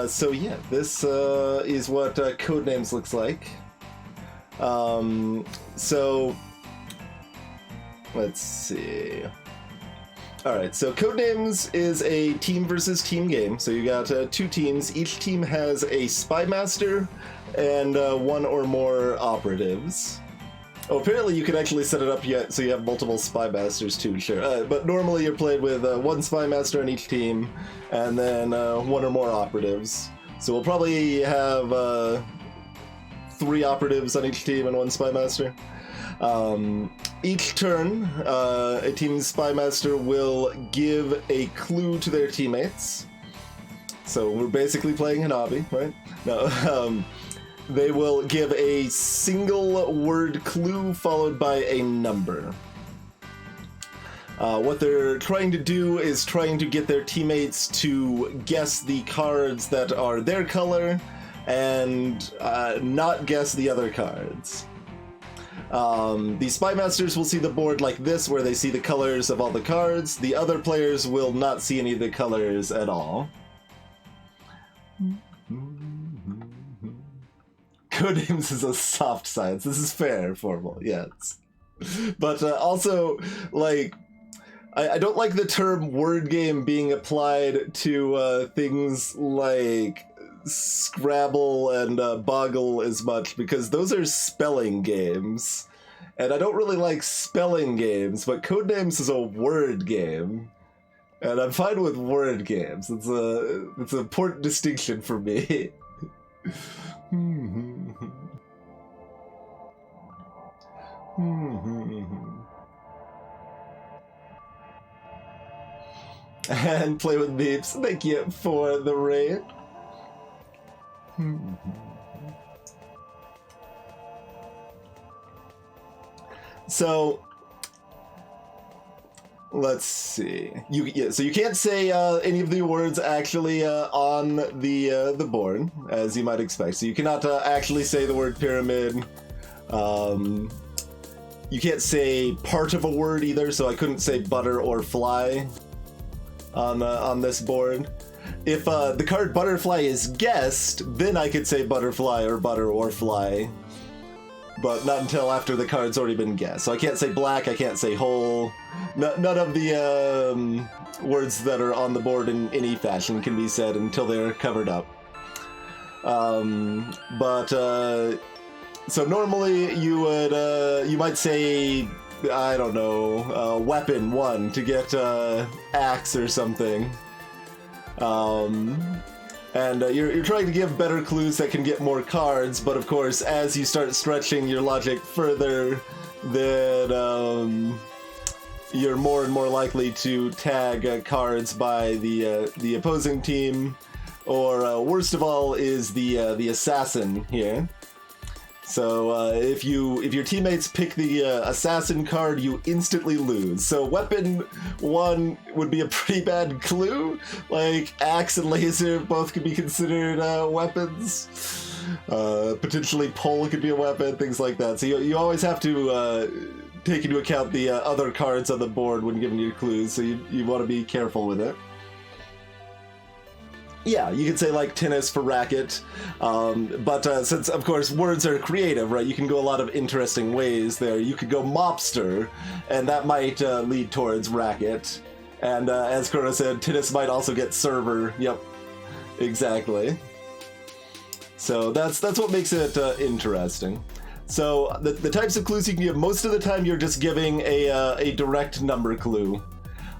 So yeah, this is what Codenames looks like. So let's see. Alright, so Codenames is a team versus team game. So you got two teams. Each team has a spy master and one or more operatives. Oh, apparently you can actually set it up yet so you have multiple spy masters too, sure. But normally you're played with one spy master on each team and then one or more operatives. So we'll probably have 3 operatives on each team and 1 spy master. Each turn, a team's spy master will give a clue to their teammates. So we're basically playing Hanabi, right? No, they will give a single word clue followed by a number. What they're trying to do is trying to get their teammates to guess the cards that are their color and not guess the other cards. The spy masters will see the board like this, where they see the colors of all the cards. The other players will not see any of the colors at all. Codenames is a soft science. This is fair, formal, yes. But also, like, I don't like the term word game being applied to things like Scrabble and Boggle as much, because those are spelling games. And I don't really like spelling games, but Codenames is a word game. And I'm fine with word games. It's an important distinction for me. And play with beeps. Thank you for the raid. So let's see. So you can't say any of the words actually on the board, as you might expect. So you cannot actually say the word pyramid. You can't say part of a word either. So I couldn't say butter or fly on this board. If the card butterfly is guessed, then I could say butterfly or butter or fly. But not until after the card's already been guessed. So I can't say black, I can't say whole. None of the words that are on the board in any fashion can be said until they're covered up. So normally you would, you might say, I don't know, weapon 1 to get axe or something. And you're trying to give better clues that can get more cards, but of course, as you start stretching your logic further, then you're more and more likely to tag cards by the opposing team, or worst of all is the assassin here. So if your teammates pick the assassin card, you instantly lose. So weapon 1 would be a pretty bad clue. Like axe and laser both could be considered weapons. Potentially pole could be a weapon, things like that. So you always have to take into account the other cards on the board when giving you clues. So you want to be careful with it. Yeah, you could say like tennis for racket, but since of course words are creative, right? You can go a lot of interesting ways there. You could go mobster, and that might lead towards racket. And as Kuro said, tennis might also get server. Yep, exactly. So that's what makes it interesting. So the types of clues you can give, most of the time you're just giving a direct number clue,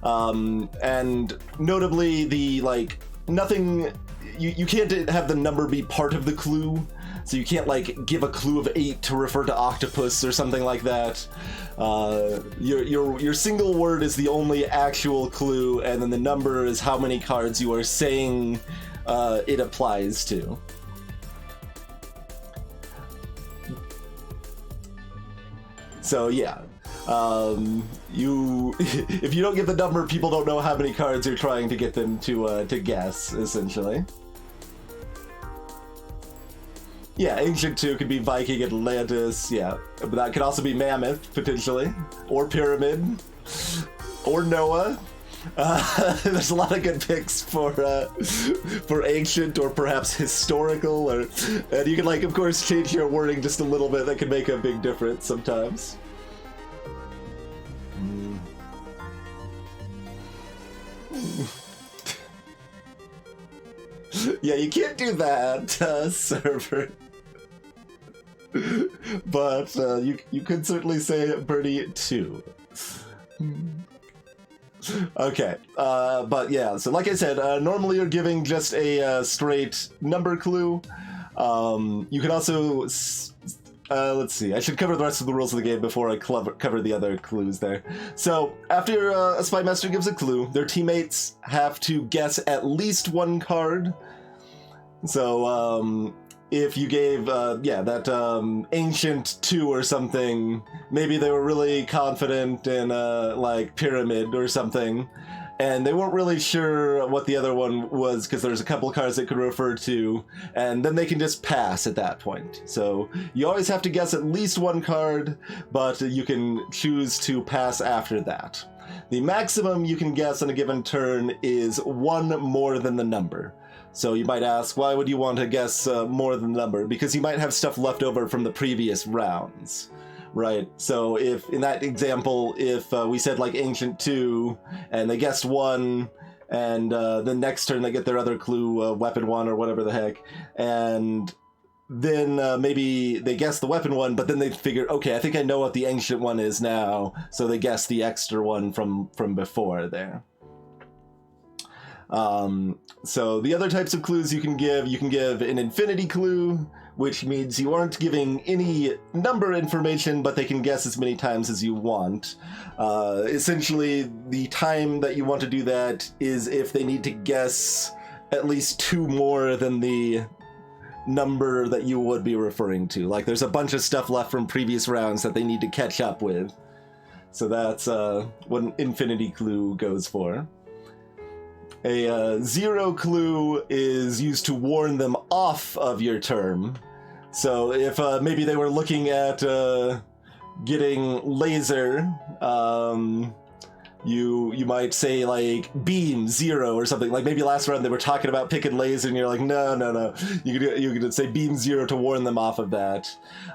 and notably the like. Nothing, you can't have the number be part of the clue, so you can't like give a clue of 8 to refer to octopus or something like that. Your single word is the only actual clue, and then the number is how many cards you are saying it applies to. So yeah. If you don't get the number, people don't know how many cards you're trying to get them to guess, essentially. Yeah, Ancient 2 could be Viking, Atlantis, yeah. But that could also be Mammoth, potentially. Or Pyramid. Or Noah. There's a lot of good picks for ancient or perhaps historical, and you can, like, of course, change your wording just a little bit. That can make a big difference sometimes. Yeah, you can't do that, server. But you could certainly say Birdie 2. Okay, but yeah, so like I said, normally you're giving just a straight number clue. You can also, let's see, I should cover the rest of the rules of the game before I cover the other clues there. So, after a Spy Master gives a clue, their teammates have to guess at least one card. So, if you gave, that Ancient 2 or something, maybe they were really confident in, like, Pyramid or something, and they weren't really sure what the other one was because there's a couple cards they could refer to, and then they can just pass at that point. So you always have to guess at least one card, but you can choose to pass after that. The maximum you can guess on a given turn is one more than the number. So you might ask, why would you want to guess more than the number? Because you might have stuff left over from the previous rounds, right? So if, in that example, if we said like Ancient 2, and they guessed 1, and the next turn they get their other clue, Weapon 1 or whatever the heck, and then maybe they guess the Weapon 1, but then they figure, okay, I think I know what the Ancient 1 is now, so they guess the extra one from before there. So the other types of clues you can give an infinity clue, which means you aren't giving any number information, but they can guess as many times as you want. Essentially, the time that you want to do that is if they need to guess at least 2 more than the number that you would be referring to. Like, there's a bunch of stuff left from previous rounds that they need to catch up with. So that's what an infinity clue goes for. A 0 clue is used to warn them off of your turn. So if maybe they were looking at getting laser, you might say like beam 0 or something. Like maybe last round they were talking about picking laser and you're like, no. You could say beam 0 to warn them off of that.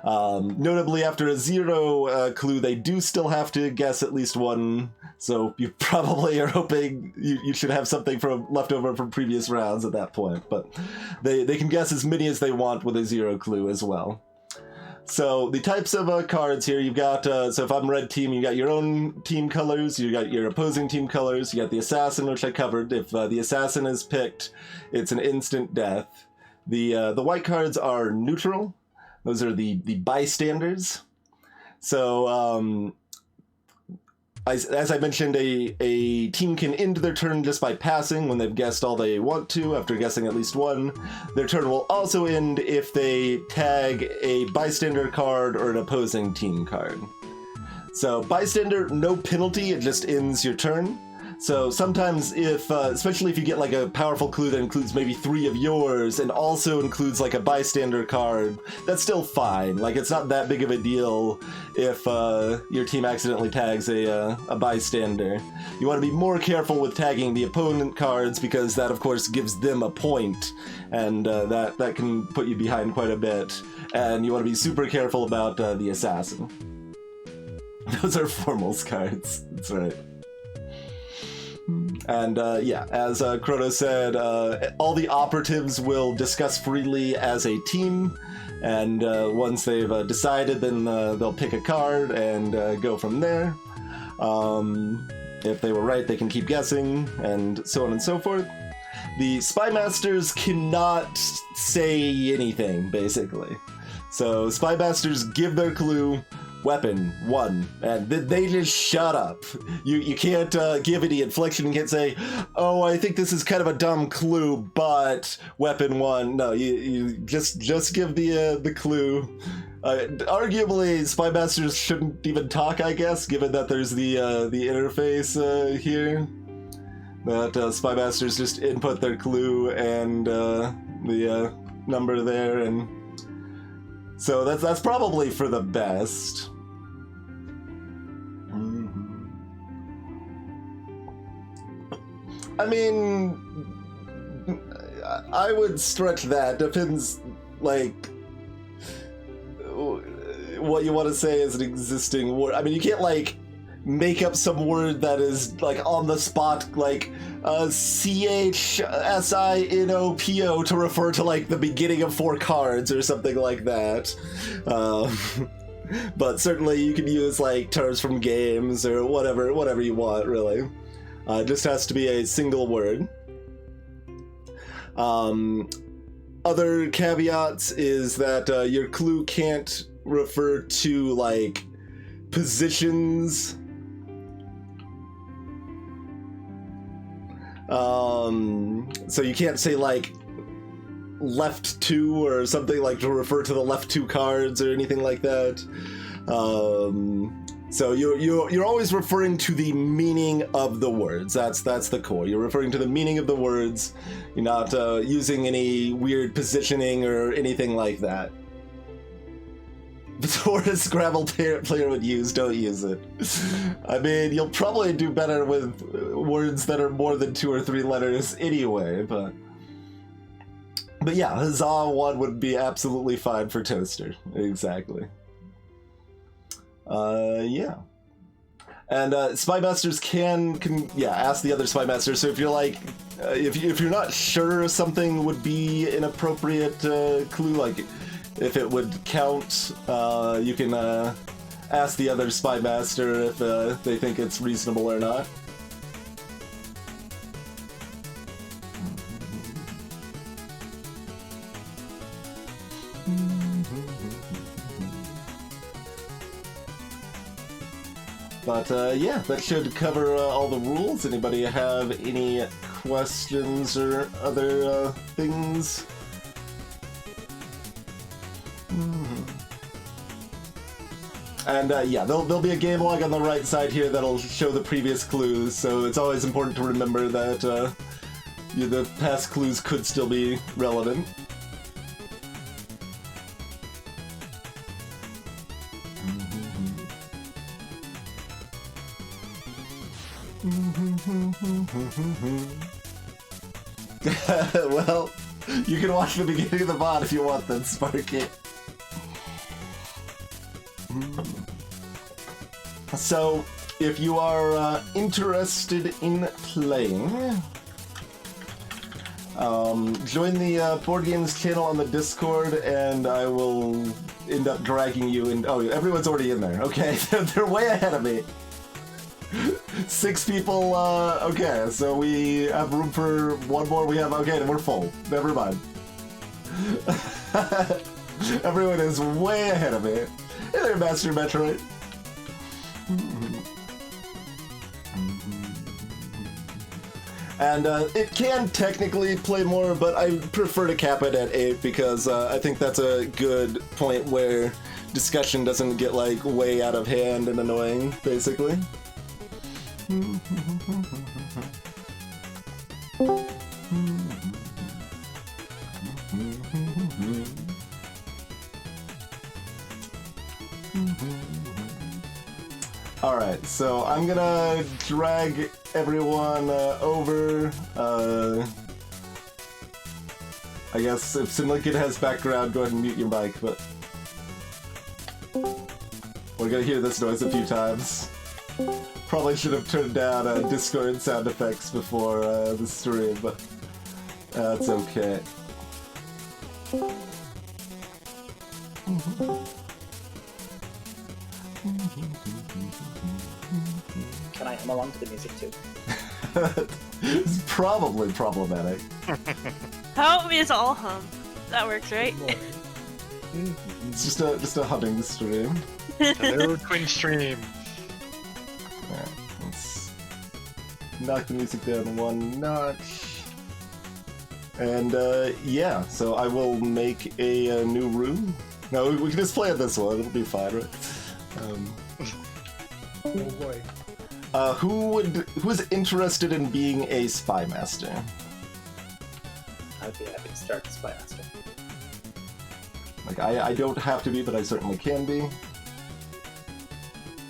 Notably, after a 0 clue, they do still have to guess at least 1. So you probably are hoping you should have something left over from previous rounds at that point. But they can guess as many as they want with a 0 clue as well. So the types of cards here, you've got, so if I'm red team, you got your own team colors, you got your opposing team colors, you got the assassin, which I covered. If the assassin is picked, it's an instant death. The white cards are neutral. Those are the bystanders. So, as I mentioned, a team can end their turn just by passing when they've guessed all they want to after guessing at least 1. Their turn will also end if they tag a bystander card or an opposing team card. So bystander, no penalty, it just ends your turn. So sometimes if, especially if you get like a powerful clue that includes maybe 3 of yours and also includes like a bystander card, that's still fine. Like it's not that big of a deal if your team accidentally tags a bystander. You want to be more careful with tagging the opponent cards because that of course gives them a point, and that can put you behind quite a bit. And you want to be super careful about the assassin. Those are formals cards, that's right. And yeah, as Croto said, all the operatives will discuss freely as a team, and once they've decided, then they'll pick a card and go from there. If they were right, they can keep guessing, and so on and so forth. The Spy Masters cannot say anything, basically. So Spy Masters give their clue, Weapon 1, and they just shut up. You can't give any inflection. You can't say, oh, I think this is kind of a dumb clue, but Weapon 1. No, you just give the clue. Arguably, Spy Masters shouldn't even talk, I guess, given that there's the interface here. That Spy Masters just input their clue and the number there, and so that's probably for the best. I mean, I would stretch that. Depends, like, what you want to say is an existing word. I mean, you can't, like, make up some word that is, like, on the spot, like, CHSINOPO to refer to, like, the beginning of 4 cards or something like that. But certainly you can use, like, terms from games or whatever you want, really. It just has to be a single word. Other caveats is that your clue can't refer to, like, positions. So you can't say, like, left 2 or something, like, to refer to the left 2 cards or anything like that. So you're always referring to the meaning of the words. That's the core. You're referring to the meaning of the words. You're not using any weird positioning or anything like that. The word a Scrabble player would use, don't use it. I mean, you'll probably do better with words that are more than 2 or 3 letters anyway, but yeah, Huzzah 1 would be absolutely fine for Toaster. Exactly. Yeah. And spy masters can ask the other spy masters. So if you're like, if you're not sure something would be an appropriate clue, like if it would count, you can ask the other spy master if they think it's reasonable or not. But yeah, that should cover all the rules. Anybody have any questions or other things? And yeah, there'll be a game log on the right side here that'll show the previous clues, so it's always important to remember that the past clues could still be relevant. Well, you can watch the beginning of the VOD if you want, then, Sparky. So, if you are interested in playing, join the Board Games channel on the Discord, and I will end up dragging you in. Oh, everyone's already in there. Okay, they're way ahead of me. 6 people, okay, so we have room for 1 more. We have, okay, we're full. Never mind. Everyone is way ahead of me. Hey there, Master Metroid. And it can technically play more, but I prefer to cap it at 8 because I think that's a good point where discussion doesn't get, like, way out of hand and annoying, basically. Alright, so I'm gonna drag everyone over. I guess if Simlinkit has background, go ahead and mute your mic, but we're gonna hear this noise a few times. Probably should have turned down Discord sound effects before the stream, but that's okay. Can I hum along to the music too? It's probably problematic. Help me to all hum. That works, right? It's just a humming stream. Hello, Twin Stream. Alright, let's knock the music down 1 notch. And yeah, so I will make a new room. No, we can just play on this one. It'll be fine, right? Oh boy. Who's interested in being a spy master? I'd be happy to start the Spy Master. Like, I don't have to be, but I certainly can be.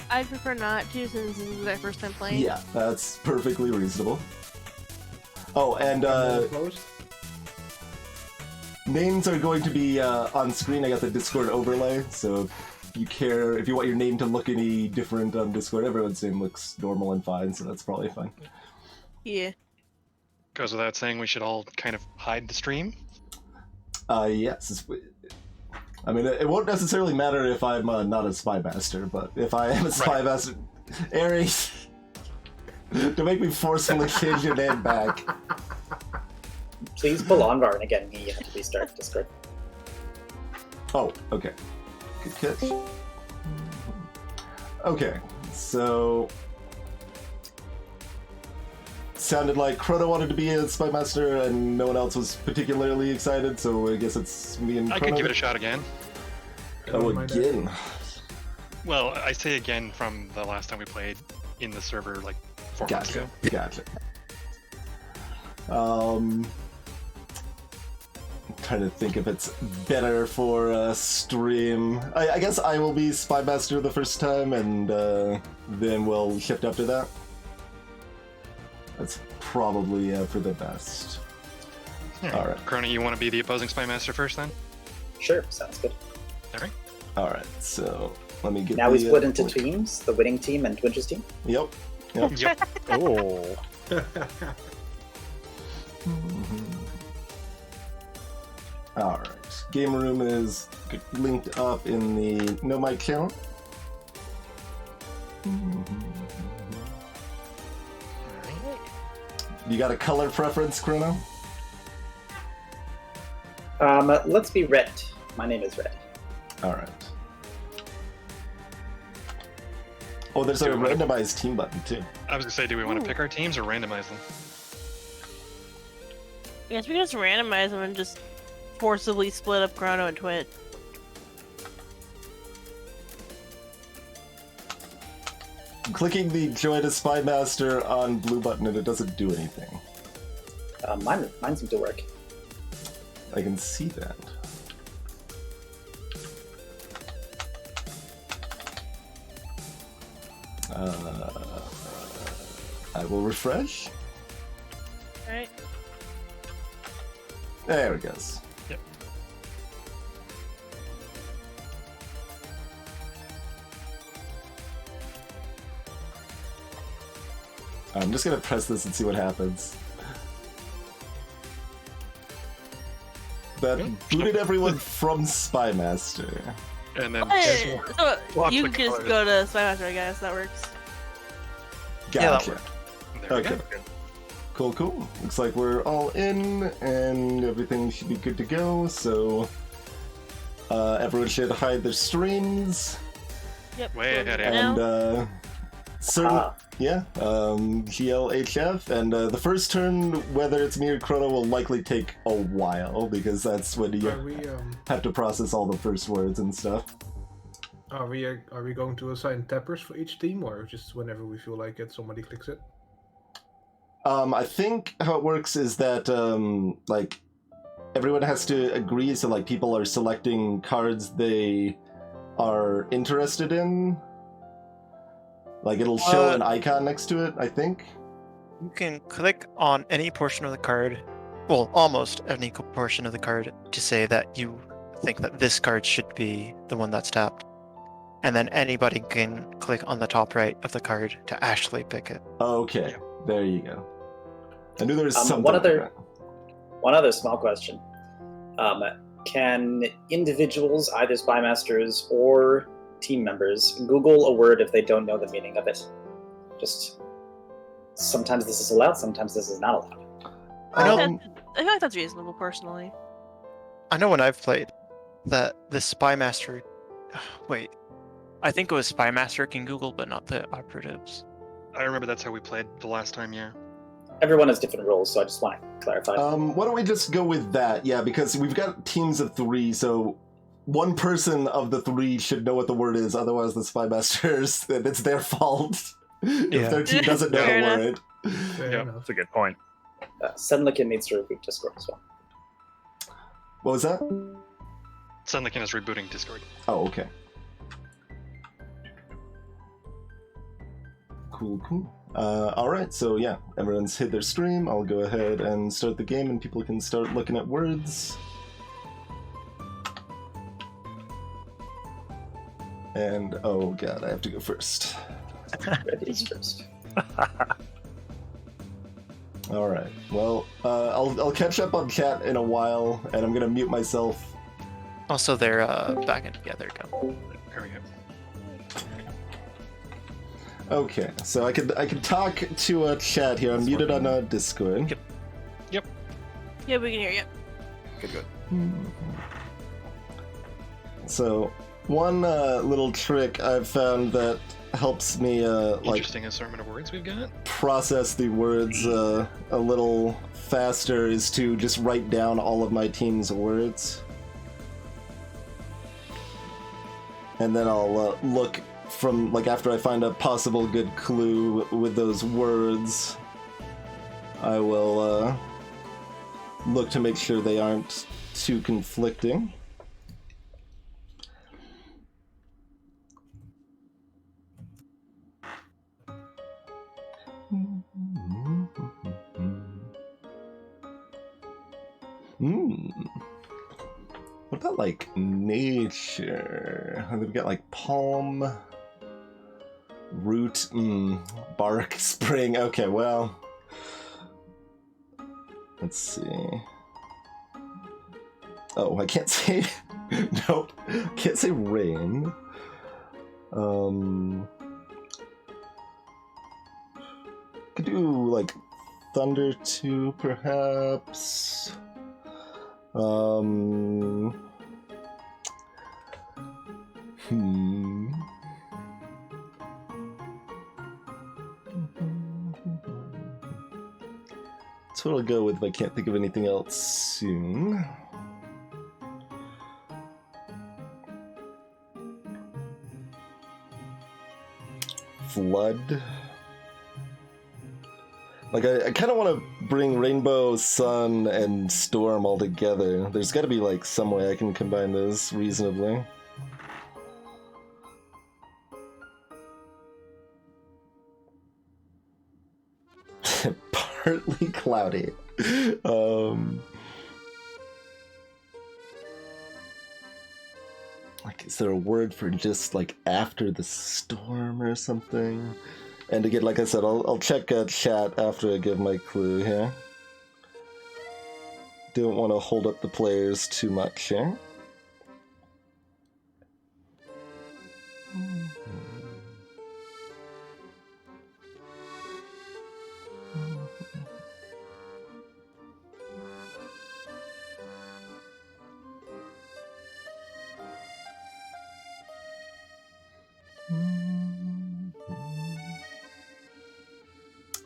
I'd prefer not to, since this is our first time playing. Yeah, that's perfectly reasonable. Oh, and Closed. names are going to be on screen. I got the Discord overlay, so if you want your name to look any different on Discord, everyone's name looks normal and fine, so that's probably fine. Yeah. Goes without saying, we should all kind of hide the stream. Yes. I mean, it won't necessarily matter if I'm not a spy master, but if I am a spy master, Aries, to make me forcefully change your name back. Please pull Onvar, and again, you have to restart Discord. Oh, okay. Good catch. Okay, so sounded like Chrono wanted to be a spy master, and no one else was particularly excited. So I guess it's me and I Chrono. could give it a shot again. Oh, again. Well, I say again from the last time we played in the server, like 4 months ago. Gotcha. I'm trying to think if it's better for stream. I guess I will be spy master the first time, and then we'll shift up to that. That's probably for the best. All right. Chrono, you want to be the opposing spy master first, then? Sure, sounds good. All right. All right. So let me get. Now we the, split into link. teams: the winning team and Twinch's team. Yep. Yep. Oh. All right. Game room is linked up in the No Mic channel. You got a color preference, Chrono? Let's be red. My name is Red. All right. Oh, there's a randomized team button too. I was gonna say, do we want to pick our teams or randomize them? I guess we can just randomize them and just forcibly split up Chrono and Twit. Clicking the Join a Spy Master on blue button and it doesn't do anything. Mine seemed to work. I can see that. I will refresh. Alright. There it goes. Yep. I'm just gonna press this and see what happens. That booted everyone from Spy Master. And then So Lots you of can just colors. go to Spy Master, I guess. That works. Gotcha. there we Okay. go. Cool, cool. Looks like we're all in, and everything should be good to go, so everyone should hide their streams, Yep. Way ahead, close it Aaron. now. and GLHF, and the first turn, whether it's me or Chrono, will likely take a while, because that's when you Are we have to process all the first words and stuff. are we going to assign tappers for each team, or just whenever we feel like it, somebody clicks it? I think how it works is that, like, everyone has to agree, so, like, people are selecting cards they are interested in. Like, it'll show an icon next to it, I think. You can click on any portion of the card, well, almost any portion of the card, to say that you think that this card should be the one that's tapped. And then anybody can click on the top right of the card to actually pick it. Okay, there you go. I knew there was something one like other- that. One other small question. Can individuals, either spy masters or team members, Google a word if they don't know the meaning of it? Just sometimes this is allowed, sometimes this is not allowed. I know- I feel like that's reasonable, personally. I know when I've played that the Spy Master. Wait, I think it was Spy Master can Google, but not the operatives. I remember that's how we played the last time, yeah. Everyone has different rules, so I just want to clarify. Why don't we just go with that? Yeah, because we've got teams of 3, so one person of the 3 should know what the word is, otherwise the Spy Masters, it's their fault if Yeah. their team doesn't know Fair the enough. word. Fair Yep. enough. That's a good point. Senlikin needs to reboot Discord as well. What was that? Sunlikin is rebooting Discord. Oh, okay. Cool, cool. Alright, so yeah, everyone's hit their stream. I'll go ahead and start the game and people can start looking at words. And, oh god, I have to go first. Ladies first. Alright, well, I'll catch up on chat in a while, and I'm gonna mute myself. Also, they're back in. Yeah, there we go. There we go. Okay, so I could talk to a chat here. I'm muted on Discord. Yep. Yeah, we can hear you. Good. So, one little trick I've found that helps me like Interesting assortment of words we've got. process the words a little faster is to just write down all of my team's words. And then I'll look from, like, after I find a possible good clue with those words, I will look to make sure they aren't too conflicting. What about, like, nature? We've got, like, palm, root, bark, spring. Okay, well, let's see. Oh, I can't say... Nope. Can't say rain. Could do, like, thunder too, perhaps. That's what I'll go with if I can't think of anything else soon. Flood. Like, I kind of want to bring rainbow, sun, and storm all together. There's got to be, like, some way I can combine those reasonably. Partly cloudy. Like, is there a word for just, like, after the storm or something? And again, like I said, I'll check chat after I give my clue here. Don't want to hold up the players too much here.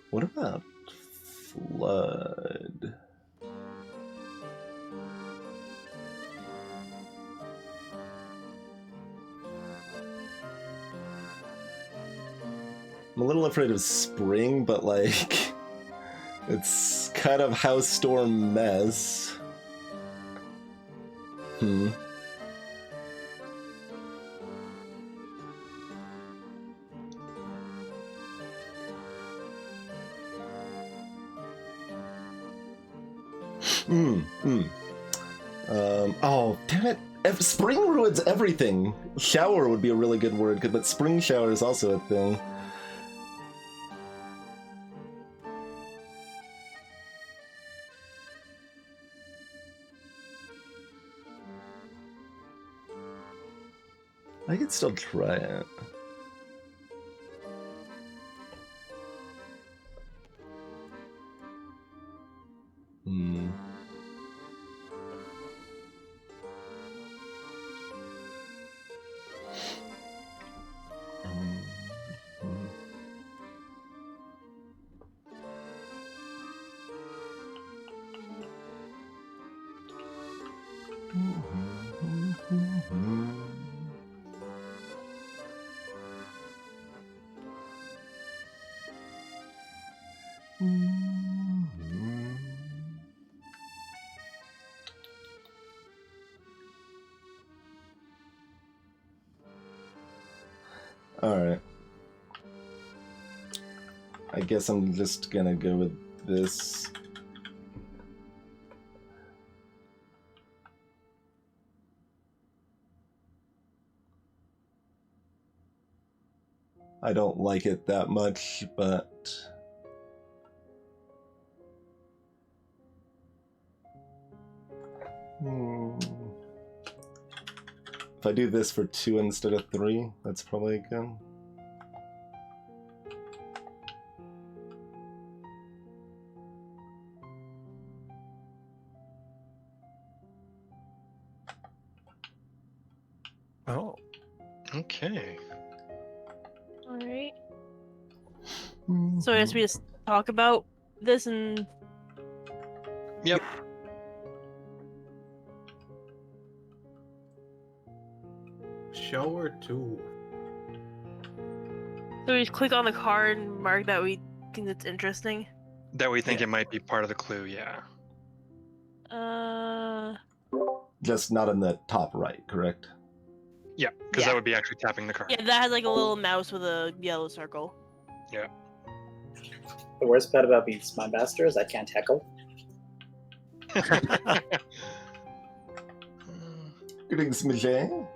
What about flood? I'm a little afraid of spring, but, like, it's kind of house storm mess. Oh, damn it. Spring ruins everything. Shower would be a really good word, but spring shower is also a thing. I could still try it. Alright. I guess I'm just gonna go with this. I don't like it that much, but... If I do this for 2 instead of 3, that's probably good. Oh. Okay. All right. So I guess we just talk about this and. Yep. Shower 2. So we just click on the card and mark that we think it's interesting. That we think Yeah. it might be part of the clue, yeah. Just not in the top right, correct? Yeah, because Yeah. that would be actually tapping the card. Yeah, that has like a little mouse with a yellow circle. Yeah. The worst part about being Spy Master is I can't heckle. Greetings, Mijay.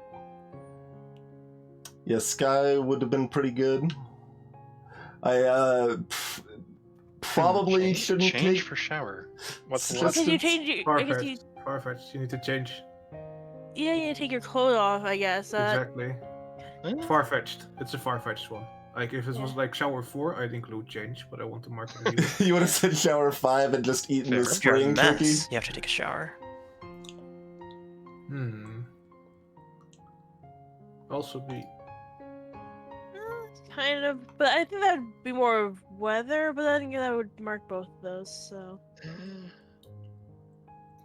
Yeah, Sky would have been pretty good. I probably Change- shouldn't change take... for shower. What's the Just- last? Because you change your. I guess you. Farfetched. You need to change. Yeah, you take your clothes off. I guess. Exactly. Huh? Farfetched. It's a farfetched one. Like if it was Yeah. like shower 4, I'd include change, but I want to mark it anyway. You would have said shower 5 and just eaten the Fair. If you're a spring turkey? mess, you have to take a shower. Also be. Kind of, but I think that would be more of weather. But I think that would mark both of those. So.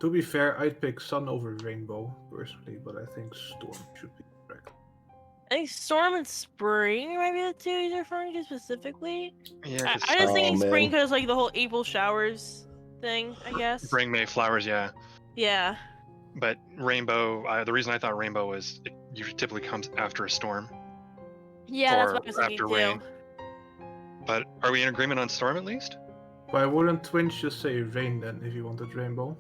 To be fair, I'd pick sun over rainbow personally, but I think storm should be correct. I think storm and spring might be the two he's referring to specifically. Yeah, I 'cause just Oh, thinking spring man. because like the whole April showers thing. I guess. bring May flowers, yeah. Yeah. But rainbow, the reason I thought rainbow was it usually typically comes after a storm Yeah, that's or what I was thinking after too. rain. But are we in agreement on storm at least? Why wouldn't Twinge just say rain then if you wanted rainbow?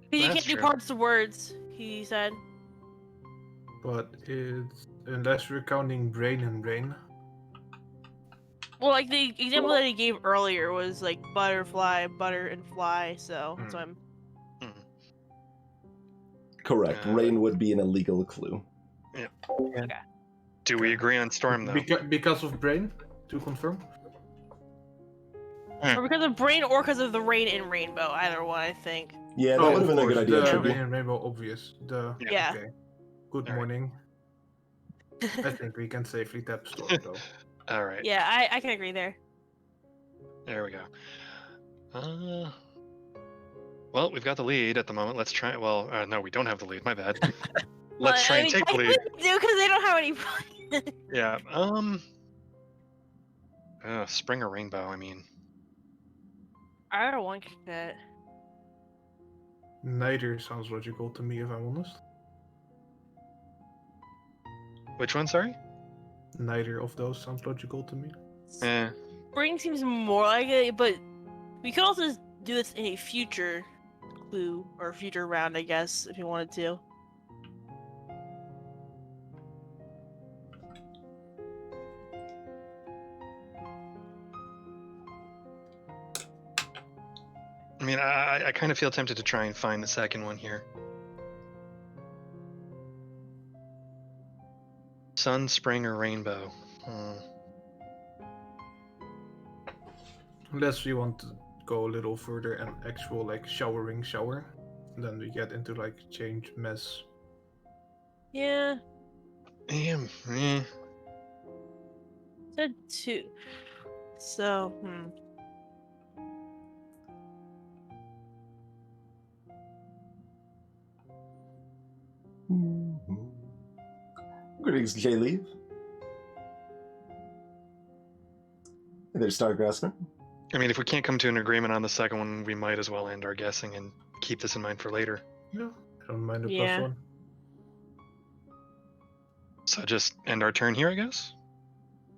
Because you That's can't do true. parts of words. He said. But it's unless we're counting brain and rain. Well, like the example that he gave earlier was like butterfly, butter, and fly. So that's Hmm. why I'm. Correct. Rain would be an illegal clue. Do we agree on storm though? Because of brain, to confirm. Or because of brain, or because of the rain in rainbow. Either one, I think. Yeah, that would have been a good idea, The Tricky. rain and rainbow, obvious. The Yeah. Okay. Good Alright. morning. I think we can safely tap storm though. All right. Yeah, I can agree there. There we go. Well, we've got the lead at the moment. Let's try. Well, no, we don't have the lead. My bad. Let's try and take the lead. Do because they don't have any. Yeah. Spring or rainbow. I mean, I don't want that. Neither sounds logical to me, if I'm honest. which one? Sorry. Neither of those sound logical to me. Eh. Spring seems more like it, but we could also just do this in a future clue or future round, I guess, if you wanted to. I mean, I kind of feel tempted to try and find the second one here. Sun, spring, or rainbow. Unless we want to go a little further and actual like showering shower, then we get into like change mess. Yeah, Eh. said two. So, Greetings, Jay Leave. Hey there, Stargrassman. I mean, if we can't come to an agreement on the second one, we might as well end our guessing and keep this in mind for later. Yeah, I don't mind the Yeah. plus one. So just end our turn here, I guess.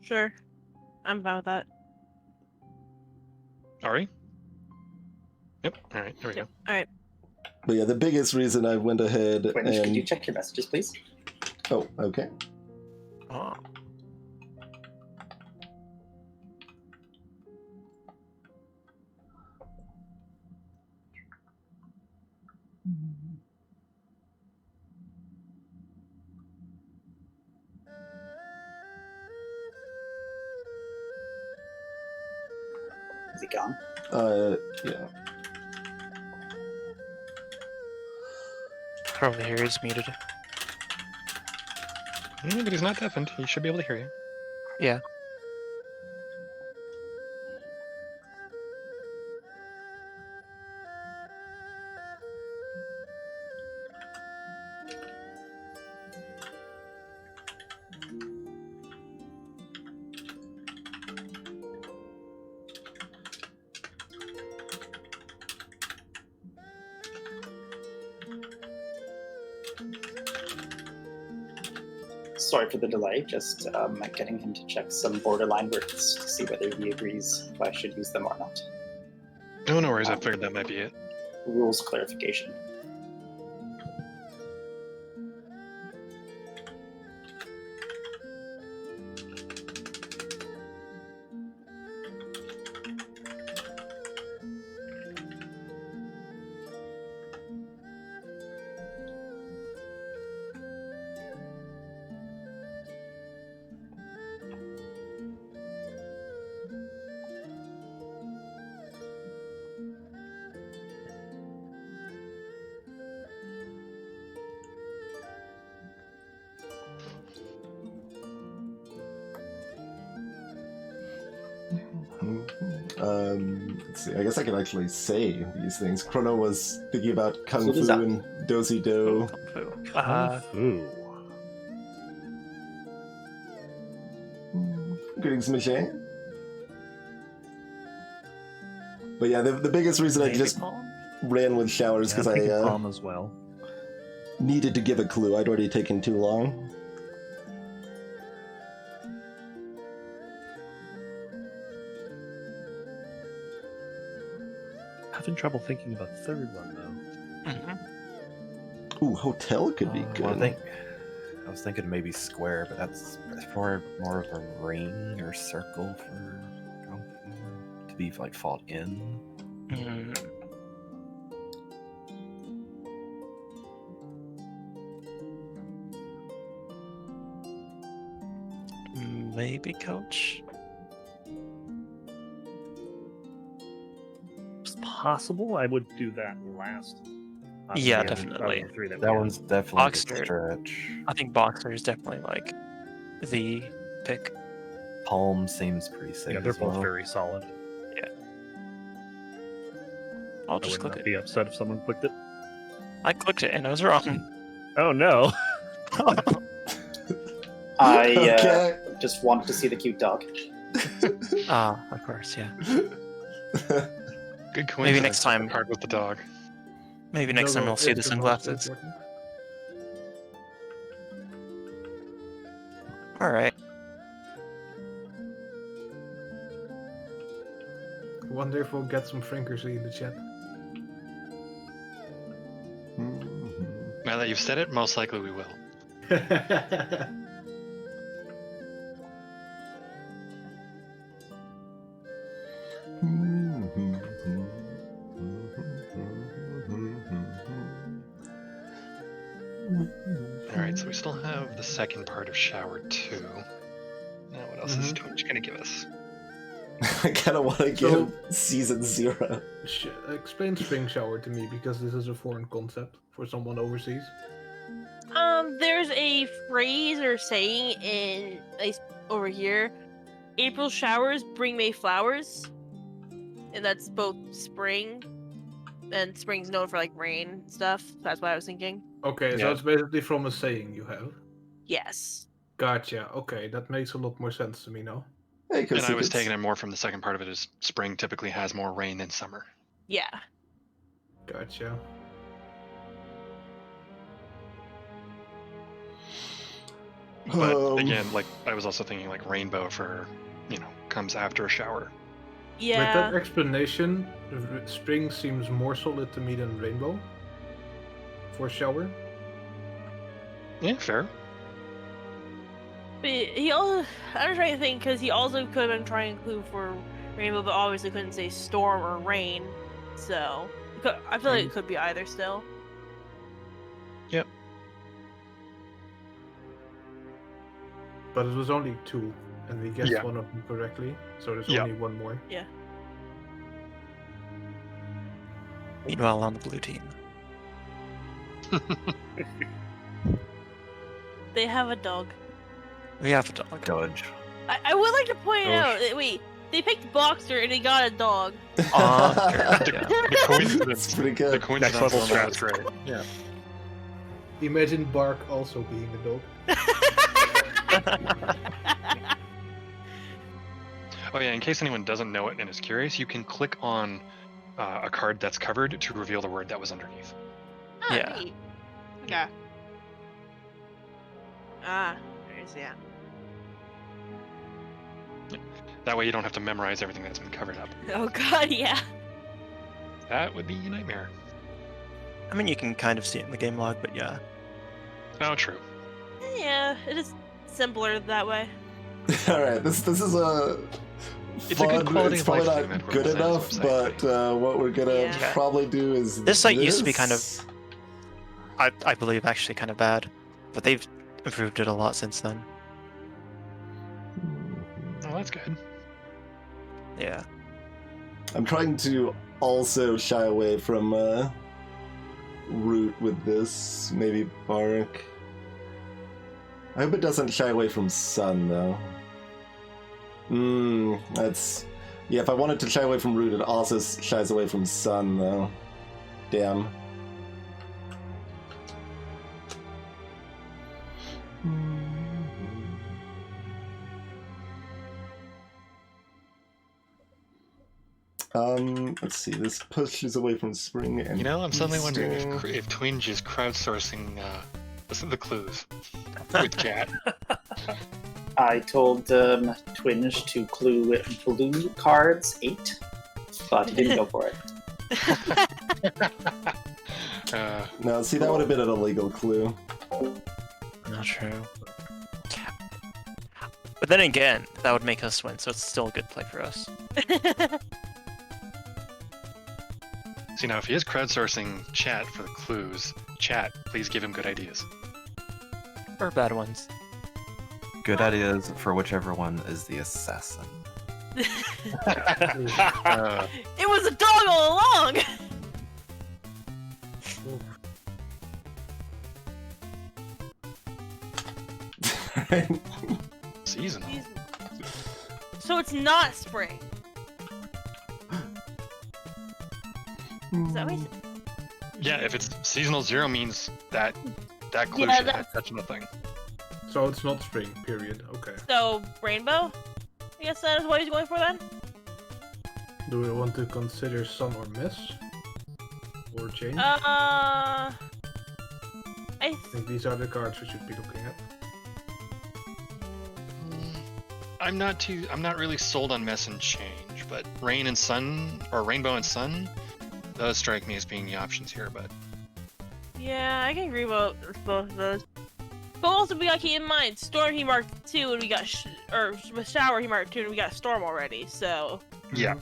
sure. I'm fine with that. Ari? Yep. All right. There we go. All right. But yeah, the biggest reason I went ahead Quinch, could you and check your messages, please? oh, okay. Oh. Is he gone? Yeah. Probably here he's muted. But he's not deafened. He should be able to hear you. Yeah. Sorry for the delay, just getting him to check some borderline words to see whether he agrees if I should use them or not. No, no worries. I figured that might be it. Rules clarification. Let's see. I guess I can actually say these things. Chrono was thinking about Kung So does Fu that. and Dozy Do. Uh, Ooh. Greetings, Michelle. But yeah, the biggest reason I just ran with showers because I Palm as well. needed to give a clue. I'd already taken too long. Having trouble thinking of a third one though. mm-hmm. Ooh, hotel could be good. Well, I was thinking maybe square, but that's more of a ring or circle for Kung Fu to be like fought in. Maybe coach. It's possible. I would do that last. Yeah, the definitely. three that we That had. one's definitely Boxer. a stretch. I think boxer is definitely like the pick. Palm seems pretty safe. Yeah, they're as both well. very solid. I'll I just would click not it. be upset if someone clicked it. I clicked it and I was wrong. Oh no! I Okay. just wanted to see the cute dog. Of course, yeah. Good coincidence. Maybe next time. Hard with the dog. Maybe next time Logo we'll see is the the most sunglasses. important. All right. Wonder if we'll get some Frankersy in the chat. Now that you've said it, most likely we will. Alright, so we still have the second part of Shower 2. Now, what else is Twitch going to give us? I kind of want to So- give Season 0. Explain Spring Shower to me, because this is a foreign concept for someone overseas. There's a phrase or saying over here. April showers bring May flowers, and that's both spring, and spring's known for like rain and stuff. That's what I was thinking. Okay, so Yeah. it's basically from a saying you have. Yes. Gotcha. Okay, that makes a lot more sense to me now. Hey, And I was Secrets. taking it more from the second part of it is spring typically has more rain than summer. Yeah. Gotcha. But Um, again, like I was also thinking like rainbow for, comes after a shower. Yeah. With that explanation, spring seems more solid to me than rainbow for shower. Yeah, fair. But he also, I was trying to think because he also could have been trying to clue for rainbow, but obviously couldn't say storm or rain. So I feel like it could be either still. Yep. But it was only 2, and we guessed Yeah. one of them correctly, so there's Yeah. only one more. Yeah. Meanwhile, on the blue team. They have a dog. We have a dog. Dodge. I would like to point Oh, out that they picked Boxer and they got a dog. Yeah. The coincidence. It's pretty The good. Next coincidence level on that is strat. great. Yeah. Imagine Bark also being a dog. Oh yeah, in case anyone doesn't know it and is curious, you can click on a card that's covered to reveal the word that was underneath. Oh, Yeah. neat. Okay. There's that. That way you don't have to memorize everything that's been covered up. Oh god, yeah. That would be a nightmare. I mean, you can kind of see it in the game log, but yeah. Oh, true. Yeah, it is simpler that way. All right, this is a. It's a good quality It's of probably life not thing that we're good designing enough, this but website, what we're gonna Yeah. probably do is This site used to be kind of- this. I believe actually kind of bad, but they've improved it a lot since then. Oh, that's good. Yeah. I'm trying to also shy away from root with this. Maybe bark. I hope it doesn't shy away from sun though. That's yeah. If I wanted to shy away from root, it also shies away from sun though. Damn. Let's see. This pushes away from spring and You know, I'm suddenly wondering Easter. if Twinge is crowdsourcing the clues with chat. I told Twinge to clue blue cards 8, but he didn't go for it. No, see, that would have been an illegal clue. Not true. But then again, that would make us win, so it's still a good play for us. See, now if he is crowdsourcing chat for the clues, chat, please give him good ideas. Or bad ones. Good ideas for whichever one is the assassin. Uh, It was a dog all along! seasonal. So it's not spring. Is that what he said? Yeah, if it's seasonal 0 means that clue Yeah, should that's- touch nothing. So it's not spring, period. Okay. So, rainbow? I guess that is what he's going for then? Do we want to consider sun or miss? Or change? I I think these are the cards we should be looking at. I'm not really sold on mess and change, but rain and sun, or rainbow and sun, those strike me as being the options here, but Yeah, I can agree with both of those. But also, we gotta keep in mind, storm he marked 2 and we got, shower he marked 2 and we got storm already, so. yeah,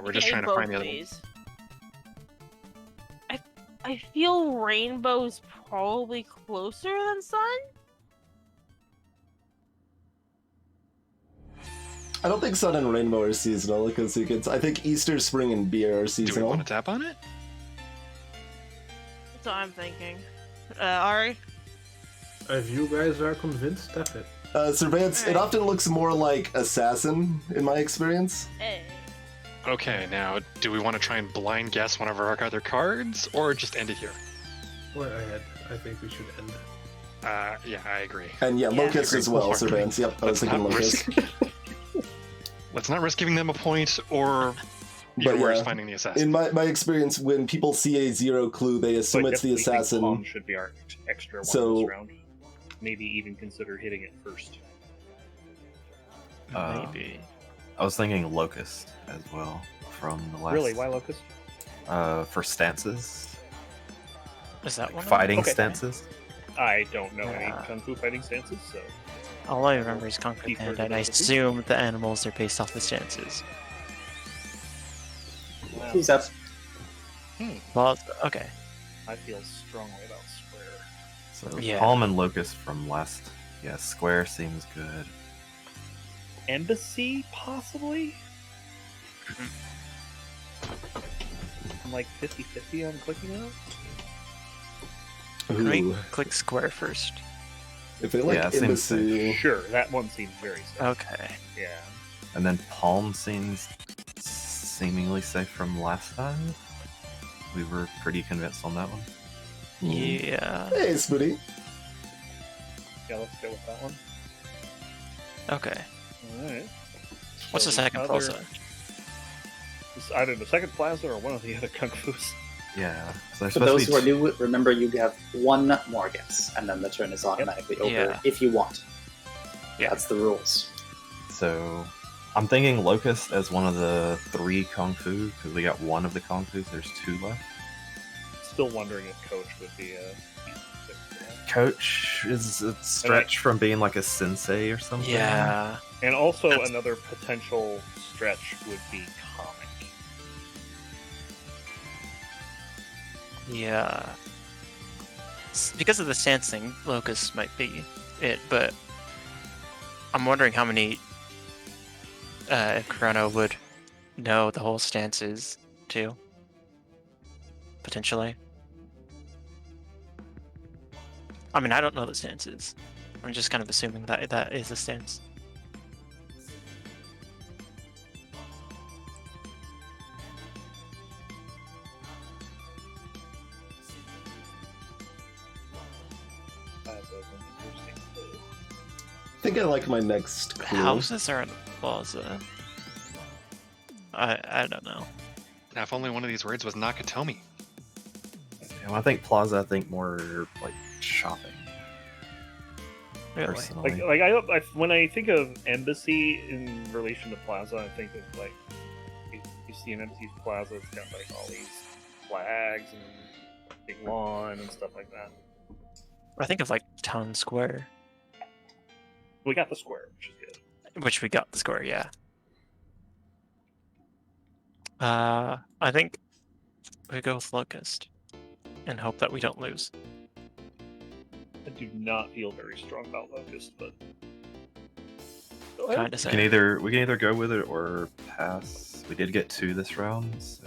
we're just can't trying to both find the other one. ways. I feel rainbow's probably closer than sun? I don't think sun and rainbow are seasonal because you could. I think Easter, spring, and beer are Do we seasonal. want to tap on it? That's what I'm thinking. Ari? If you guys are convinced, tap it. Surveillance. It Alright. often looks more like assassin in my experience. Hey. Okay, now, do we want to try and blind guess one of our other cards, or just end it here? Or ahead. I think we should end. Yeah, I agree. And yeah, Yeah. locust as well. Surveillance. Yep, I was Let's thinking not locust. Let's not risk giving them a point, or But even worse, yeah, finding the assassin. In my experience, when people see a 0 clue, they assume So I it's the definitely think assassin. Palm should be our extra one So- this round. Maybe even consider hitting it first. Uh, Maybe. I was thinking locust as well from the last. Really? Why locust? For stances, Is that like one? fighting Okay. stances. I don't know any Yeah. kung fu fighting stances, so All I remember is Kung Fu Deeper Panda, and I diversity. assume the animals are based off the stances. Who's up? Well, okay. I feel strongly about square. So Yeah. palm and locust from last. Yeah, square seems good. Embassy, possibly? Mm-hmm. I'm like 50-50 on clicking out. Can we Ooh. click square first? If they like Yeah, it seems embassy, Sure, that one seems very safe. Okay. Yeah. And then palm seems seemingly safe from last time. We were pretty convinced on that one. Yeah. hey, Spooty. Yeah, let's go with that one. Okay. Alright. What's the second plaza? It's either the second plaza or one of the other kung fus. Yeah. So For those who are new, remember you have one more guess, and then the turn is automatically over Yeah. if you want. Yeah. That's the rules. So I'm thinking locust as one of the 3 kung fu because we got one of the kung fus. There's 2 left. Still wondering if coach would be a Coach is a stretch from being like a sensei or something. Yeah. And also That's- another potential stretch would be comic. Yeah. Because of the stance thing, Locust might be it, but I'm wondering how many Chrono would know the whole stances too. Potentially. I mean, I don't know the stances. I'm just kind of assuming that that is a stance. Plaza is an interesting clue. I think I like my next clue. Houses are in the plaza. I don't know. Now, if only one of these words was Nakatomi. Yeah, when I think plaza, I think more like shopping. Really? Personally. I when I think of embassy in relation to plaza, I think of like you see an embassy plaza, it's got like all these flags and big lawn and stuff like that. I think of like Town Square, We got the square, which is good. which we got the square, yeah. I think we go with Locust and hope that we don't lose. I do not feel very strong about locust, but Kind of We same. can either go with it or pass. We did get 2 this round, so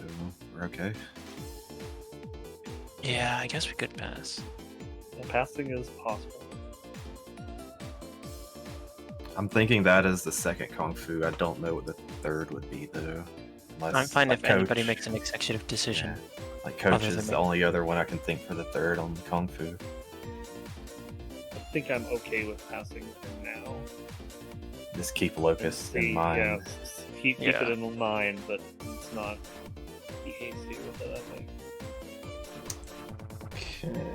we're okay. Yeah, I guess we could pass. passing is possible. I'm thinking that is the second kung fu. I don't know what the third would be though. Unless, I'm fine like, if anybody Coach- makes an executive decision. Yeah, like coach other is than the me. only other one I can think for the third on the kung fu. I think I'm okay with passing for now. Just keep locust in See, mind. Yeah, keep Yeah. it in mind, but let's not be hasty with it, I think. Okay.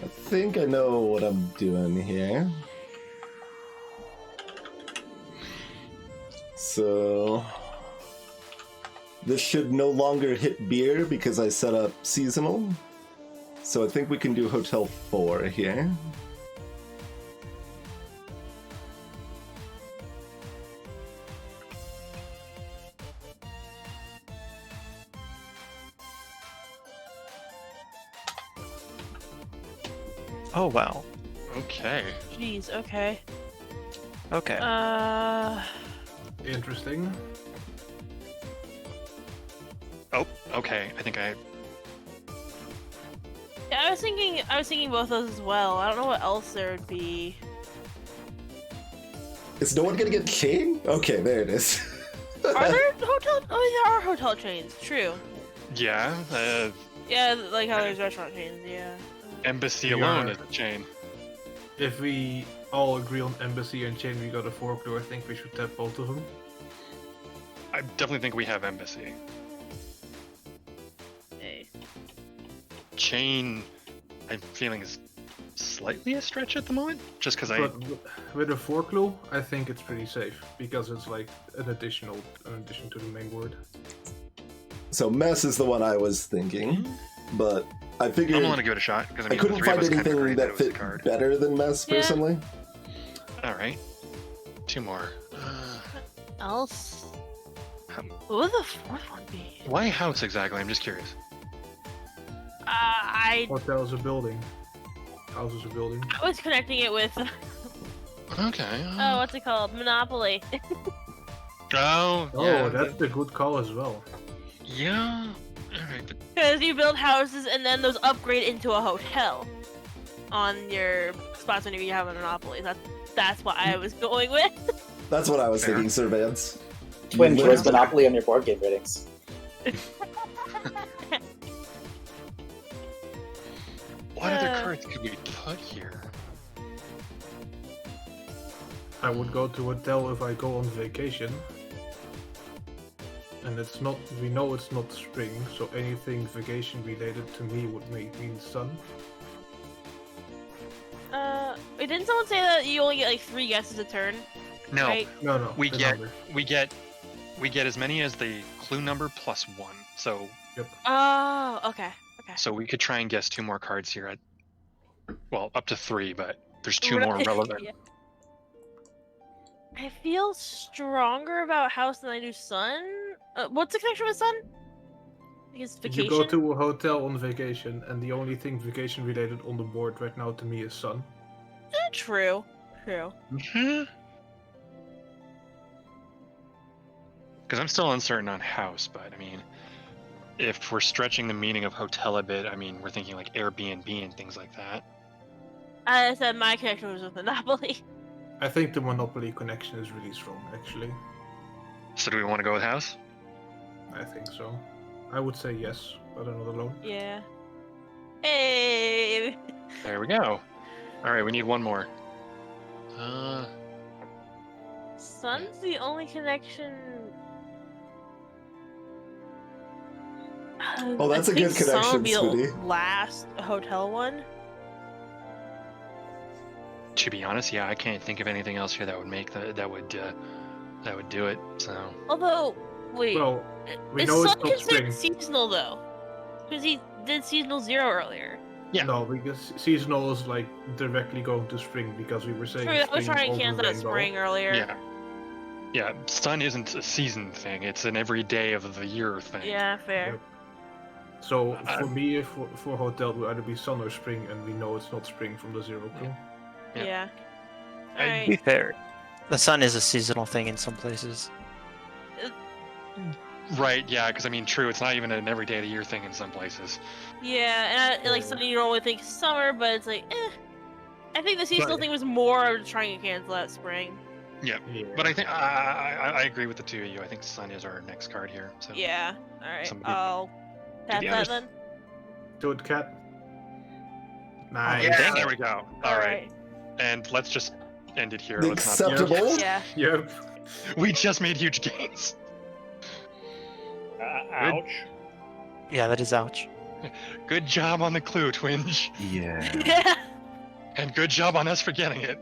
I think I know what I'm doing here. So this should no longer hit beer because I set up seasonal. So I think we can do Hotel 4 here. Oh wow. Okay. Jeez, okay. Okay. Interesting. Oh, okay. I think I. Yeah, I was thinking both those as well. I don't know what else there would be. Is no one gonna get chain? Okay, there it is. Are there hotel? Oh, there are hotel chains. True. Yeah. Yeah, like how there's restaurant chains. Yeah. Embassy We alone are- is a chain. If we all agree on embassy and chain, we got a fork. Do I think we should tap both of them? I definitely think we have embassy. Hey. Chain, I'm feeling is slightly a stretch at the moment, just because I. But with a 4 clue, I think it's pretty safe because it's like an addition to the main word. So mess is the one I was thinking, but I figured I'm willing to give it a shot because I I mean, the couldn't three of find us kind of anything agreed that that it was the fit card. better than mess Yeah. personally. All right, 2 more. Else. How- What would the fourth one be? Why house exactly? I'm just curious. I Hotel is a building. House is a building. was connecting it with Okay. oh, what's it called? Monopoly. Oh, Oh, yeah, that's a good call as well. yeah. All right, but Because you build houses and then those upgrade into a hotel on your spots whenever you have a Monopoly. That's what I was going with. That's what I was Fair. thinking, Surveillance. Twinge, You where's literally- Monopoly on your board game ratings? what other cards could we put here? I would go to hotel if I go on vacation. And it's not, we know it's not spring, so anything vacation related to me would mean sun. Wait, didn't someone say that you only get like 3 guesses a turn? No, Right? No, We the get- number. we get as many as the clue number plus 1. Oh, okay. So we could try and guess 2 more cards here at, well, up to 3, but there's 2 Right. more relevant. Yeah. I feel stronger about house than I do sun. What's the connection with sun? I guess vacation. You go to a hotel on vacation, and the only thing vacation related on the board right now to me is sun. True. Because I'm still uncertain on house, but I mean, if we're stretching the meaning of hotel a bit, I mean, we're thinking like Airbnb and things like that. I said my connection was with Monopoly. I think the Monopoly connection is really strong, actually. So do we want to go with house? I think so. I would say yes, but I'm not alone. Yeah. Hey. There we go. All right, we need 1 more. Sun's the only connection. Oh, that's I a think good Sun connection, would be the Sweetie. last hotel one. To be honest, yeah, I can't think of anything else here that would make that would do it. So Although, wait, Well, we is know it's Sun not considered spring. seasonal though? Because he did seasonal 0 earlier. Yeah. No, because seasonal is like directly going to spring because we were saying True, that was spring trying to over cancel out rainbow. spring earlier. yeah, sun isn't a season thing; it's an every day of the year thing. Yeah, fair. Yep. So for me, for hotel, it would either be sun or spring, and we know it's not spring from the 0 clue. Yeah. Yeah. I- To be Alright. fair, the sun is a seasonal thing in some places. Right. Yeah, because I mean, true. It's not even an every day of the year thing in some places. Yeah, and like Yeah. something you normally think summer, but it's like, I think the seasonal Right. thing was more of trying to cancel out spring. Yeah. But I think I agree with the 2 of you. I think sun is our next card here. So Yeah. Alright, Somebody- I'll tap the that others- then. Do it, cat. Nice. Yeah, there we go. All right. Alright. And let's just end it here. The Let's not. acceptable. Yeah. Yep. We just made huge gains. Ouch. Yeah, that is ouch. Good job on the clue, Twinge, Yeah. Yeah. and good job on us for getting it.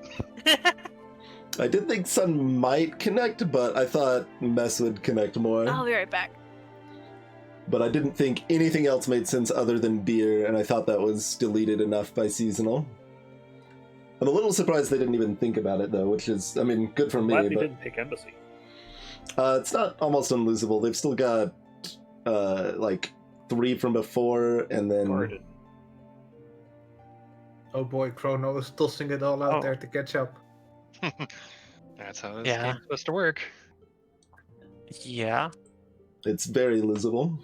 I did think Sun might connect, but I thought Mess would connect more. I'll be right back. But I didn't think anything else made sense other than beer, and I thought that was deleted enough by seasonal. I'm a little surprised they didn't even think about it, though, which is, I mean, good for me, Glad they but didn't pick Embassy. it's not almost unlosable. They've still got, like, 3 from before, and then... Guarded. Oh boy, Chrono is tossing it all out Oh. there to catch up. That's how this Yeah. game's supposed to work. Yeah. It's very losable.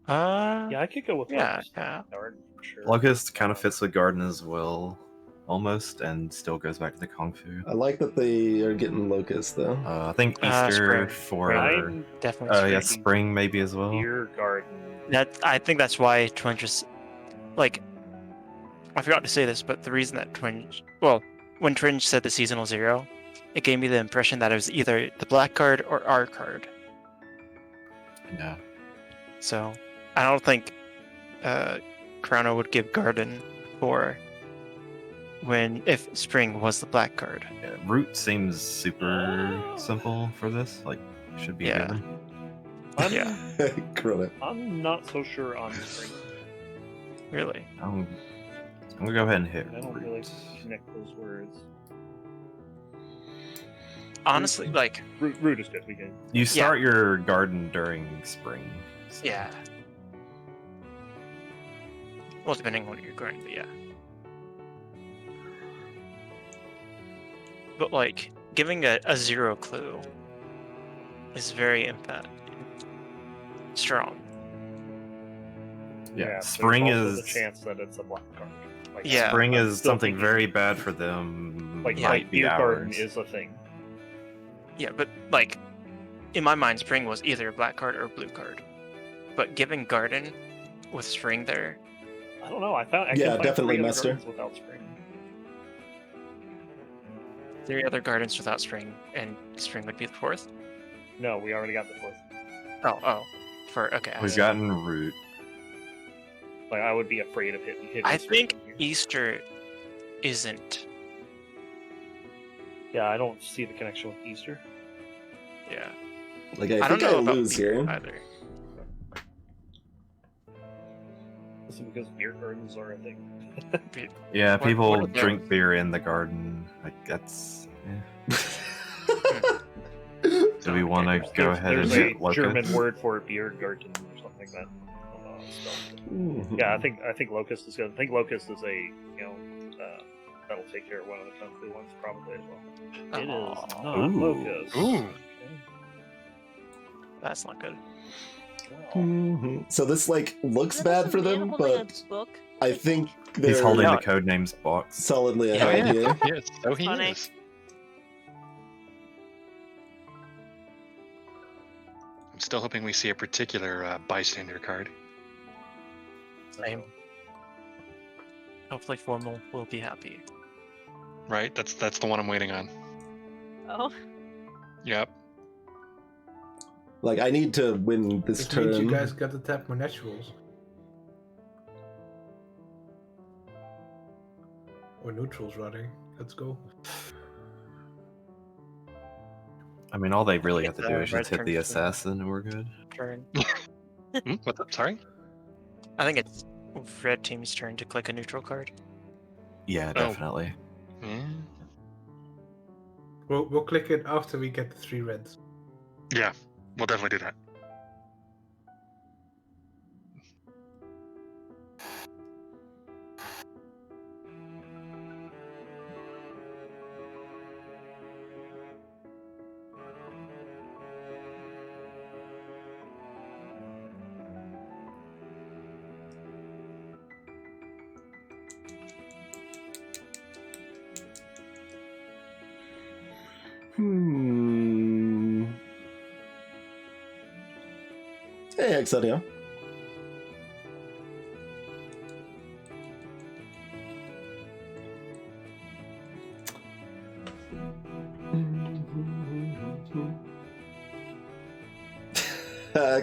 Yeah, I could go with Yeah, Locust yeah. Guard for sure. Locust kind of fits with Garden as well, almost, and still goes back to the Kung Fu. I like that they are getting Locust, though. I think Easter Spring. for I'm Definitely. yeah, spring. spring maybe as well. Deer Garden. I think that's why Twinge is like. I forgot to say this, but the reason that Twinge, well, when Twinge said the seasonal 0, it gave me the impression that it was either the black card or our card. Yeah. So I don't think Chrono would give Garden for if spring was the black card. Yeah, root seems super simple for this. Like, should be Yeah. given. Yeah. Corona. I'm not so sure on spring. Really. I'm gonna go ahead and hit I don't root. really connect those words. Honestly, like, Root is good. We can. You start your garden during spring. so- yeah. Well, depending on what you're going, but yeah. But like, giving a 0 clue is very strong. Yeah, there's spring also is the chance that it's a black card. Like, Yeah. spring I'm is still something thinking- very bad for them. Like, might be beer garden ours. is a thing. Yeah, but like, in my mind, spring was either a black card or a blue card. But giving garden with spring there, I don't know. I can Yeah, find definitely, 3 other Master. gardens without spring. 3 other gardens without spring, and spring would be the 4th. No, we already got the 4th. Okay. I We've see. gotten root. Like, I would be afraid of hitting. I spring think here. Easter isn't. Yeah, I don't see the connection with Easter. Yeah. Like, I don't think know I about lose beer here. either. This is because beer gardens are a thing. Yeah, What- people what are drink those? beer in the garden. Like that's. Do we want to go ahead and There's a hit Locust? German word for beer garden or something like that. I don't know how it's spelled. Mhm. Yeah, I think locust is good. I think locust is a that'll take care of one of the kung fu ones probably as well. It is Aw. not Ooh. locust. Ooh. That's not good. Mhm. So this like looks Isn't that bad for some man them, holding but a book? I think He's they're holding Yeah. the Codenames box. solidly Yeah, ahead yeah. here. Yes, so he Funny. is. I'm still hoping we see a particular bystander card. Same. Hopefully, Formal will be happy. Right? That's the one I'm waiting on. Oh, Yep. Like I need to win this Which turn. means you guys got to tap more naturals. Or neutrals, rather. Let's go. I mean, all they really have It's, to do uh, is just hit red the turns to- assassin and we're good. Turn. What's up? Sorry? I think it's red team's turn to click a neutral card. Yeah, Oh. definitely. Yeah. We'll click it after we get the 3 reds. Yeah, we'll definitely do that. Hey, Exodia.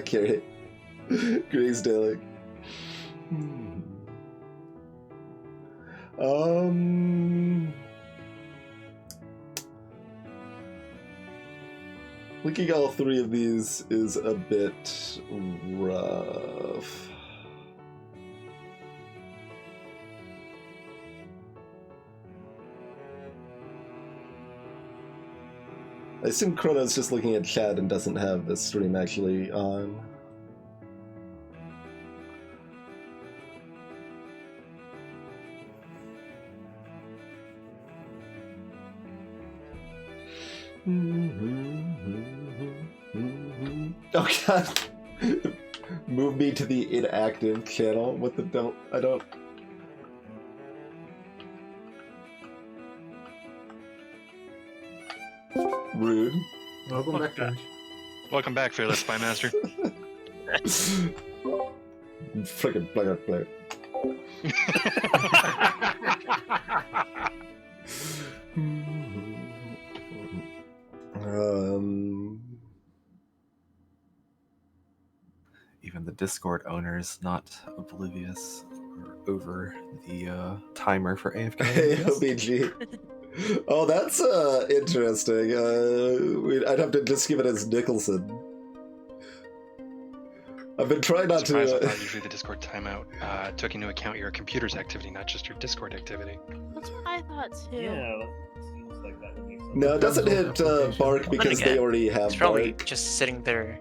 Carrot. Grace Delic. Looking at all 3 of these is a bit rough. I assume Chrono's just looking at chat and doesn't have the stream actually on. Oh god. Move me to the inactive channel. What the don't I don't rude. Welcome back, Lynch. Welcome back, Fearless Spymaster. Friggin' plug. Even the Discord owner is not oblivious. over the timer for AFK. I guess. AOBG. Oh, that's interesting. I'd have to just give it as Nicholson. I've been trying not Surprised, I to. thought usually the Discord timeout took into account your computer's activity, not just your Discord activity. That's what I thought too. Yeah, that seems like that would make sense. No, it doesn't hit Bark Then because again, they already have It's probably Bark. just sitting there.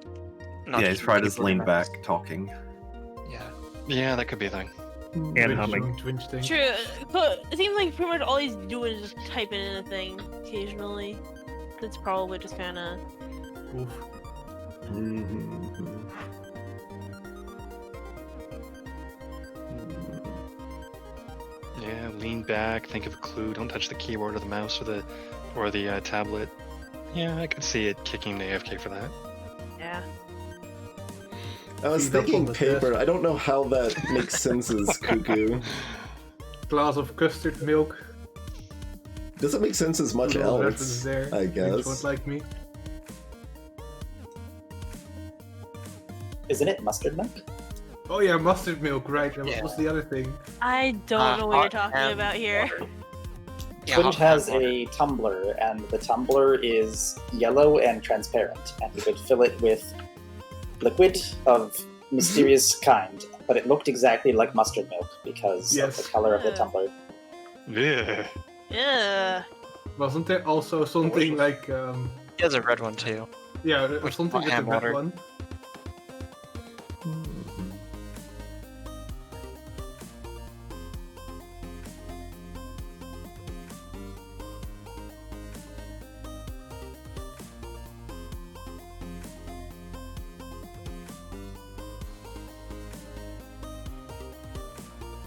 Not Yeah, to he's keep probably just people leaned back immersed. talking. Yeah. Yeah, that could be a thing. And humming. Twinge thing. True, but it seems like pretty much all he's doing is just typing in a thing occasionally. That's probably just kind of. Oof. Mhm. Yeah, lean back, think of a clue, don't touch the keyboard or the mouse or the tablet. Yeah, I could see it kicking the AFK for that. Yeah. I was Feed up thinking on the paper. desk. I don't know how that makes sense as Cuckoo. Glass of custard milk. Doesn't make sense as much Little reference else, there. I Twinge guess. would like me. Isn't it mustard milk? Oh yeah, mustard milk, right. And Yeah. What's the other thing? I don't know what you're hot talking and about here. water. Yeah, Twinge hot has water. a tumbler, and the tumbler is yellow and transparent, and you could fill it with liquid of mysterious kind, but it looked exactly like mustard milk because Yes. of the color of the Yeah. tumbler. Yeah. Yeah. Wasn't there also something like He has a red one too. yeah, With something with hot the and red water. one?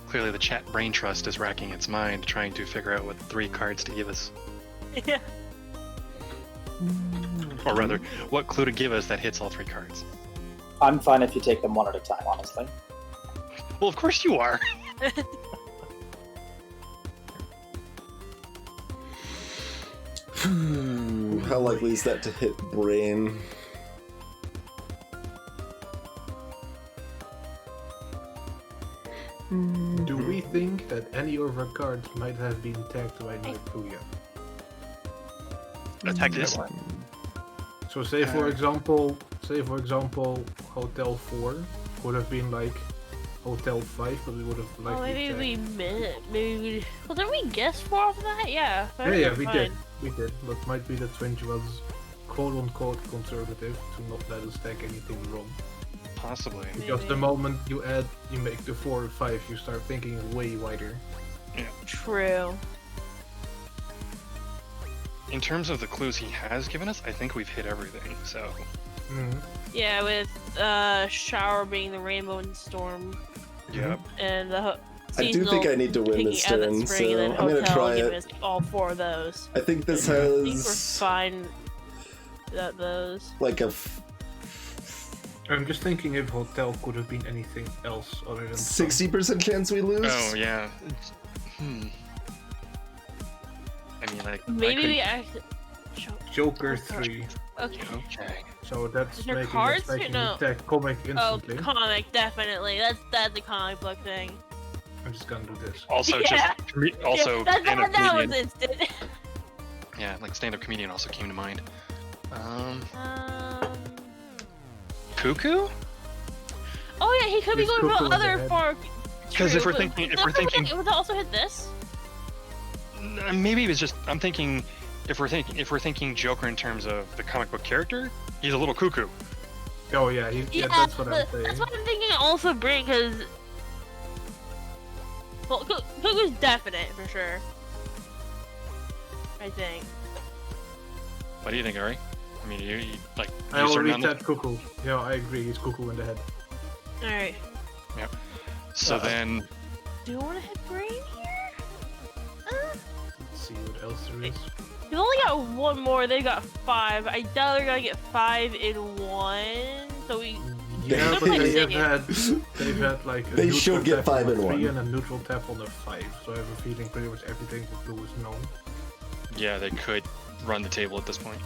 Clearly the chat brain trust is racking its mind trying to figure out what 3 cards to give us. Yeah. Or rather, what clue to give us that hits all 3 cards. I'm fine if you take them one at a time, honestly. Well, of course you are! How likely is that to hit brain? Do we think that any of our cards might have been tagged by Nakuya? Attack This- this one. So say for example, Hotel 4 could have been like Hotel 5, but we would have Oh, likely maybe tagged. we. Well, didn't we guess 4 off of that? Yeah. I Yeah, think yeah, we're we fine. did. We did. But might be that Twinge was quote-unquote conservative to not let us tag anything wrong. Possibly. Because the Maybe. moment you make the 4 or 5, you start thinking way wider. True. In terms of the clues he has given us, I think we've hit everything, so... Mm-hmm. Yeah, with shower being the rainbow and storm, Yep. and the I do seasonal think I need to win picking this out that turn, spring, and then so I'm gonna hotel try giving it. us all 4 of those. I think this I think we're has fine. That those. like a I'm just thinking if Hotel could have been anything else other than 60% chance we lose. Oh, yeah. Hmm. I mean, like... Maybe we I actually. Joker Oh, 3. Okay. could... Okay. So that's Is there making cards? us making No. the tag comic Oh, instantly. comic, definitely. That's a comic book thing. I'm just gonna do this. Also, Yeah. just... Also, Yeah, that stand-up was comedian. instant. Yeah, like stand-up comedian also came to mind. Cuckoo? Oh yeah, he could be It's going cuckoo for in the other head. far. 'Cause if True, we're but thinking- if that we're thinking- would that also hit this? Maybe it was just... I'm thinking... If we're thinking Joker in terms of the comic book character, he's a little cuckoo. Oh yeah, yeah, that's what I'm but saying. that's what I'm thinking. Also bring because. Well, Cuckoo's definite for sure. I think. What do you think, Ari? I mean, you like... I you certain already on the- tagged Cuckoo. Yeah, I agree, he's Cuckoo in the head. All right. So then... Do you want to hit brain here? Let's see what else there is. We've only got one more. They got 5. I doubt they're gonna get 5 in one. So we. Yeah, They're but fixing it. they've had like a They neutral should get tap 5 on in a 3 one. and a neutral tap on a 5. So I have a feeling pretty much everything with blue is known. Yeah, they could run the table at this point.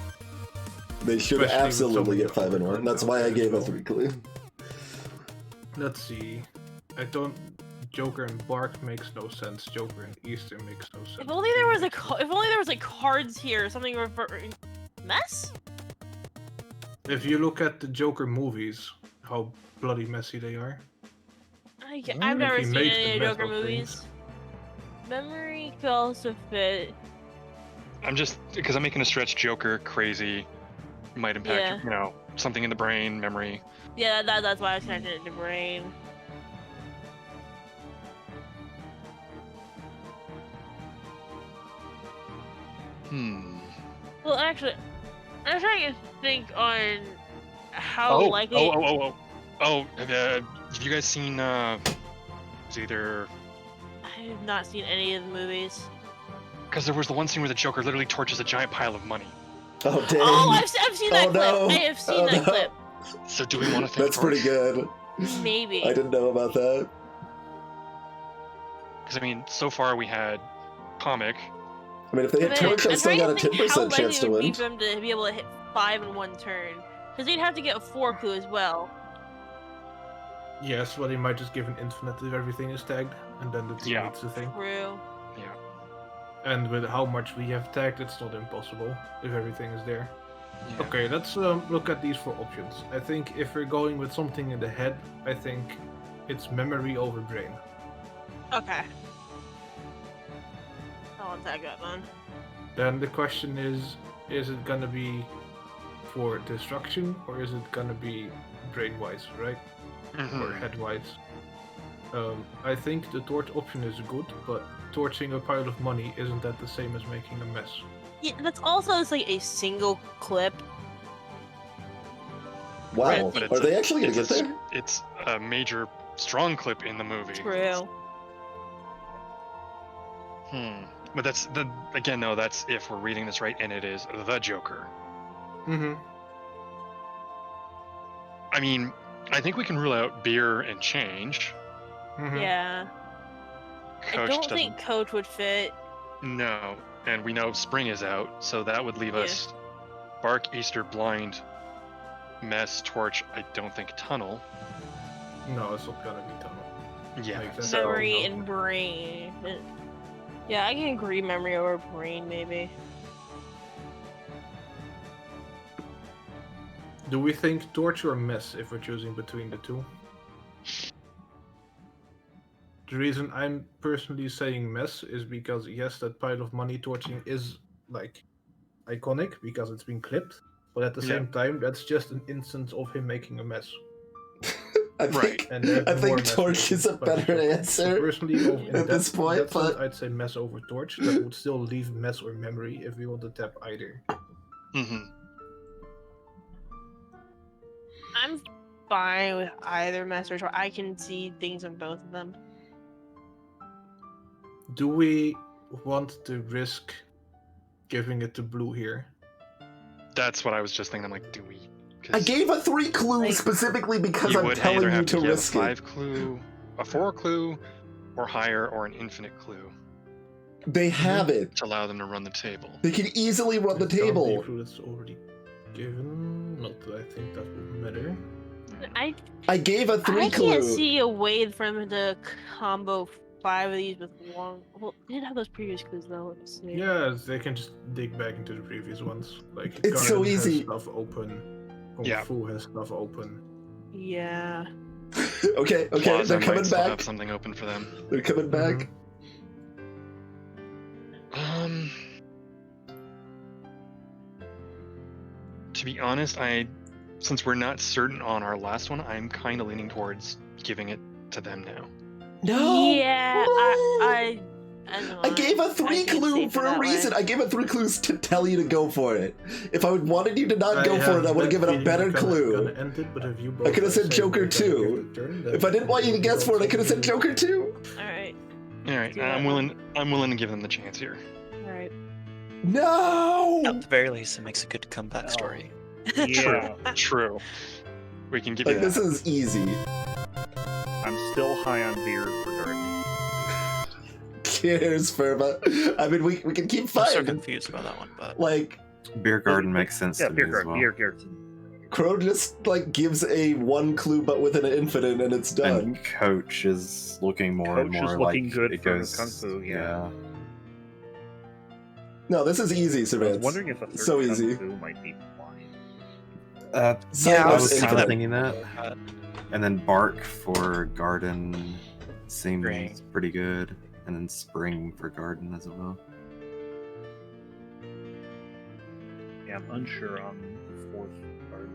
They should Especially with absolutely so many get 5 in other 1. That's cards why out I there gave as a 3 clue. Let's see. I don't. Joker and Bark makes no sense. Joker and Easter makes no sense. If only there was if only there was like cards here or something. Mess. If you look at the Joker movies, how bloody messy they are. I've never He seen makes any a mess Joker of movies. things. Memory could also fit. I'm just because I'm making a stretch Joker crazy. Might impact, Yeah. you know, something in the brain, memory. Yeah, that's why I was connecting it to brain. Well, actually, I'm trying to think on how likely. Have you guys seen? It's either I have not seen any of the movies. because there was the one scene where the Joker literally torches a giant pile of money. Oh dang! Oh, I've seen that Oh, clip. no. I have seen Oh, that no. clip. So do we want to think That's pretty good. Maybe. I didn't know about that. Because I mean, so far we had comic. I mean, if they hit Torch, I I'm still trying got a to think 10% how likely chance it to would be win. for them to be able to hit 5 in one turn, because they'd have to get a 4 clue as well. Yes, but they might just give an infinite if everything is tagged, and then the team Yeah. needs to think. True. Yeah. And with how much we have tagged, it's not impossible if everything is there. Yeah. Okay, let's look at these 4 options. I think if we're going with something in the head, I think it's memory over brain. Okay. I'll untag that then. Then the question is it gonna be for destruction, or is it gonna be brain-wise, right? Or head-wise? I think the torch option is good, but torching a pile of money isn't that the same as making a mess? Yeah, that's also just like a single clip. Wow, But it's are they actually gonna it's get a- there? It's a major strong clip in the movie. True. But that's again though, that's if we're reading this right, and it is the Joker. Mm-hmm. I mean, I think we can rule out beer and change. Mm-hmm. Yeah. I Coach don't doesn't. think Coach would fit. No, and we know spring is out, so that would leave Yeah. us Bark, Easter, Blind, Mess, Torch. I don't think Tunnel. No, it's not gonna be tunnel. Yeah. Makes sense. So Memory and brain. Yeah, I can agree memory over brain, maybe. Do we think torch or mess if we're choosing between the two? The reason I'm personally saying mess is because yes, that pile of money torching is like iconic because it's been clipped, but at the Yeah. same time, that's just an instance of him making a mess. I think, And there's I more think mess Torch making is a by the better Joker. answer Personally, at this point, that sense, but I'd say mess over torch. That would still leave mess or memory if we want to tap either. I'm fine with either mess or torch. I can see things on both of them. Do we want to risk giving it to blue here? that's what I was just thinking. I'm like, do we? 'Cause I gave a 3 clue Like- specifically because you I'm would telling either you have to give risk a it. 5 clue, a 4 clue, or higher, or an infinite clue They have it. to allow them to run the table. They can easily run the It's not table. clue that's already given. Not that I think that would matter. I gave a 3 I clue. can't see a way for them to combo 5 of these with one. Well, they did have those previous clues though. Let's see. Yeah, they can just dig back into the previous ones. Like It's so Garden easy. Has stuff open. Kung Yeah. Fu has stuff open. Yeah. Okay, Plaza they're might coming still back. have something open for them. They're coming back. To be honest, since we're not certain on our last one, I'm kind of leaning towards giving it to them now. No. Yeah. no. I don't know. I gave a I 3 can't clue see for a that way. reason. I gave it 3 clues to tell you to go for it. If I wanted you to not go for it, I would have given a better clue. I could have said Joker 2. If I didn't want you to guess for it, I could have said Joker 2. Alright. All right, Do I'm that. willing to give them the chance here. Alright. No. At the very least, it makes a good comeback story. Yeah, True. We can give you Like, that. this is easy. I'm still high on beer for Garden. Cheers, Firma. I mean, we can keep I'm so fighting. confused about that one, but Like, Beer garden makes sense Yeah, to beer me as garden, well. beer garden. Crow just like gives a one clue, but with an infinite, and it's done. And Coach is looking more and Coach more is like looking good it for goes. Kung Fu, yeah. No, this is easy, I was Savance. wondering if a third So Kung easy. Fu might be blind. Yeah, I Sightless was kind of infinite. thinking that. And then Bark for Garden seems Spring. pretty good. And then Spring for Garden as well. Yeah, I'm unsure on the fourth card.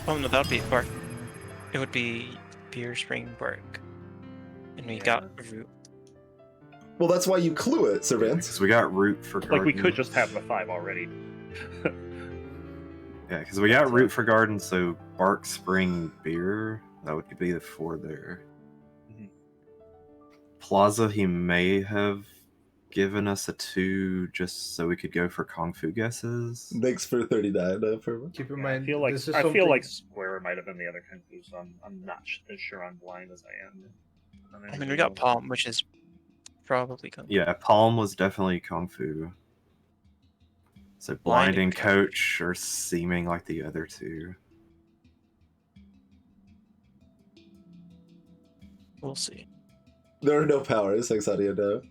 Oh no, that'd be bark. It would be beer, spring, bark. And we got root. Well, that's why you clue it, Savance. Because we got Root for Garden. Like, we could just have the 5 already. Yeah, because we got Root for Garden, so Bark, Spring, Beer. That would be the 4 there. Mhm. Plaza, he may have given us a 2 just so we could go for Kung Fu guesses. Thanks for 39, Furman. Keep in Yeah, mind, I feel like this is Square might have been the other Kung Fu, so I'm not as sure on blind as I am. on I mean, we anything got else. palm, which is probably Kung Fu. Yeah, Palm was definitely Kung Fu. So Blind and Coach are seeming like the other 2. We'll see. There are no powers, thanks, Audio No.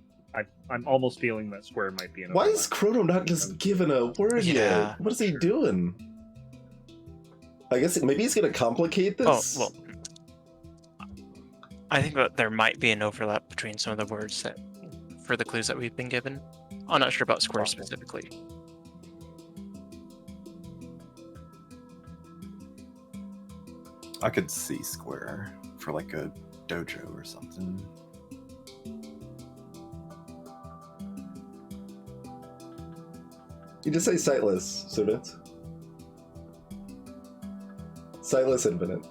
I'm almost feeling that Square might be an Why is overlap. Chrono not just given a word Yeah. yet? What is he doing? I guess maybe he's gonna complicate Oh, this. well. I think that there might be an overlap between some of the words that, for the clues that we've been given. I'm not sure about Square specifically. I could see Square for like a dojo or something. You just say sightless, Savance. Sightless infinite.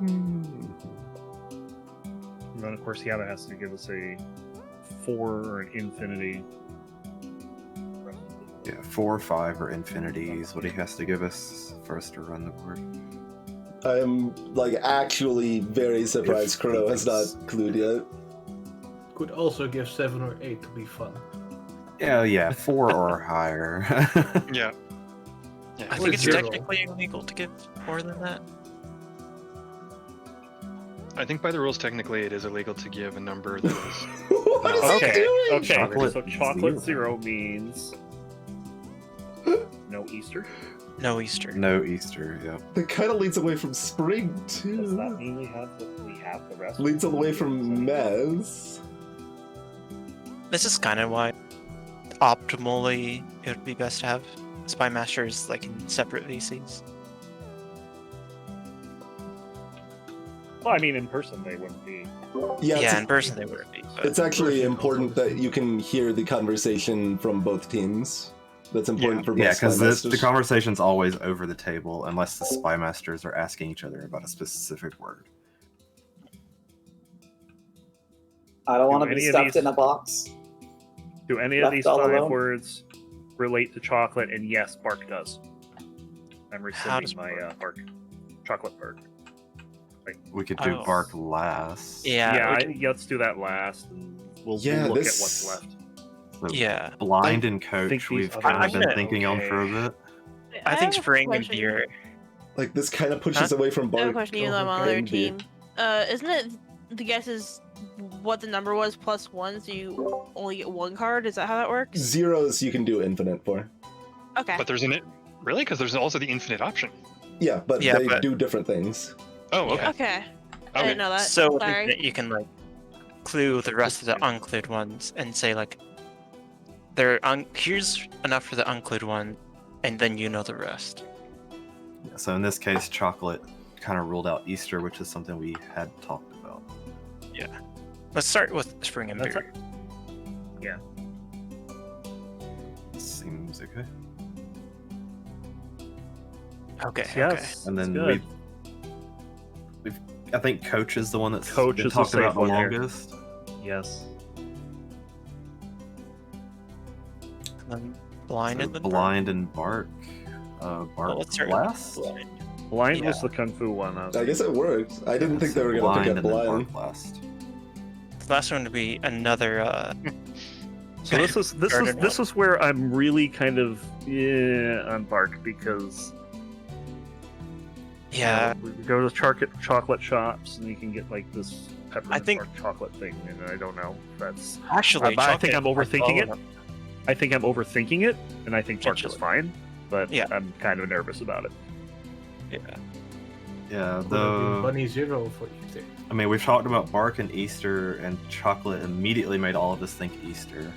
And then, of course, the other has to give us a 4 or an infinity. Yeah, 4 or 5 or Infinity is what he has to give us for us to run the board. I'm like actually very surprised Chrono has not clued yet. Could also give 7 or 8 to be fun. Yeah, 4 or higher. Yeah. I Or think it's zero. technically illegal to give more than that. I think by the rules, technically, it is illegal to give a number that is. What is he Okay, doing? okay. Chocolate So chocolate 0 means no Easter. No Easter. No Easter, yep. That kind of leads away from spring Does too. that mean we have the rest? Leads away from Mez. This is kind of why optimally it would be best to have Spy Masters like in separate VCs. Well, I mean, in person they wouldn't be. Yeah, Yeah, in it's, person they wouldn't be. But it's actually Person important also- that you can hear the conversation from both teams. That's important for both Yeah, because Spy the Masters. conversation's always over the table unless the Spy Masters are asking each other about a specific word. I don't want to Do be any of stuffed these- in a box. Do any of Left these all 5 alone? words relate to chocolate? And yes, Bark does. I'm How does rescinding my Bark. Chocolate Bark. We could do Oh. Bark last. yeah, we can- let's do that last, and we'll Yeah, look this- at what's left. So yeah. Blind and think Coach, these we've other kind of ones been are thinking on for a okay. bit. I think have a Spring and question. Beer. Like this kind of pushes Huh? away from I have a Bark. question, even though I'm on and their Beer. team. Isn't it the guess is what the number was plus 1, so you only get 1 card? Is that how that works? Zeros you can do infinite for. Okay. But there's an really because there's also the infinite option. Yeah, but Yeah, they but- do different things. Oh, okay. Okay. I Okay. didn't know that. So with Sorry. Infinite, you can like clue the rest of the unclued ones and say like, here's enough for the unclued one, and then you know the rest. Yeah, so in this case, Chocolate kind of ruled out Easter, which is something we had talked about. Let's start with Spring and That's Beer. Seems okay. Okay. Yes. And then good. I think Coach is the one that's Coach been is the talked safe about the one here. longest. Yes. And then Blind So and then Blind and Bark. Bark let's start with last. Blind. Blind was the Kung Fu one. I guess it worked. I didn't think they were going to pick up and then blind. Bark last. The last one would be another. So this is where I'm really kind of on Bark because we go to chocolate shops and you can get like this peppermint dark chocolate thing, and I don't know. That's actually. I think I'm overthinking it. I think I'm overthinking it, and I think Bark is fine, but I'm kind of nervous about it. Yeah, Bunny Zero for Easter. I mean, we've talked about Bark and Easter, and chocolate immediately made all of us think Easter.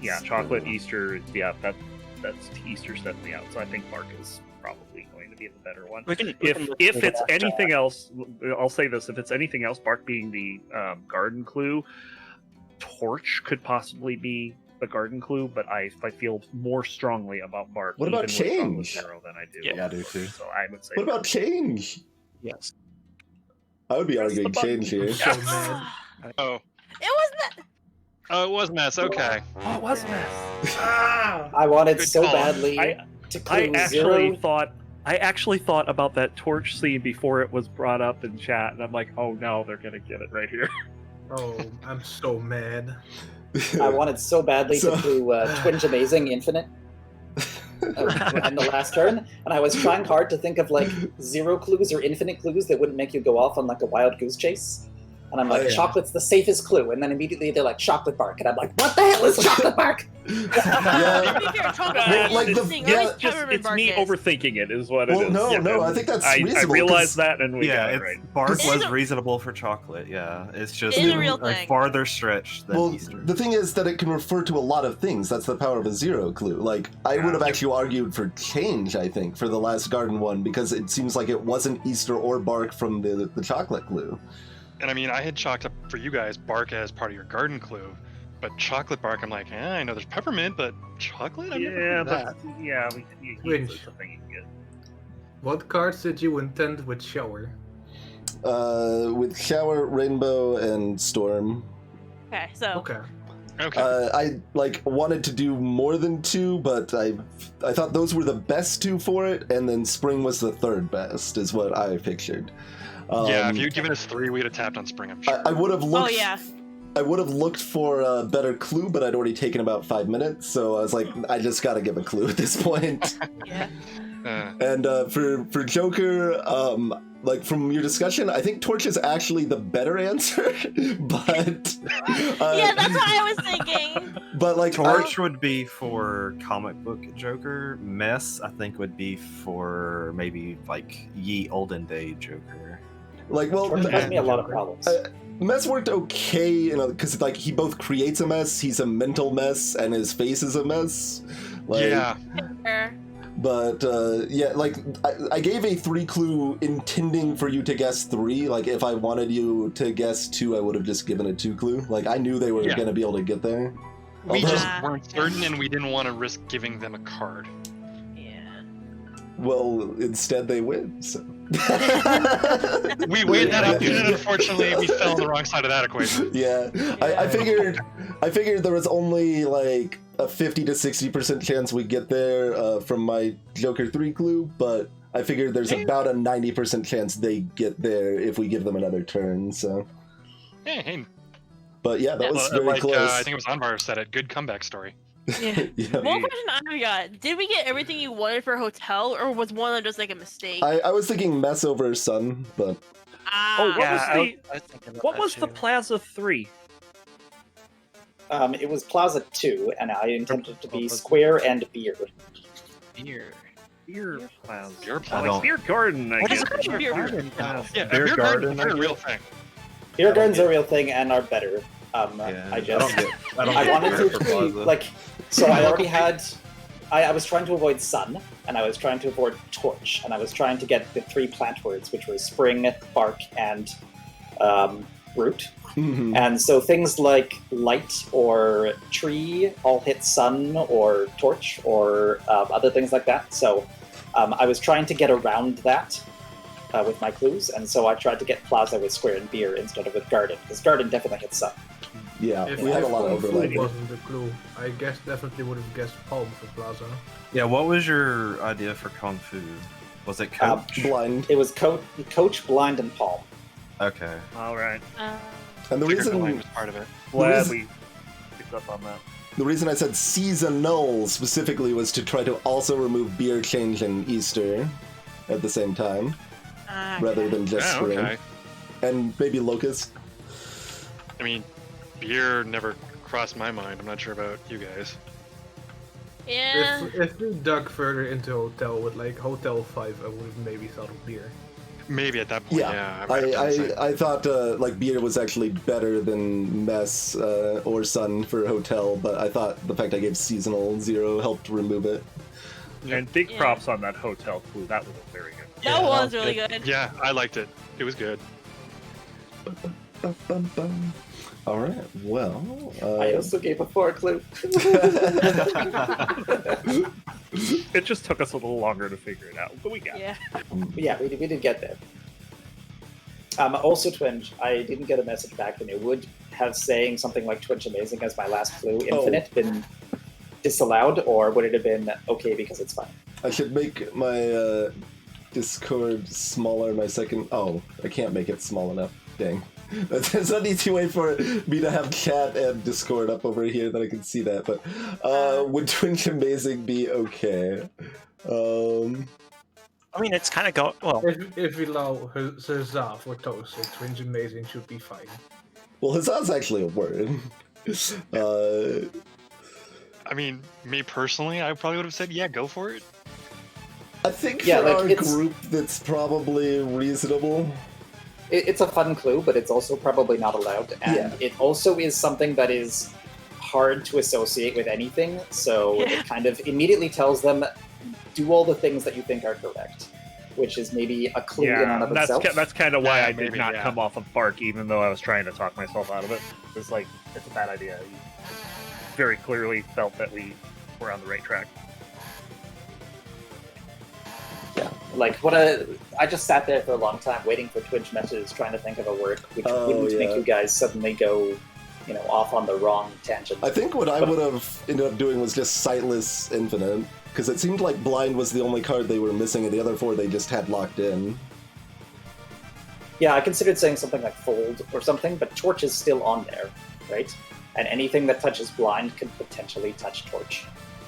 Yeah, So- chocolate, Easter, that's Easter stepped me out. So I think Bark is probably going to be the better one. If it's anything else, I'll say this: if it's anything else, Bark being the garden clue, Torch could possibly be the garden clue, but I feel more strongly about Bark. What about even with Chocolate change? Zero than I do. Yeah, I do too. So I would say. What about change? Yes. I would be arguing the button. change here. So mad. Oh. It was that. Oh, it was Mess. Okay. Oh, it was Mess. I wanted Good so call. badly to clue I actually thought about that Torch scene before it was brought up in chat, and I'm like, oh no, they're gonna get it right here. Oh, I'm so mad. I wanted so badly So- to clue Twinge Amazing Infinite in the last turn, and I was trying hard to think of like 0 clues or infinite clues that wouldn't make you go off on like a wild goose chase. And I'm like, Oh, yeah. chocolate's the safest clue, and then immediately they're like chocolate bark, and I'm like, what the hell is chocolate bark? Yeah. To be fair, chocolate Well, is like the- interesting. yeah, I It's think just peppermint it's bark me is. overthinking it is what Well, it is. no, Yeah, no, and I think that's I reasonable. realized 'cause- that, and we Yeah, got it it's, right. Bark It is was a- reasonable for chocolate. Yeah, it's just It is a real thing. farther stretch than Well, Easter. the thing is that it can refer to a lot of things. That's the power of a 0 clue. Like, I would have actually argued for change, I think, for the last garden one, because it seems like it wasn't Easter or Bark from the chocolate clue. And I mean, I had chalked up for you guys Bark as part of your garden clue, but chocolate Bark, I'm like, I know there's peppermint, but chocolate? I've never Yeah, heard of that. but yeah, Twinge. it's a thing you can get. What cards did you intend with shower? With Shower, Rainbow, and Storm. Okay, so Okay. Okay. I wanted to do more than 2, but I thought those were the best 2 for it, and then Spring was the 3rd best, is what I pictured. Yeah, if you'd given us 3, we'd have tapped on Spring, I'm sure. I would have looked. oh yeah, I would have looked for a better clue, but I'd already taken about 5 minutes, so I was like, I just gotta give a clue at this point. yeah. And for Joker, like from your discussion, I think Torch is actually the better answer, but Yeah, that's what I was thinking. But like Torch would be for comic book Joker. Mess, I think, would be for maybe like ye olden day Joker. like well, Torch caused me a lot of problems. Mess worked okay, you know, because like he both creates a mess, he's a mental mess, and his face is a mess. Like, Yeah. Fair. But yeah, like I gave a 3 clue intending for you to guess 3. Like if I wanted you to guess 2, I would have just given a 2 clue. Like I knew they were Yeah. gonna be able to get there. We Although- just weren't certain, and we didn't want to risk giving them a card. Yeah. Well, instead they win. So. We weighed that up, and unfortunately, we fell on the wrong side of that equation. Yeah, I figured there was only like a 50 to 60% chance we get there from my Joker 3 clue, but I figured there's about a 90% chance they get there if we give them another turn. So, Hey. but yeah, that was very Like, close. I think it was Anvar said it. Good comeback story. Yeah. Yeah. One question I got: did we get everything you wanted for a hotel, or was one of them just like a mistake? I was thinking Mess over Sun, but Oh, what was the thinking what was the Plaza 3? It was Plaza 2, and I intended it to be Square and Beer. Beer. Beer Plaza. Beer Like Plaza. Beer Garden, I What is guess. a beer Garden? garden? Yeah, Beer beer garden, garden I is a real thing. Beer gardens are a real thing and are better. I just I wanted to be, like, so I already had. I was trying to avoid Sun, and I was trying to avoid Torch, and I was trying to get the 3 plant words, which were Spring, Bark, and Root. mhm. And so things like light or tree all hit sun or torch or other things like that. So I was trying to get around that with my clues, and so I tried to get plaza with square and beer instead of with garden, because garden definitely hits sun. yeah, If we had a lot of Kung Fu overlap. wasn't the clue, I guess definitely would have guessed Palm for Plaza. Yeah, what was your idea for Kung Fu? Was it Coach? Blind. It was Coach, Blind, and Palm. Okay. All right. And the Figured the line reason was part of it. Glad reason- we picked up on that. the reason I said seasonal specifically was to try to also remove beer change and Easter at the same time, rather than just Yeah, spring. okay. And maybe locust. I mean, beer never crossed my mind. I'm not sure about you guys. Yeah. If we dug further into hotel with like Hotel 5, I would have maybe thought of beer. Maybe at that point, Yeah, yeah. might have done the same. I thought like beer was actually better than mess or sun for hotel, but I thought the fact I gave seasonal 0 helped remove it. And big Yeah. props on that hotel clue. That was very good. That was really good. Yeah, I liked it. It was good. All right, well. I also gave a 4 clue. It just took us a little longer to figure it out, but we got it. Yeah. Yeah, we did get there. Also, Twinge, I didn't get a message back from you. Would have saying something like Twinge Amazing as my last clue, Infinite, been disallowed, or would it have been okay because it's fine? I should make my Discord smaller. My second. Oh, I can't make it small enough. Dang. There's an easy way for me to have chat and Discord up over here that I can see that. But would Twinge Amazing be okay? I mean, it's kind of well. If we allow Huzzah for toast, so Twinge Amazing should be fine. Well, Huzzah's actually a word. I mean, me personally, I probably would have said, yeah, go for it. I think Yeah, for like, our it's- group, that's probably reasonable. It's a fun clue, but it's also probably not allowed. And Yeah. it also is something that is hard to associate with anything, so Yeah. it kind of immediately tells them, do all the things that you think are correct, which is maybe a clue in and Yeah, of that's itself. that's kind of why Yeah, I did maybe, not yeah. come off of Bark, even though I was trying to talk myself out of it. It's like it's a bad idea. You very clearly felt that we were on the right track. Yeah, like I just sat there for a long time waiting for Twitch messages, trying to think of a word which Oh, wouldn't make yeah. you guys suddenly go, off on the wrong tangent. I think what I would have ended up doing was just Sightless Infinite, because it seemed like Blind was the only card they were missing, and the other 4 they just had locked in. Yeah, I considered saying something like Fold or something, but Torch is still on there, right? And anything that touches Blind can potentially touch Torch.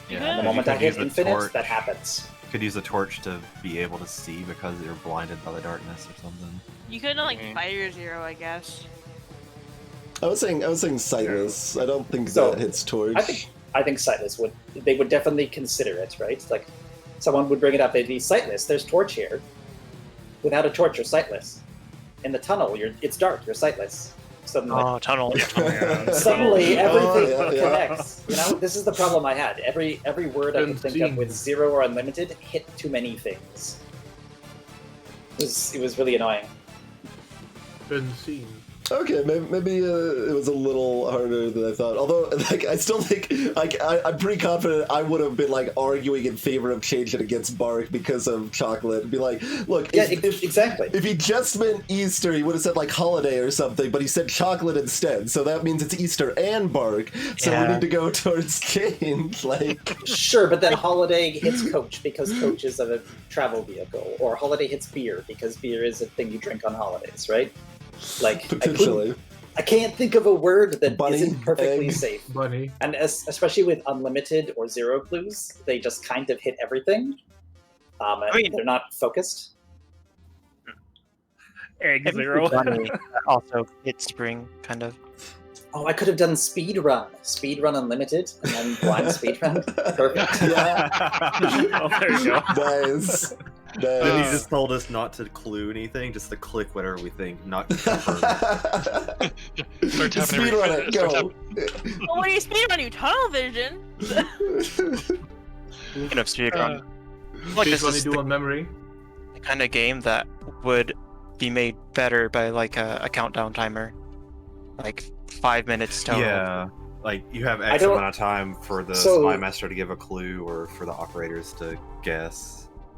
Yeah. And the You moment I could hit use the Infinite, torch. that happens. Could use the torch to be able to see because you're blinded by the darkness or something. You could like Mhm. fire 0, I guess. I was saying Sightless. I don't think So, that hits Torch. I think Sightless would definitely consider it, right? Like, someone would bring it up, they'd be Sightless, there's Torch here. Without a torch, you're sightless. In the tunnel, it's dark, you're sightless. Suddenly, Oh, tunnel. suddenly everything Oh, yeah. connects. This is the problem I had. Every word I could think of with 0 or unlimited hit too many things. It was really annoying. Unseen. Okay, maybe it was a little harder than I thought. Although, like, I still think, like, I'm pretty confident I would have been, like, arguing in favor of changing it against Bark because of chocolate. Be like, look, Yeah, if exactly. if he just meant Easter, he would have said, like, holiday or something, but he said chocolate instead, so that means it's Easter and Bark, so we Yeah. need to go towards change, like... Sure, but then Holiday hits Coach because Coach is a travel vehicle, or Holiday hits Beer because beer is a thing you drink on holidays, right? Like, Potentially. I can't think of a word that Bunny, not perfectly egg. safe. Bunny. And especially with unlimited or 0 clues, they just kind of hit everything. mean- They're not focused. Egg Every 0. bunny also hit spring, kind of. Oh, I could have done Speedrun Unlimited, and then Blind Speedrun. Perfect. Yeah. Oh, there you go. Nice. And he Nice. just told us not to clue anything, just to click whatever we think, not confirm. Start tapping Speed every- run it, start go. Well, when you speedrun, you tunnel vision. Speaking of speedrun, like Please this only is do the on memory. kind of game that would be made better by like a countdown timer, like 5 minutes total. Yeah, like you have I X don't- amount of time for the So- spy master to give a clue or for the operators to guess.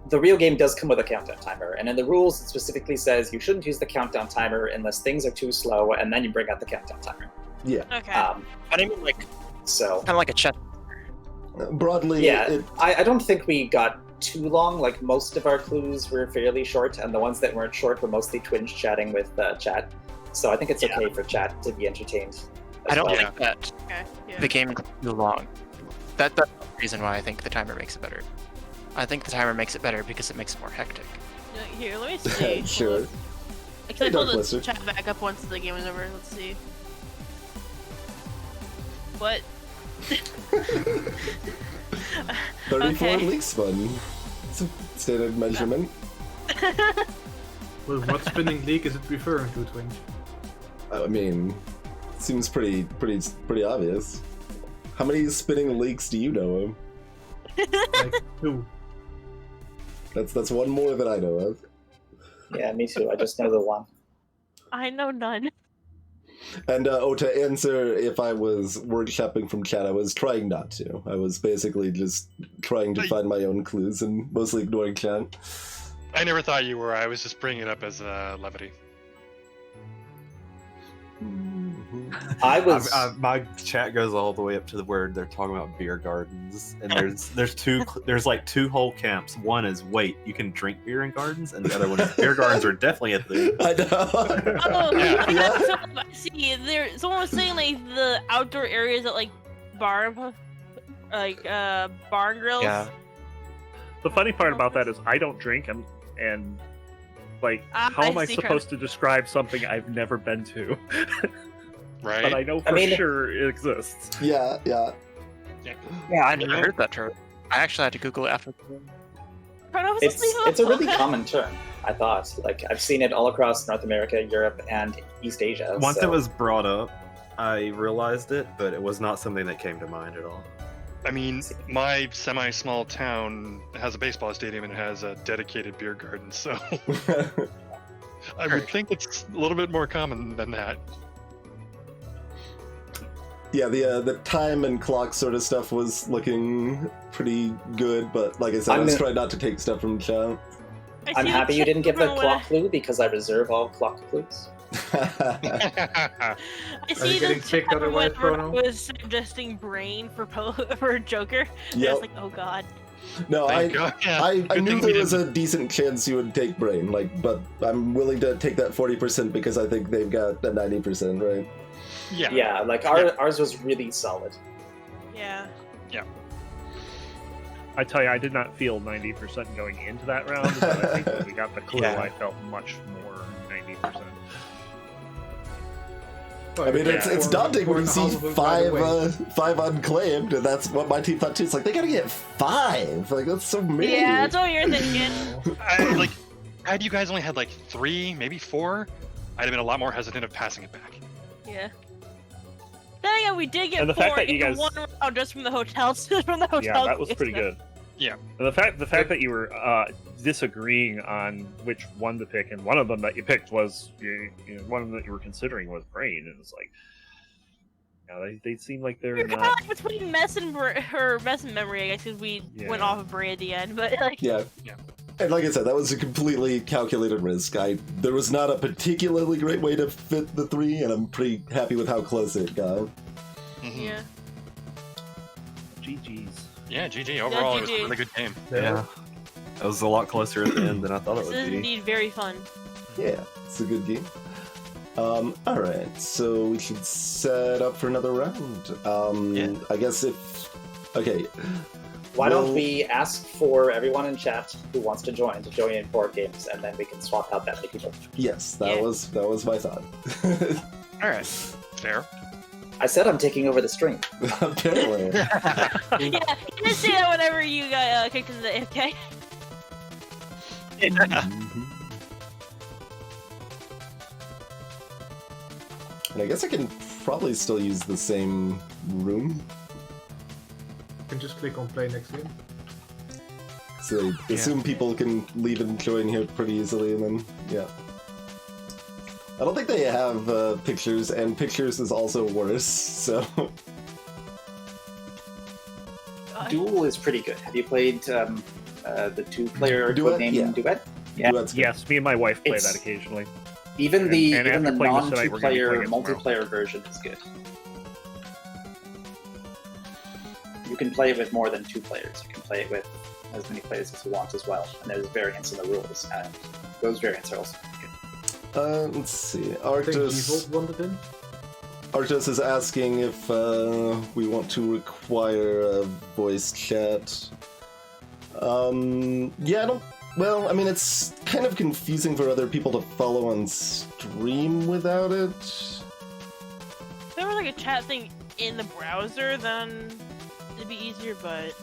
The real game does come with a countdown timer, and in the rules it specifically says you shouldn't use the countdown timer unless things are too slow, and then you bring out the countdown timer. Yeah. Okay. But I mean, like So kind of like a chess. Broadly, yeah, it, I don't think we got too long. Like, most of our clues were fairly short, and the ones that weren't short were mostly Twinge chatting with chat. So I think it's okay for chat to be entertained. I don't well. think that Okay. Yeah. the game is too long. That's the reason why I think the timer makes it better. I think the timer makes it better because it makes it more hectic. Here, let me see. Sure. Actually, I Hey, pulled Dark the Blister. chat back up once the game was over. Let's see. What? 34 Okay. leak spun. It's a standard measurement. Well, what spinning leak is it referring to, Twinge? I mean, seems pretty obvious. How many spinning leaks do you know of? Like 2. That's one more than I know of. Yeah, me too. I just know the one. I know none. And to answer if I was workshopping from chat, I was trying not to. I was basically just trying to find my own clues and mostly ignoring chat. I never thought you were. I was just bringing it up as levity. I was. My chat goes all the way up to the word they're talking about beer gardens, and there's like 2 whole camps. One is wait, you can drink beer in gardens, and the other one is beer gardens are definitely a thing. I know. Oh, Yeah. so, I see. Someone was saying like the outdoor areas at like barn grills. Yeah. The funny part about that is I don't drink, and like, how I am I see, supposed to describe something I've never been to? Right? But I know for sure it exists. Yeah. Yeah, I never heard that term. I actually had to Google it after. It's a really common term. I thought. Like, I've seen it all across North America, Europe, and East Asia. Once so. it was brought up, I realized it, but it was not something that came to mind at all. I mean, my semi-small town has a baseball stadium and it has a dedicated beer garden, so I would think it's a little bit more common than that. Yeah, the time and clock sort of stuff was looking pretty good, but like I said, I was trying not to take stuff from chat. I'm happy you didn't give the clock clue because I reserve all clock clues. I see getting the kicked chat otherwise, when Bruno? was suggesting brain for Joker. And I Yep. was like, oh god. No, I Thank God. Yeah, I good knew thing we there was didn't- a decent chance you would take brain, but I'm willing to take that 40% because I think they've got a 90%, right? Yeah. Yeah, like ours was really solid. Yeah. I tell you, I did not feel 90% going into that round, but I think when we got the clue, Yeah. I felt much more 90%. I mean, it's daunting when you see five unclaimed, and that's what my team thought too. It's like, they gotta get 5! Like, that's so many! Yeah, that's what you're thinking. Had you guys only had like 3, maybe 4, I'd have been a lot more hesitant of passing it back. Yeah. Then again, we did get And the 4 fact that you in guys- one round just from the hotels. From the hotel. Yeah, that was quiz. pretty good. Yeah. And the fact that you were disagreeing on which one to pick, and one of them that you picked was one of them that you were considering was brain, and it's like, they seem like they're We're kind not. of like between mess and memory, I guess, because we went Yeah. off of brain at the end. But like, Yeah. And like I said, that was a completely calculated risk. There was not a particularly great way to fit the 3, and I'm pretty happy with how close it got. Mhm. yeah. GG's. Yeah, GG. Overall, it was a GG. really good game. Yeah. It was a lot closer at the end than I thought it This would is be. indeed very fun. Yeah, it's a good game. Alright, so we should set up for another round. Yeah. I guess if... Okay. Why don't Well- we ask for everyone in chat who wants to join in board games, and then we can swap out that many people. Yes, that Yeah. was my thought. Alright. Fair. I said I'm taking over the stream. Apparently. Yeah, you can say that whenever you got kicked into the AFK. Mhm. And I guess I can probably still use the same room. You can just click on play next game. So I assume people can leave and join here pretty easily, and then, yeah. I don't think they have pictures, and pictures is also worse, so... Duel is pretty good. Have you played the 2-player Duet? Codename Yeah. Duet? Yeah. Duet's good. Yes, me and my wife play It's- that occasionally. Even the And even after the playing this tonight, we're gonna be non-2-player playing it tomorrow. multiplayer version is good. You can play it with more than 2 players. You can play it with as many players as you want as well. And there's variants in the rules, and those variants are also good. Let's see. I think Arctos. Default wanted in. Arctos is asking if we want to require a voice chat. Yeah, I don't. Well, I mean, it's kind of confusing for other people to follow on stream without it. If there was like a chat thing in the browser, then it'd be easier, but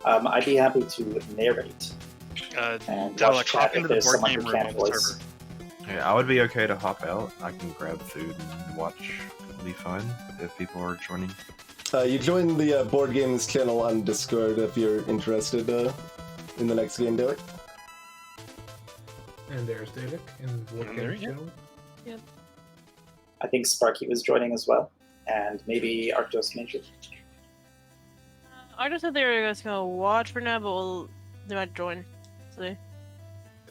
I'd be happy to narrate and Dalek, watch hop chat if into the there's board someone game who room can't on the voice. server. Yeah, I would be okay to hop out. I can grab food and watch. It'll be fine if people are joining. You join the board games channel on Discord if you're interested in the next game, Derek. And there's Dalek in Board And there Game you channel. I think Sparky was joining as well, and maybe Arctos Major. I just said they were just gonna watch for now, but they might join. So I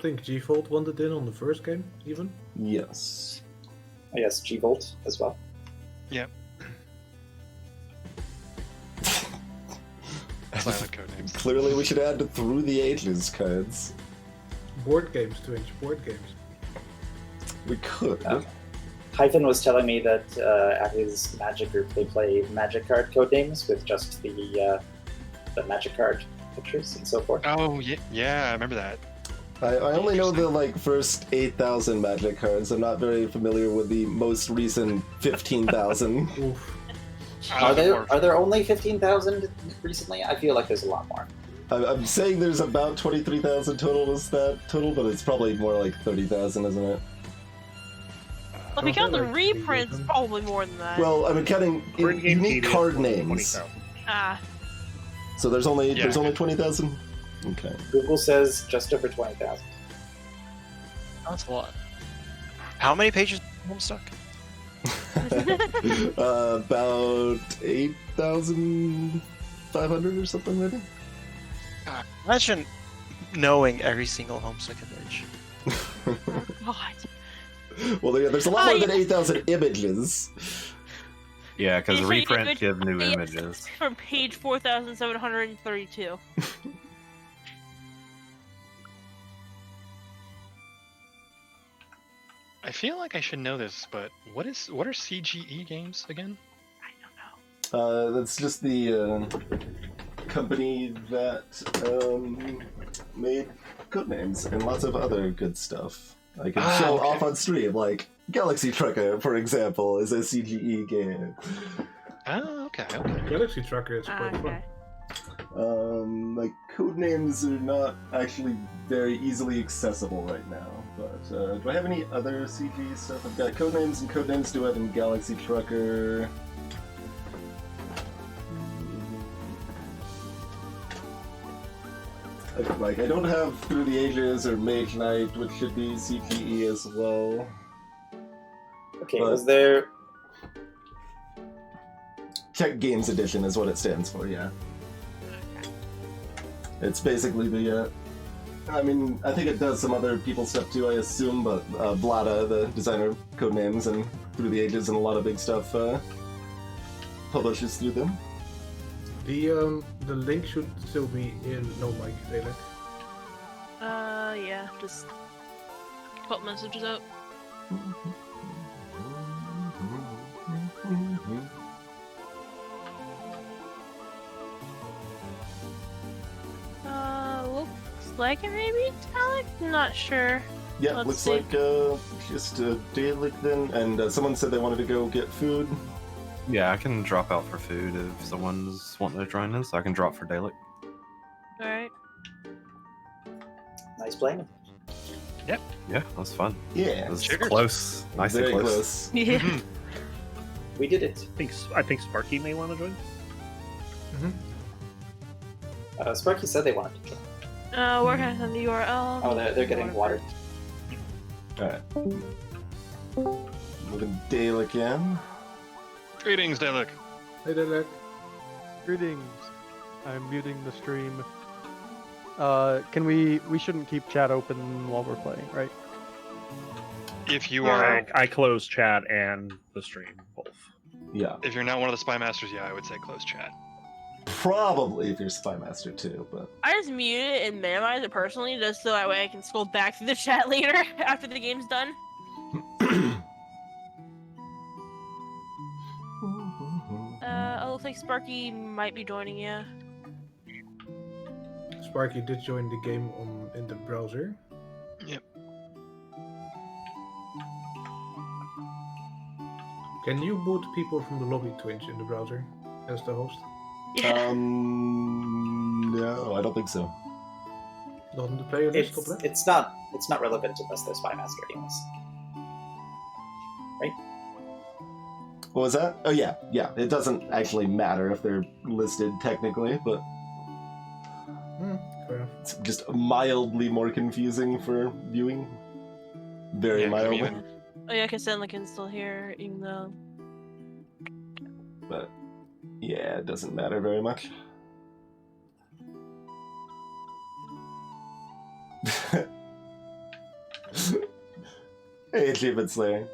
think G-Fold wanted in on the first game, even. Yes. Oh, yes, G-Volt as well. Yep. Silent Codenames. Clearly, we should add Through the Ages cards. Board games, Twitch, board games. We could. Hyphen was telling me that at his Magic group they play Magic card codenames with just the Magic card pictures and so forth. Oh yeah, I remember that. I only know the first 8,000 Magic cards. I'm not very familiar with the most recent 15,000. Oof. Are there only 15,000 recently? I feel like there's a lot more. I'm saying there's about 23,000 total. Is that total? But it's probably more like 30,000, isn't it? well, if you count the Like reprints, 3,000. probably more than that. Well, I'm counting Board game unique media card is names. 20,000. Ah, So there's only Yeah. 20,000. Okay. Google says just over 20,000. That's a lot. How many pages is Homestuck? About 8,500 or something, maybe. God, imagine knowing every single Homestuck image. oh God. Well, yeah, there's a lot more than 8,000 images. Yeah, because It's reprint like- give new it's images. From page 4,732. I feel like I should know this, but what are CGE games again? I don't know. That's just the company that made Codenames and lots of other good stuff. I can show okay. off on stream, like Galaxy Trucker, for example, is a CGE game. Oh, okay. Galaxy Trucker is Ah, quite fun. okay. Like Codenames are not actually very easily accessible right now. But do I have any other CG stuff? I've got Codenames and Codenames do have in Galaxy Trucker. Like, I don't have Through the Ages or Mage Knight, which should be CGE as well. Okay, But- was there... Czech Games Edition is what it stands for, yeah. It's basically the, I mean, I think it does some other people's stuff too, I assume, but Vlada, the designer of Codenames and Through the Ages and a lot of big stuff, publishes through them. The link should still be in No Mic, Dalek. Yeah, just put messages out. Looks like it maybe Dalek? Not sure. Yeah, Let's looks see. like just a Dalek then, and someone said they wanted to go get food. Yeah, I can drop out for food if someone's wanting to join us. I can drop for Dalek. Alright. Nice playing. Yeah, that's fun. Yeah, It was Cheers. close. Nice very and close. Yeah. We did it. I think Sparky may want to join. Sparky said they wanted to join. Where can I send the URL? Oh, they're getting water. Alright. Moving Dalek in. Greetings, Dalek. Hey, Dalek. Greetings. I'm muting the stream. Can we shouldn't keep chat open while we're playing, right? If you are, I closed chat and the stream both. Yeah. If you're not one of the spy masters, yeah, I would say close chat. Probably if you're Spy Master too, but I just mute it and minimize it personally, just so that way I can scroll back through the chat later after the game's done. It looks like Sparky might be joining you. Sparky did join the game in the browser. Yep. Can you boot people from the lobby, Twinge, in the browser as the host? Yeah. No, I don't think so. Not on the player list, top left? It's not relevant unless they're Spy Master anyways. Right? What was that? Oh yeah. It doesn't actually matter if they're listed technically, but Fair enough. it's just mildly more confusing for viewing. Very Yeah, 'cause I mildly. mean, Oh yeah, I can send like install here, even though. But yeah, it doesn't matter very much. Hey, Achievement Slayer.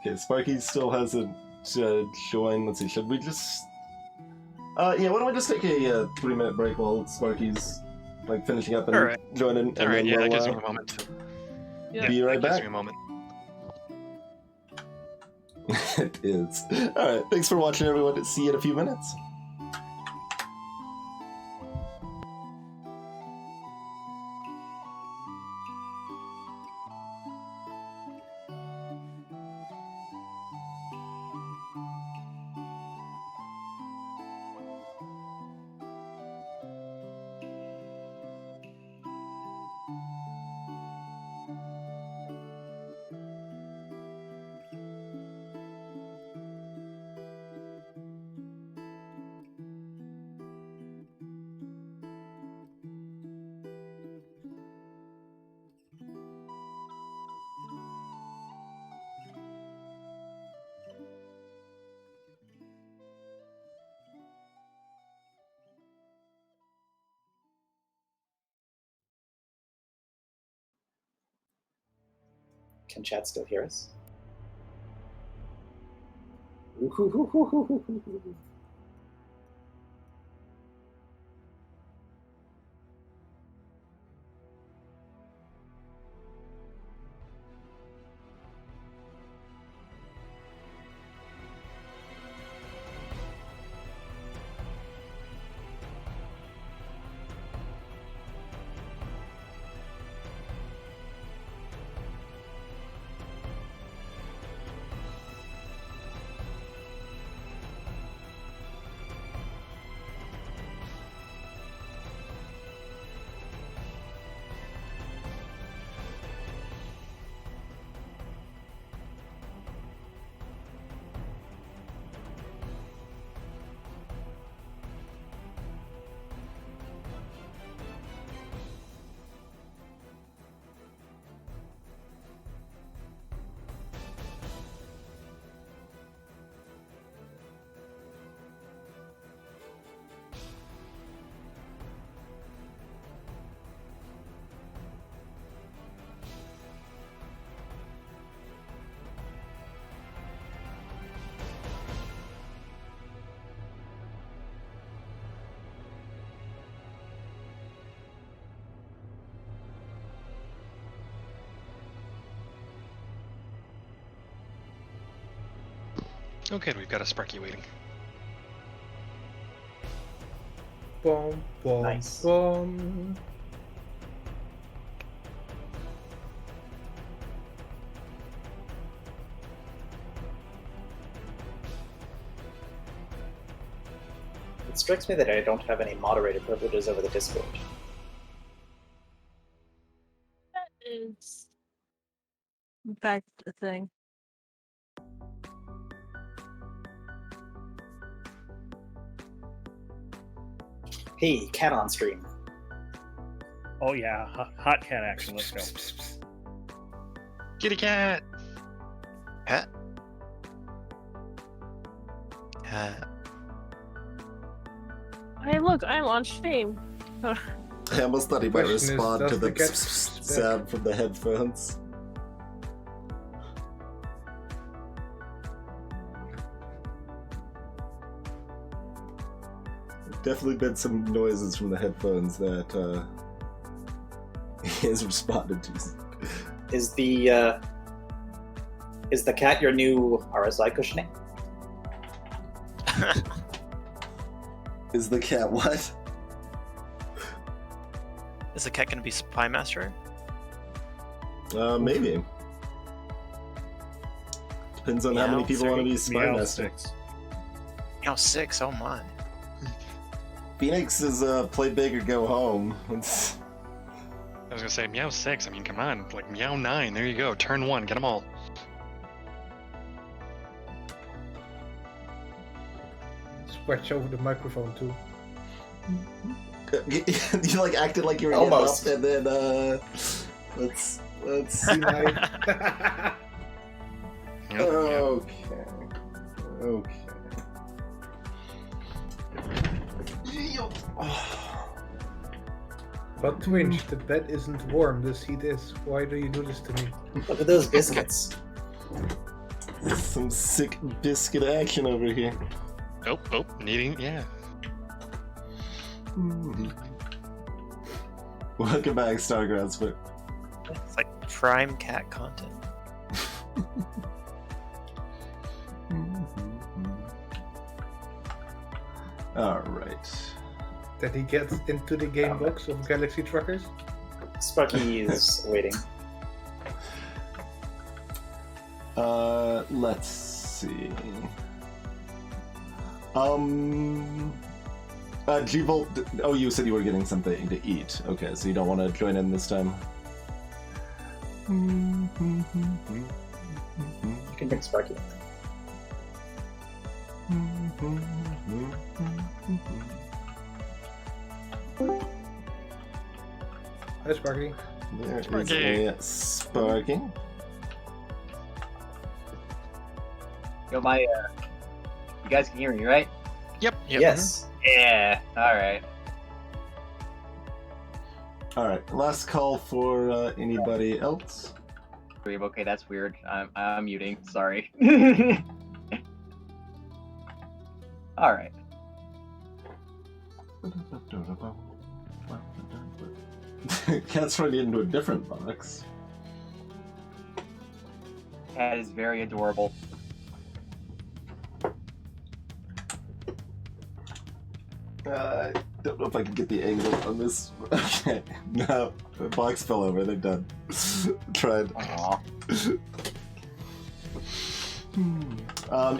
Okay, Sparky still hasn't joined. Let's see, should we just... yeah, why don't we just take a 3-minute break while Sparky's like finishing up and Alright. joining, and Alright, then yeah, that we'll gives me a moment. be right that gives back. me a moment. It is. Alright, thanks for watching, everyone. See you in a few minutes. Can chat still hear us? Okay, we've got a Sparky waiting. Boom, boom, Nice. boom. It strikes me that I don't have any moderator privileges over the Discord. That is, in fact, a thing. Hey, cat on stream. Oh yeah, hot cat action. Let's go. Kitty cat! Cat. Cat. Hey, look, I'm on stream. I almost thought he might Question is, respond to does the the cat sound from the headphones. definitely been some noises from the headphones that he has responded to. Is the cat your new RSI cushioning? Is the cat what? Is the cat gonna be spy master? Maybe. Depends on how many people want to be spy Meow master. 6. Oh, 6. Oh my. Phoenix is play big or go home. It's... I was gonna say meow 6. I mean, come on, like meow 9. There you go. Turn 1. Get them all. Scratch over the microphone too. You like acted like you were Almost. getting up, and then let's see. Yep, Okay. Okay. But Twinge, the bed isn't warm. This heat is. Why do you do this to me? Look at those biscuits. Some sick biscuit action over here. Oh, needing, yeah. Welcome back, Stargrounds, but It's like prime cat content. Alright. Did he get into the game box of Galaxy Truckers? Sparky is waiting. Let's see. G-Volt, oh, you said you were getting something to eat. Okay, so you don't want to join in this time? You can bring Sparky. Hi, Sparky. There is Sparky. a Sparky. Yo, my, you guys can hear me, right? Yep. Yes. Yeah, alright. Alright, last call for anybody else. Okay, that's weird. I'm muting, sorry. Alright. Cat's running into a different box. Cat is very adorable. I don't know if I can get the angle on this. Okay, no, the box fell over. They're done. Tried. Aww.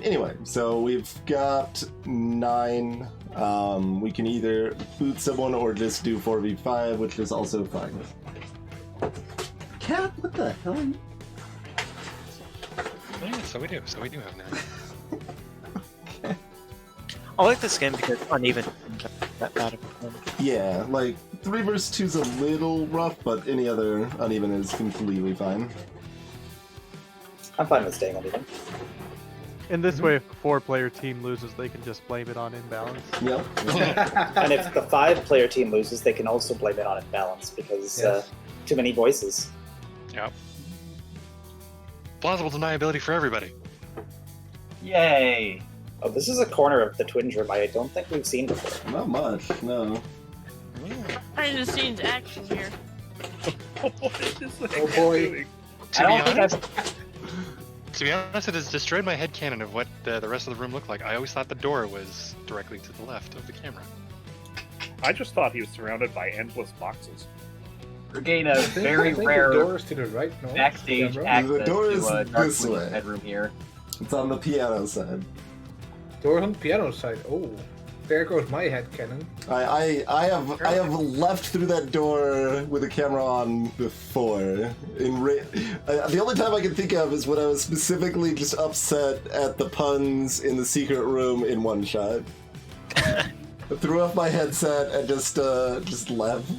Anyway, so we've got 9. We can either boot someone or just do 4v5, which is also fine. Cat, what the hell? Yeah, so we do have 9. I like this game because it's uneven. That bad of a game. Yeah, like 3 vs 2 is a little rough, but any other uneven is completely fine. I'm fine with staying uneven. In this way, if the 4-player team loses, they can just blame it on imbalance. Yep. And if the 5-player team loses, they can also blame it on imbalance because Yes. too many voices. Yep. Plausible deniability for everybody. Yay! Oh, this is a corner of the Twinge room I don't think we've seen before. Not much, no. Behind the scenes action here. What is this thing Oh boy. doing? I don't think I've... To be honest, it has destroyed my headcanon of what the rest of the room looked like. I always thought the door was directly to the left of the camera. I just thought he was surrounded by endless boxes. We're getting a I very think rare the door is to the right, no? backstage Camera? access The door is to Dark this Queen's way. bedroom here. It's on the piano side. Door on the piano side. Oh, there goes my headcanon. I have left through that door with the camera on before. The only time I can think of is when I was specifically just upset at the puns in the secret room in one shot. I threw off my headset and just left.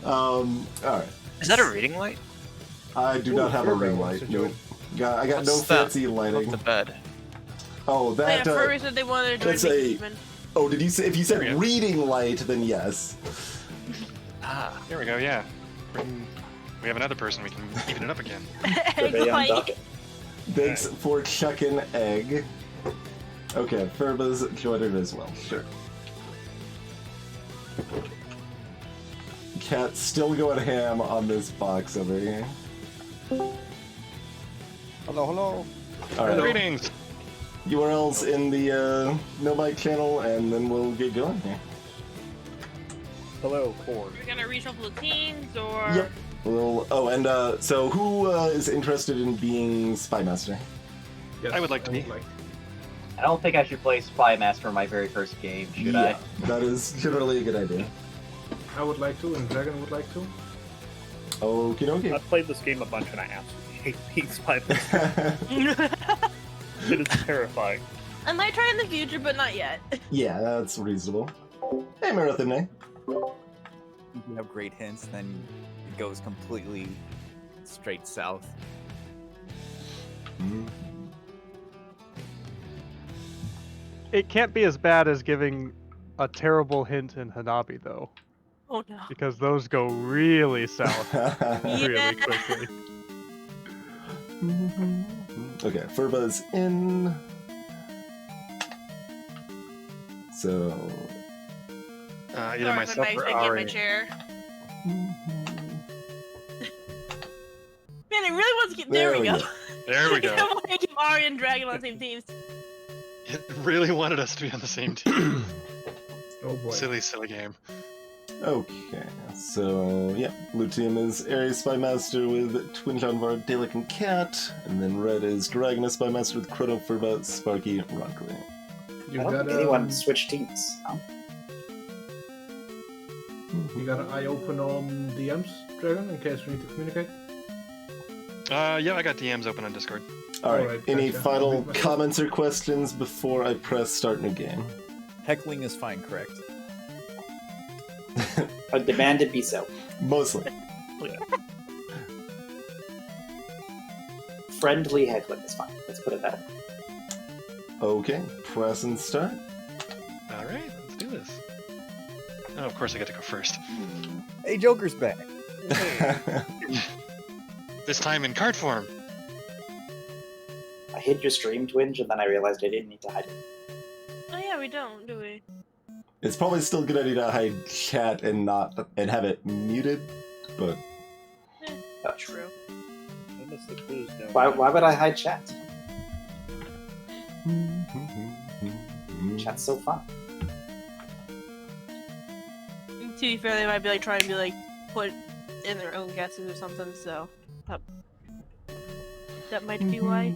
All right. Is that a reading light? I do Ooh, not have a Furby ring wants light. to join. No. I got no What's that? fancy lighting. Above the bed. Oh, Yeah, that. Furby said they wanted to that's join a- Beastman. Oh, did you say? If you said There we go. reading light, then yes. Ah. Here we go, yeah. We have another person, we can even it up again. They're very on Like, docket. Thanks for chucking egg. Okay, Furba's joined as well. Sure. Cat's still going ham on this box over here. Hello, hello. All right. Greetings. URL's in the No Bike channel, and then we'll get going here. Hello, Cord. We're gonna reshuffle the teams, or Yep. And so who is interested in being Spy Master? Yes, I would like to be. I don't think I should play Spy Master in my very first game, should I? That is generally a good idea. I would like to, and Dragon would like to. Okie dokie. I've played this game a bunch and I absolutely hate being Spy Master. It is terrifying. I might try in the future, but not yet. Yeah, that's reasonable. Hey, Marathon May. If you have great hints, then it goes completely straight south. It can't be as bad as giving a terrible hint in Hanabi, though, Oh no. because those go really south really Yeah. quickly. Okay, Furba's in. So. Either Sorry, myself my or I get my Ari. chair. Man, it really wants to get. There, we go. There we go. I want to keep Ari and Dragon on the same teams. It really wanted us to be on the same team. Oh boy. Silly, silly game. Okay, so yeah, blue team is Ares Spy Master with Twin Janvar, Dalek, and Cat, and then red is Dragon Spy Master with Chrono, Furba, Sparky, Rockly. You I don't got think anyone switched teams. Huh? You got an eye open on DMs, Dragon, in case we need to communicate. Yeah, I got DMs open on Discord. Alright, Alright, any gotcha. final I'll leave myself. comments or questions before I press start new game? Heckling is fine, correct? I demand it be so. Mostly. Friendly heckling is fine. Let's put it that way. Okay, press and start. Alright, let's do this. Oh, of course I get to go first. Hey, Joker's back. This time in card form. I hid your stream, Twinge, and then I realized I didn't need to hide it. Oh yeah, we don't, do we? It's probably still a good idea to hide chat and have it muted, but That's True. I missed the clues down Why there. would I hide chat? Chat's so fun. To be fair, they might be like trying to be like put in their own guesses or something. So that might be why.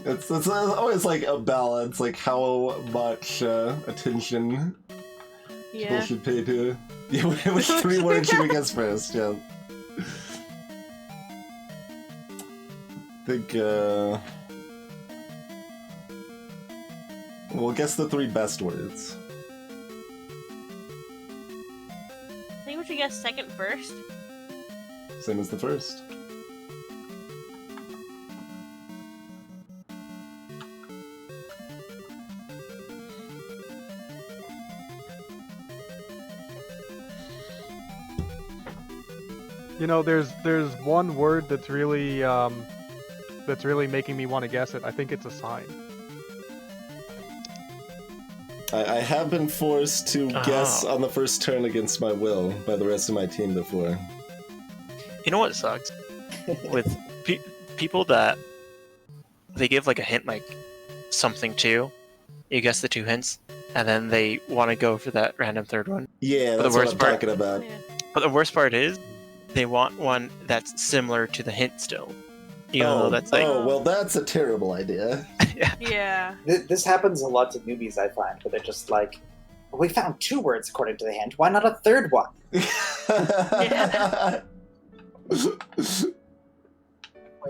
it's always like a balance, like how much attention people Yeah. should pay to. Yeah, which three words should we guess first? Yeah. I think we'll guess the three best words. I think we should guess second first. Same as the first. You know, there's one word that's really making me want to guess it. I think it's a sign. I have been forced to guess on the first turn against my will by the rest of my team before. You know what sucks? With people that they give like a hint, like something to, you guess the two hints, and then they want to go for that random third one. Yeah, But the that's what worst I'm part- talking about. Yeah. But the worst part is, they want one that's similar to the hint still. Even though that's like, oh, well, that's a terrible idea. Yeah. This happens a lot to newbies, I find, where they're just like, we found two words according to the hint. Why not a third one? Played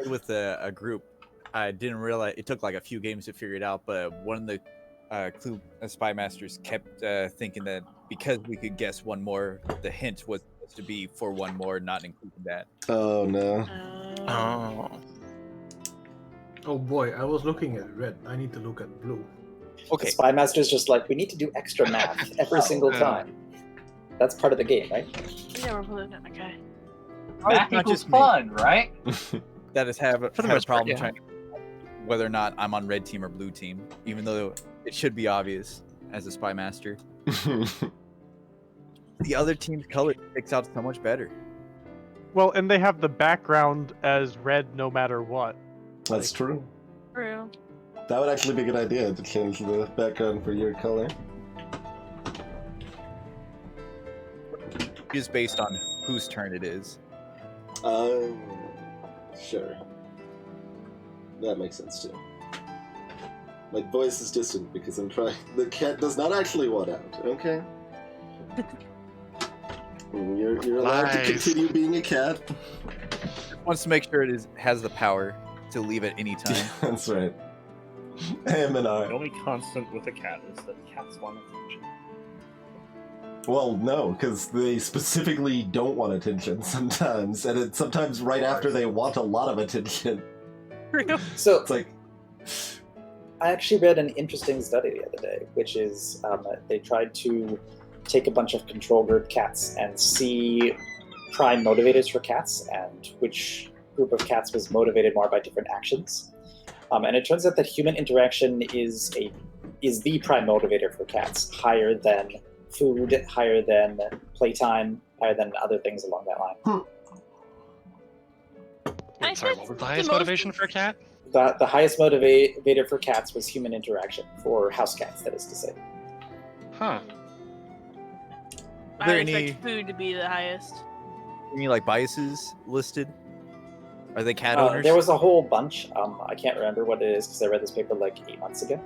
with a group. I didn't realize it took like a few games to figure it out, but one of the clue spy masters kept thinking that because we could guess one more, the hint was supposed to be for one more, not including that. Oh, no. oh, Oh boy, I was looking at red. I need to look at blue. Okay, The Spy Master's just like, we need to do extra math every single time. That's part of the game, right? Yeah, we're pulling that. Okay. Math not equals just me. fun, right? that is have For the a most part, problem yeah. trying to whether or not I'm on red team or blue team, even though it should be obvious as a spy master. The other team's color sticks out so much better. Well, and they have the background as red no matter what. That's true. True. That would actually be a good idea to change the background for your color. Just based on whose turn it is. Sure. That makes sense too. My voice is distant because I'm trying. The cat does not actually want out. Okay. You're allowed to Lies. continue being a cat. Wants to make sure it has the power to leave at any time. That's right. M and The R. only constant with a cat is that cats want attention. Well, no, because they specifically don't want attention sometimes, and it's sometimes right after they want a lot of attention. So It's like, I actually read an interesting study the other day, which is they tried to take a bunch of control group cats and see prime motivators for cats and which group of cats was motivated more by different actions. And it turns out that human interaction is the prime motivator for cats, higher than food, higher than playtime, higher than other things along that line. I Wait, sorry, think what was the the highest most- motivation for a cat? The highest motivator for cats was human interaction, for house cats, that is to say. Huh. Are I there expect any food to be the highest. like biases listed? Are they cat owners? There was a whole bunch. I can't remember what it is because I read this paper like 8 months ago.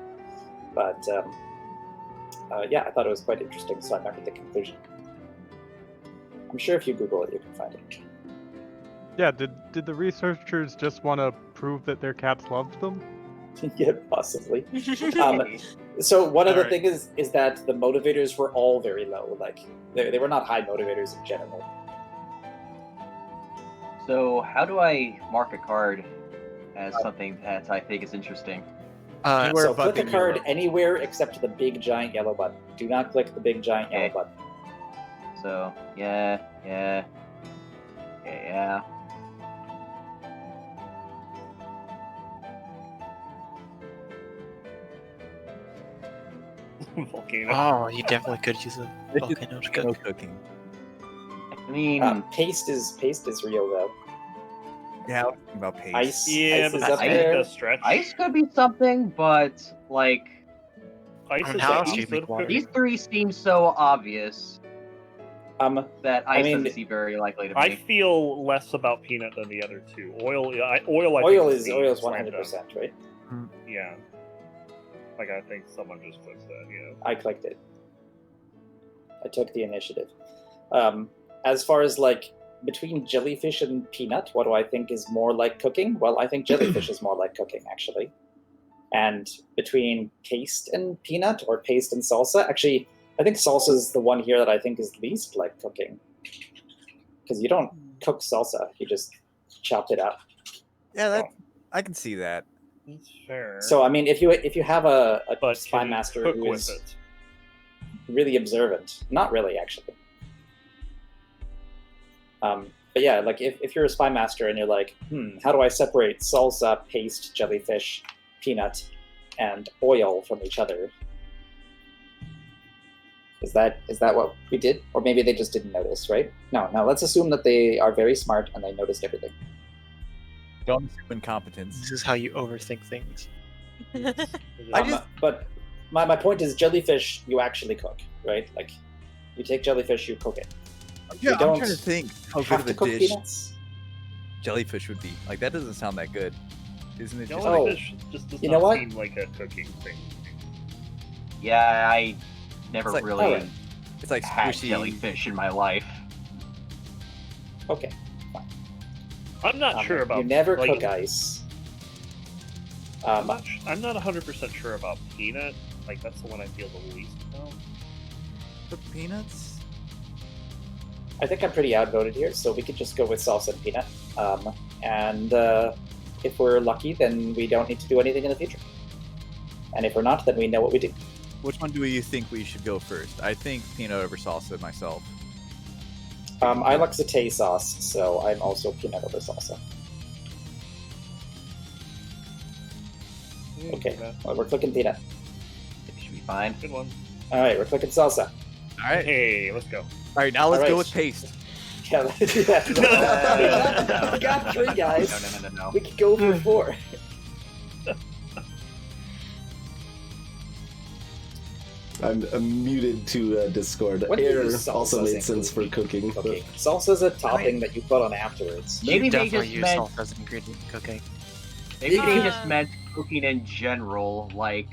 But yeah, I thought it was quite interesting, so I remembered the conclusion. I'm sure if you Google it, you can find it. Yeah, did the researchers just want to prove that their cats loved them? Yeah, possibly. So one other Alright. thing is that the motivators were all very low. Like they were not high motivators in general. So, how do I mark a card as something that I think is interesting? Anywhere So but click a the card yellow. anywhere except the big giant yellow button. Do not click the big giant yellow Okay. button. So, yeah. Volcano. Oh, you definitely could use a It's just volcano to no cook. cooking. I mean, Paste is real though. Yeah, I was thinking about pace. Ice, Yeah, ice but is that's up I- there. a stretch. ice could be something, but like Ice I mean, is how the else do you opposite make of water? cooking. these three seem so obvious that I ice mean, doesn't seem very likely to I me. feel less about peanut than the other two. Oil I oil think is the oil is slam dunk. 100%, right? Yeah. Like I think someone just clicks that. Yeah. I clicked it. I took the initiative. As far as like between jellyfish and peanut, what do I think is more like cooking? Well, I think jellyfish is more like cooking actually. And between paste and peanut or paste and salsa, actually, I think salsa is the one here that I think is least like cooking. Because you don't cook salsa, you just chopped it up. Yeah, I can see that. That's fair. So I mean, if you have a but spy can you master cook who with is it? really observant, not really actually. But yeah, like if you're a spy master and you're like, how do I separate salsa, paste, jellyfish, peanut, and oil from each other? Is that what we did? Or maybe they just didn't notice, right? No, let's assume that they are very smart and they noticed everything. Don't assume incompetence. This is how you overthink things. But my point is jellyfish you actually cook, right? Like you take jellyfish, you cook it. Yeah, You I'm don't trying to think how good have of to a cook dish peanuts. jellyfish would be. Like that doesn't sound that good, isn't it? Just Oh, Jellyfish just does you not know what? seem like a cooking thing. Yeah, I never It's like- really alright. it's like had squishy. jellyfish in my life. Okay. I'm not sure about. You never like, cook ice. I'm not 100% sure about peanut. Like that's the one I feel the least about. The peanuts. I think I'm pretty outvoted here, so we could just go with salsa and peanut. And if we're lucky, then we don't need to do anything in the future. And if we're not, then we know what we do. Which one do you think we should go first? I think peanut over salsa myself. I like satay sauce, so I'm also peanut over salsa. Okay, well, we're clicking peanut. It should be fine. Good one. All right, we're clicking salsa. All right. Hey, let's go. All right. Now let's All go right. with paste. Yeah, we got 3 guys. No. We could go for 4. I'm muted to Discord. What do you Air use also salsas made sense for cooking. Okay, salsa's a topping that you put on afterwards. Maybe you they definitely just use meant- salt as an ingredient in cooking. Maybe they Yeah. just meant cooking in general, like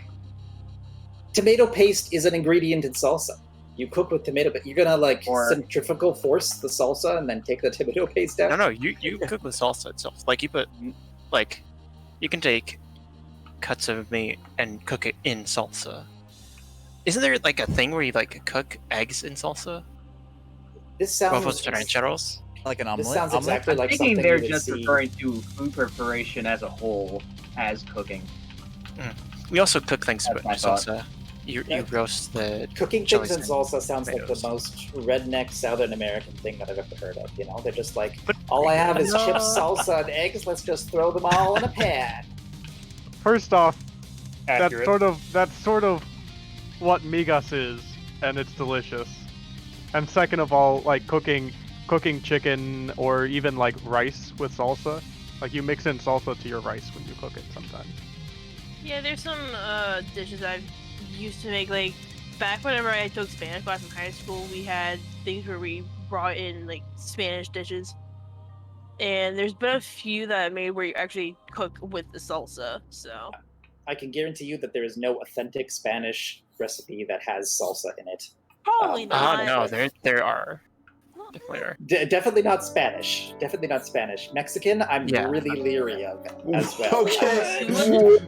Tomato paste is an ingredient in salsa. You cook with tomato, but you're gonna like Or- centrifugal force the salsa and then take the tomato paste out. No, you cook with salsa itself. Like you put, like, you can take cuts of meat and cook it in salsa. Isn't there like a thing where you like cook eggs in salsa? This sounds. Ruffles and rancheros? Like an omelet. This sounds Omelet? exactly like thinking something they're you would just see. referring to food preparation as a whole as cooking. We also cook things That's with my thought. salsa. You Yeah. roast the Cooking chilies things in and salsa sounds like the tomatoes. most redneck Southern American thing that I've ever heard of. You know, they're just like, But- all I have is No. chips, salsa, and eggs. Let's just throw them all in a pan. First off, Accurate. that's sort of what migas is, and it's delicious. And second of all, like cooking chicken or even like rice with salsa, like you mix in salsa to your rice when you cook it sometimes. Yeah, there's some dishes I've used to make. Like back whenever I took Spanish class in high school, we had things where we brought in like Spanish dishes, and there's been a few that I made where you actually cook with the salsa. So I can guarantee you that there is no authentic Spanish recipe that has salsa in it. probably not. no, there are. Definitely are. Definitely not Spanish. Definitely not Spanish. Mexican, I'm Yeah. really leery of as well. Okay.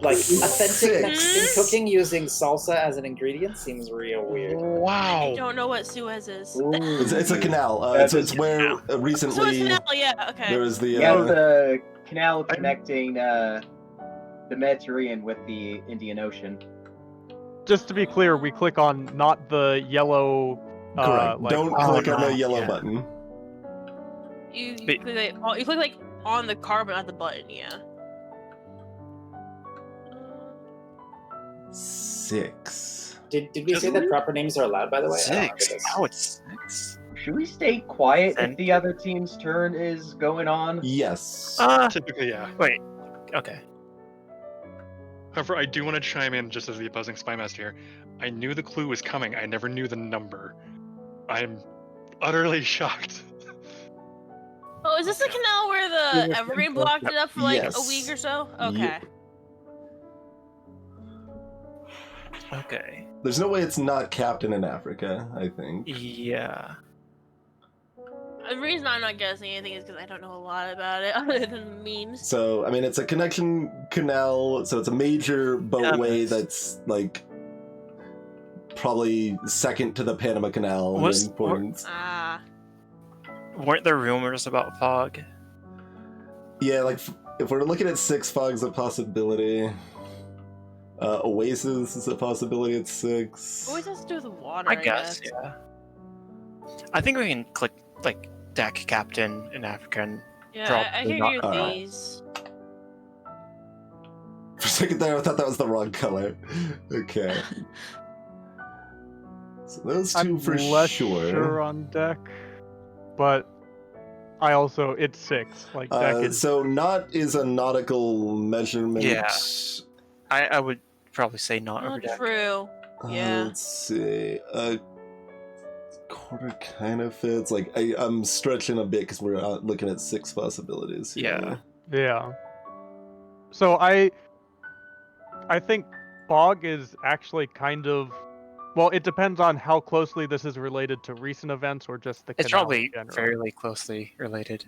Like authentic Sick. Mexican cooking using salsa as an ingredient seems real weird. I Wow. don't know what Suez is. It's a canal. It's where recently Suez Canal, yeah, okay. there was the. Yeah, the canal connecting the Mediterranean with the Indian Ocean. Just to be clear, we click on not the yellow. Correct. Like, Don't oh, click on the no, yellow yeah. button. You But- click like on the card, but not the button. Yeah. 6. Did we say that proper names are allowed, by the way? I don't remember 6. this. Oh, it's 6. Should we stay quiet Then- if the other team's turn is going on? Yes. Typically, yeah. Wait. Okay. However, I do want to chime in just as the opposing spy master here. I knew the clue was coming. I never knew the number. I'm utterly shocked. Oh, is this the canal where the Evergreen blocked it up for like a Yes. week or so? Okay. Yep. Okay. There's no way it's not Captain in Africa, I think. Yeah. The reason I'm not guessing anything is because I don't know a lot about it other than memes. So, I mean, it's a connection canal, so it's a major boatway Yes. that's like probably second to the Panama Canal in Was- importance. Ah. Weren't there rumors about fog? Yeah, like if we're looking at 6, fog's a possibility. Oasis is a possibility at 6. Always has to do with the water. I guess, yeah. I think we can click like deck captain in Africa and Yeah, Probably I can not. agree with Alright. these. For a second there, I thought that was the wrong color. Okay. So those 2 I'm for less sure. sure on deck, but I also it's 6. Like deck is So knot is a nautical measurement. Yeah. I would probably say not Oh, over deck. true. Yeah. Let's see. Quarter kind of fits. Like I'm stretching a bit because we're looking at 6 possibilities. here. Yeah. yeah. So I think fog is actually kind of well. It depends on how closely this is related to recent events or just the. It's canal probably in general. fairly closely related.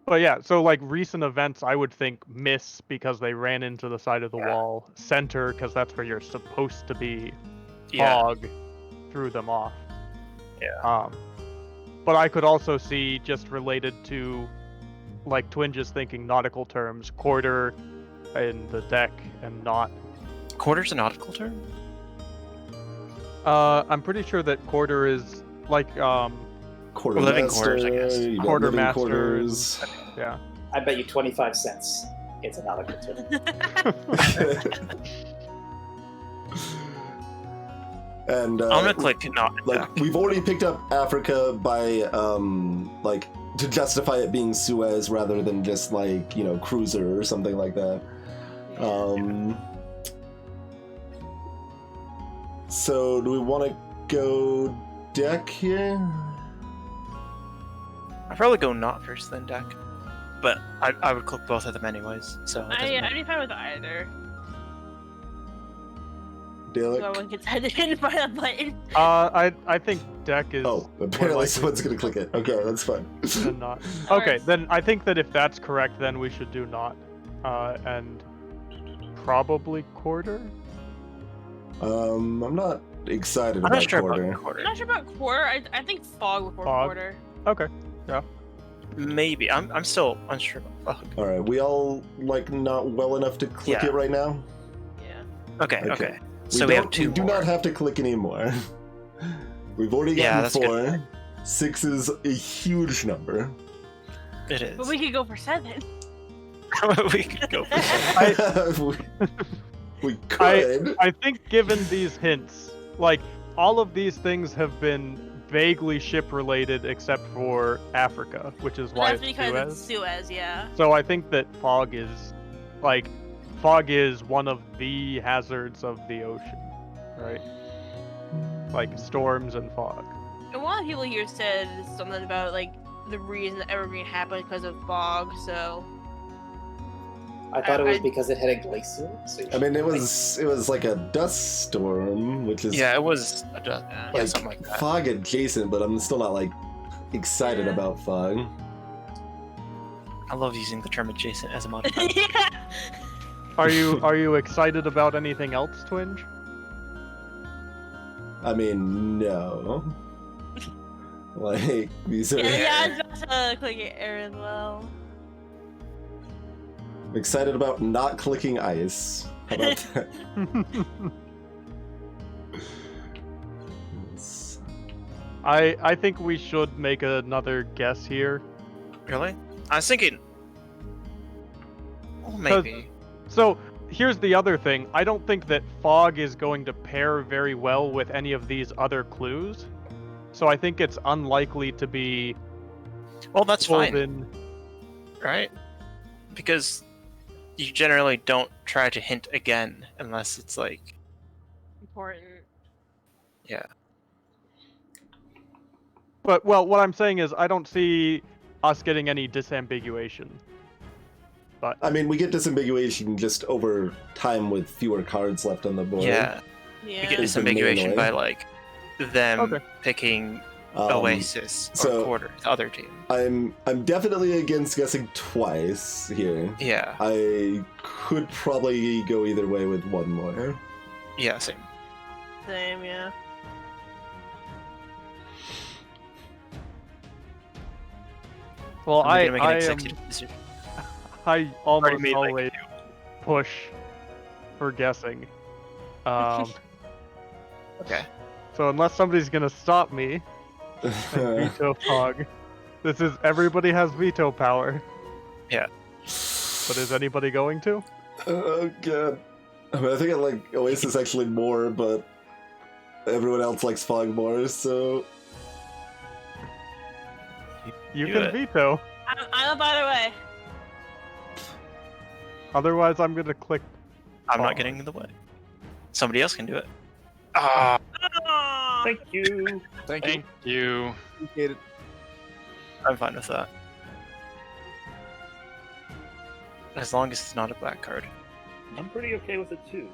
But yeah, so like recent events, I would think miss because they ran into the side of the Yeah. wall. Center because that's where you're supposed to be. Yeah. Fog threw them off. Yeah. But I could also see just related to, like Twin just thinking nautical terms, quarter in the deck and not. Quarter's a nautical term? I'm pretty sure that quarter is like Living quarters, I guess. you got Quarter living masters. quarters. yeah. I bet you 25 cents. It's an alligator. And I'm gonna click not like deck. we've already picked up Africa by like to justify it being Suez rather than just like, you know, cruiser or something like that. So do we want to go deck here? I'd probably go not first, then deck. But I would click both of them anyways, so it doesn't matter. I'd be fine with either. Dalek? No one gets headed in by the button. I think deck is. Oh, apparently someone's gonna click it. Okay, that's fine. Then not. Alright. Okay, then I think that if that's correct, then we should do not. And probably quarter. I'm not excited I'm about not sure quarter. about quarter. I'm not sure about quarter. I think fog before Fog. quarter. Okay. Yeah. Maybe. I'm still unsure about fog. All right, we all like not well enough to click Yeah. it right now. Yeah. Okay. So we have two We do more. not have to click anymore. We've already Yeah, gotten that's 4. good. 6 is a huge number. It is. But we could go for 7. we could go for that. we could. I think given these hints, like all of these things have been vaguely ship related except for Africa, which is why That's it's because Suez. it's Suez, yeah. So I think that fog is one of the hazards of the ocean, right? Like storms and fog. And one of the people here said something about like the reason that Evergreen happened because of fog. So I thought it was I- because it had a glacier. So I mean, it was like a dust storm, which is Yeah, it was like, something like that. fog adjacent, but I'm still not like excited Yeah. about fog. I love using the term adjacent as a modifier. yeah. Are you excited about anything else, Twinge? I mean, no. Like these are. Yeah, I was about to click it air as well. I'm excited about not clicking ice. How about that? Yes. I think we should make another guess here. Really? I was thinking. Oh, maybe. So here's the other thing. I don't think that fog is going to pair very well with any of these other clues. So I think it's unlikely to be Well, that's pulled fine, in. right? Because you generally don't try to hint again unless it's like, Important. yeah. But well, what I'm saying is I don't see us getting any disambiguation. But I mean, we get disambiguation just over time with fewer cards left on the board. Yeah. Yeah. You get Is the main disambiguation way. by like them Okay. picking Um, Oasis or so- Quarter, the other team. I'm definitely against guessing twice here. Yeah. I could probably go either way with one more. Yeah, same. Same, yeah. well, I'm I gonna make an am, executive decision. I almost made, like, always push for guessing. Okay. So unless somebody's gonna stop me and veto fog, this is everybody has veto power. Yeah. But is anybody going to? Oh god. I mean, I think I like Oasis actually more, but everyone else likes Fog more, so You Do can it. veto. I'm up either way. Otherwise, I'm gonna click. I'm Fog. not getting in the way. Somebody else can do it. Ah, Aw. Thank you. Thank you. Thank you. Appreciate it. I'm fine with that. As long as it's not a black card. I'm pretty okay with it too.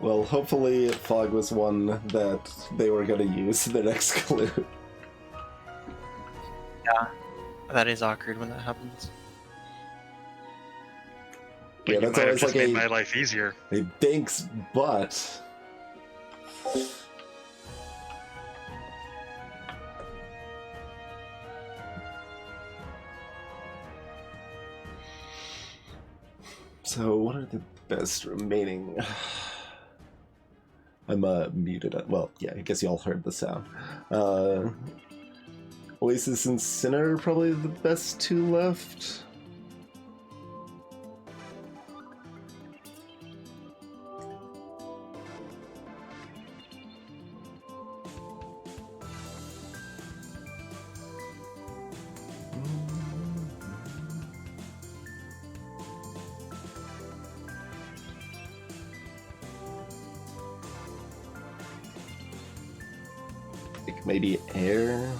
well, hopefully Fog was one that they were gonna use the next clue. That is awkward when that happens. But Yeah, you that's might have always just like made a- my life easier. Hey, thanks, but So what are the best remaining? I'm muted. Well, yeah, I guess y'all heard the sound. Oasis and Sinner are probably the best two left. Like maybe Air.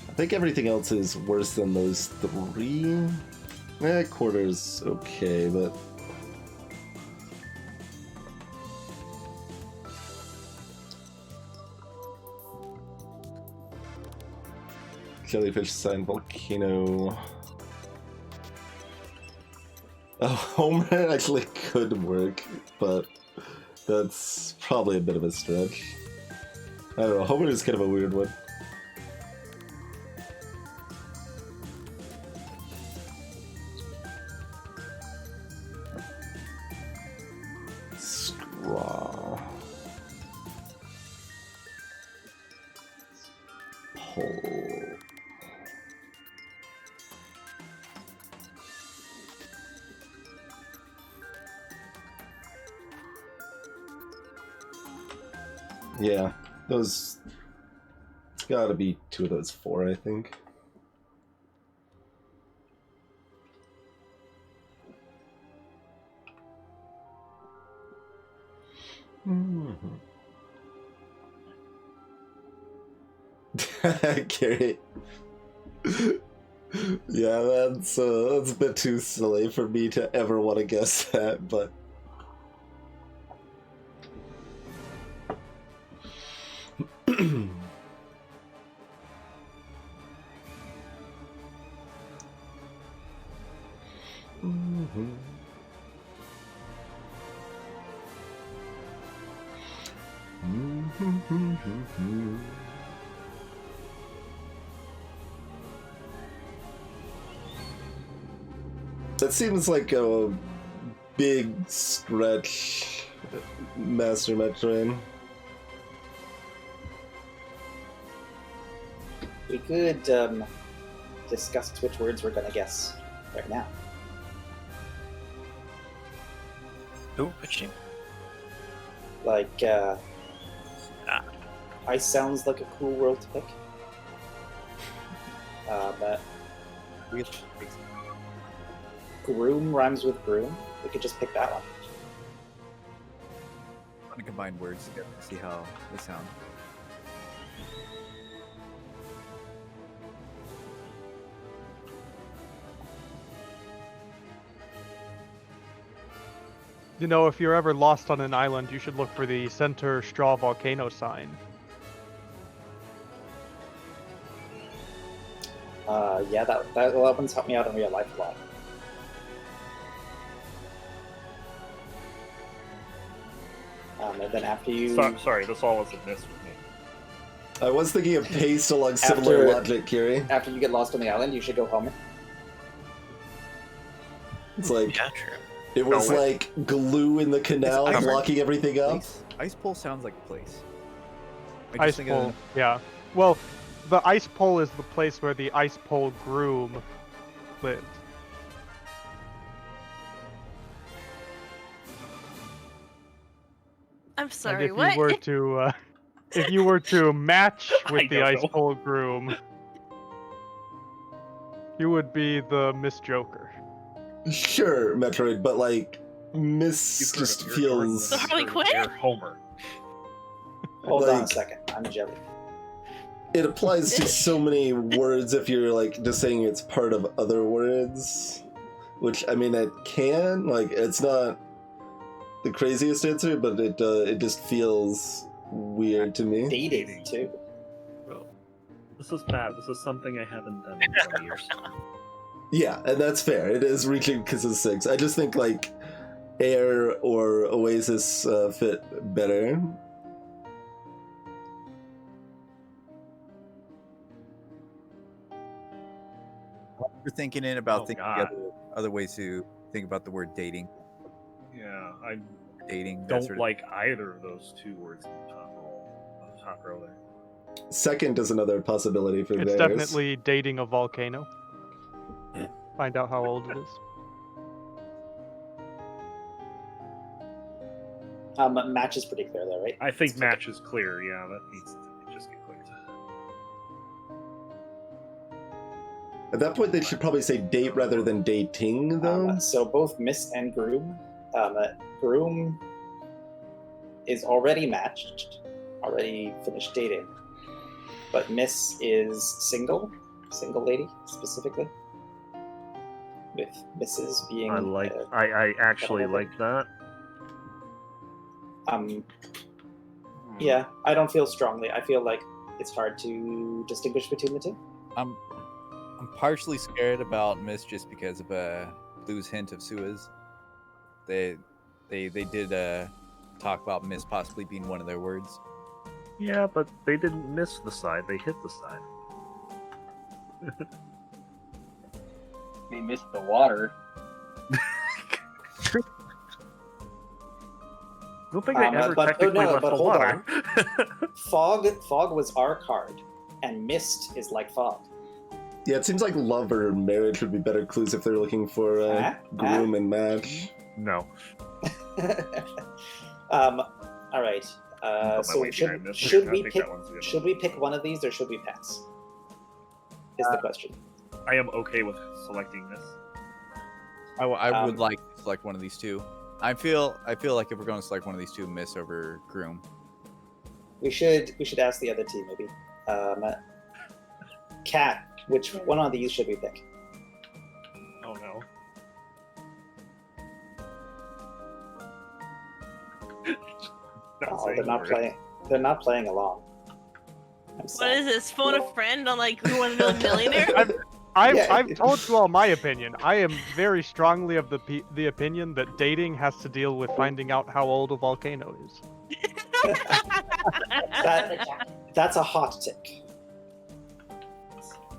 I think everything else is worse than those three. Quarter's okay, but Jellyfish Sign Volcano. Oh, Homer actually could work, but that's probably a bit of a stretch. I don't know, Homer is kind of a weird one. Straw. Pole. Yeah, those gotta be two of those four, I think. Carrie. Yeah, that's a bit too silly for me to ever want to guess that, but that seems like a big stretch, Master Metroid. We could discuss which words we're gonna guess right now. Ooh, which team? Like, ice sounds like a cool world to pick. But groom rhymes with broom. We could just pick that one. I'm gonna combine words together to see how they sound. You know, if you're ever lost on an island, you should look for the center straw volcano sign. Yeah, that one's helped me out in real life a lot. And then after you... Sorry, this all was a miss with me. I was thinking of pace along similar logic, Kiri. After you get lost on the island, you should go home. It's like... Yeah, true. It was like glue in the canal Ice- blocking everything up. Ice pole sounds like a place. Ice pole, yeah. Well, the ice pole is the place where the ice pole groom lived. I'm sorry, and if what? you were to, if you were to match I with the don't ice know. pole groom, you would be the Miss Joker. Sure, Metroid, but like Miss You've heard just of Beer feels Gardens, Harley you've Quinn? heard of Homer. Hold on a like- second. I'm jelly. it applies to so many words if you're like just saying it's part of other words, which I mean it can, like it's not the craziest answer, but it just feels weird to me. Dating, too. Bro, this is bad. This is something I haven't done in 20 years. Yeah, and that's fair. It is reaching Kiss of Six. I just think like Air or Oasis fit better. We're thinking in about Oh, thinking God. other ways to think about the word dating. Yeah, I Dating. That don't sort of like either of those two words in the top row there. Second is another possibility for It's theirs. definitely dating a volcano. Find out how old it is. Match is pretty clear though, right? I think match is clear. Yeah, that needs to just get clicked. At that point, they should probably say date rather than dating, though. So both Miss and Groom. Groom is already matched, already finished dating, but Miss is single lady specifically, with Mrs. being. I actually like that. Yeah, I don't feel strongly. I feel like it's hard to distinguish between the two. I'm partially scared about Miss just because of Blue's hint of Suez. They did talk about Miss possibly being one of their words. Yeah, but they didn't miss the side; they hit the side. They missed the water. I don't think they ever technically left the hold water. on. Fog was our card, and mist is like fog. Yeah, it seems like love or marriage would be better clues if they're looking for groom and match. No. All right. So should we pick one of these or should we pass? Is the question. I am okay with selecting this. I would like to select one of these two. I feel like if we're going to select one of these two, Miss over Groom. We should ask the other team maybe. Cat, which one of these should we pick? Oh no. They're not playing. They're not playing along. What is this? Phone a friend on like Who Wants to Be a Millionaire? I've told you all my opinion. I am very strongly of the opinion that dating has to deal with finding out how old a volcano is. That's a hot take.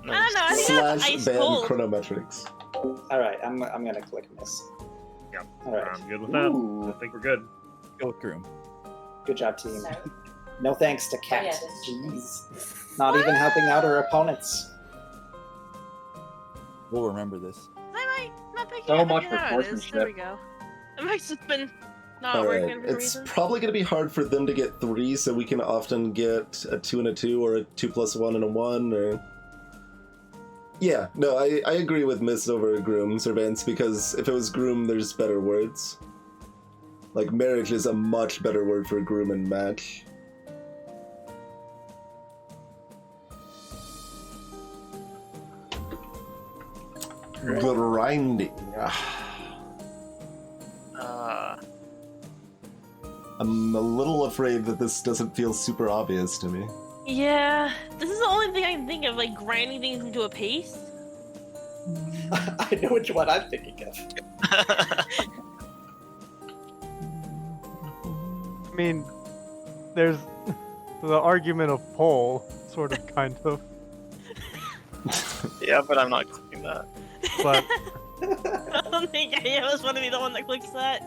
I don't know. I think that's ice ban cold. chronometrics. All right, I'm gonna click this. Yep. All right. I'm good with that. I think we're good. Go with Groom. Good job, team. No thanks to Cat. yeah, this- Jeez. Not even helping out her opponents. We'll remember this. Not picking So up. much Yeah, for it is. There we sportsmanship. go. It might have been not All working right, for some it's reason. probably going to be hard for them to get 3, so we can often get a 2 and a 2, or a 2 plus 1 and a 1, or... Yeah, no, I agree with Miss over Groom, Servants, because if it was Groom, there's better words. Like, marriage is a much better word for groom and match. Grinding. I'm a little afraid that this doesn't feel super obvious to me. Yeah, this is the only thing I can think of, like grinding things into a paste. I know which one I'm thinking of. I mean, there's the argument of pole, sort of, kind of. Yeah, but I'm not clicking that. But I don't think any of us want to be the one that clicks that.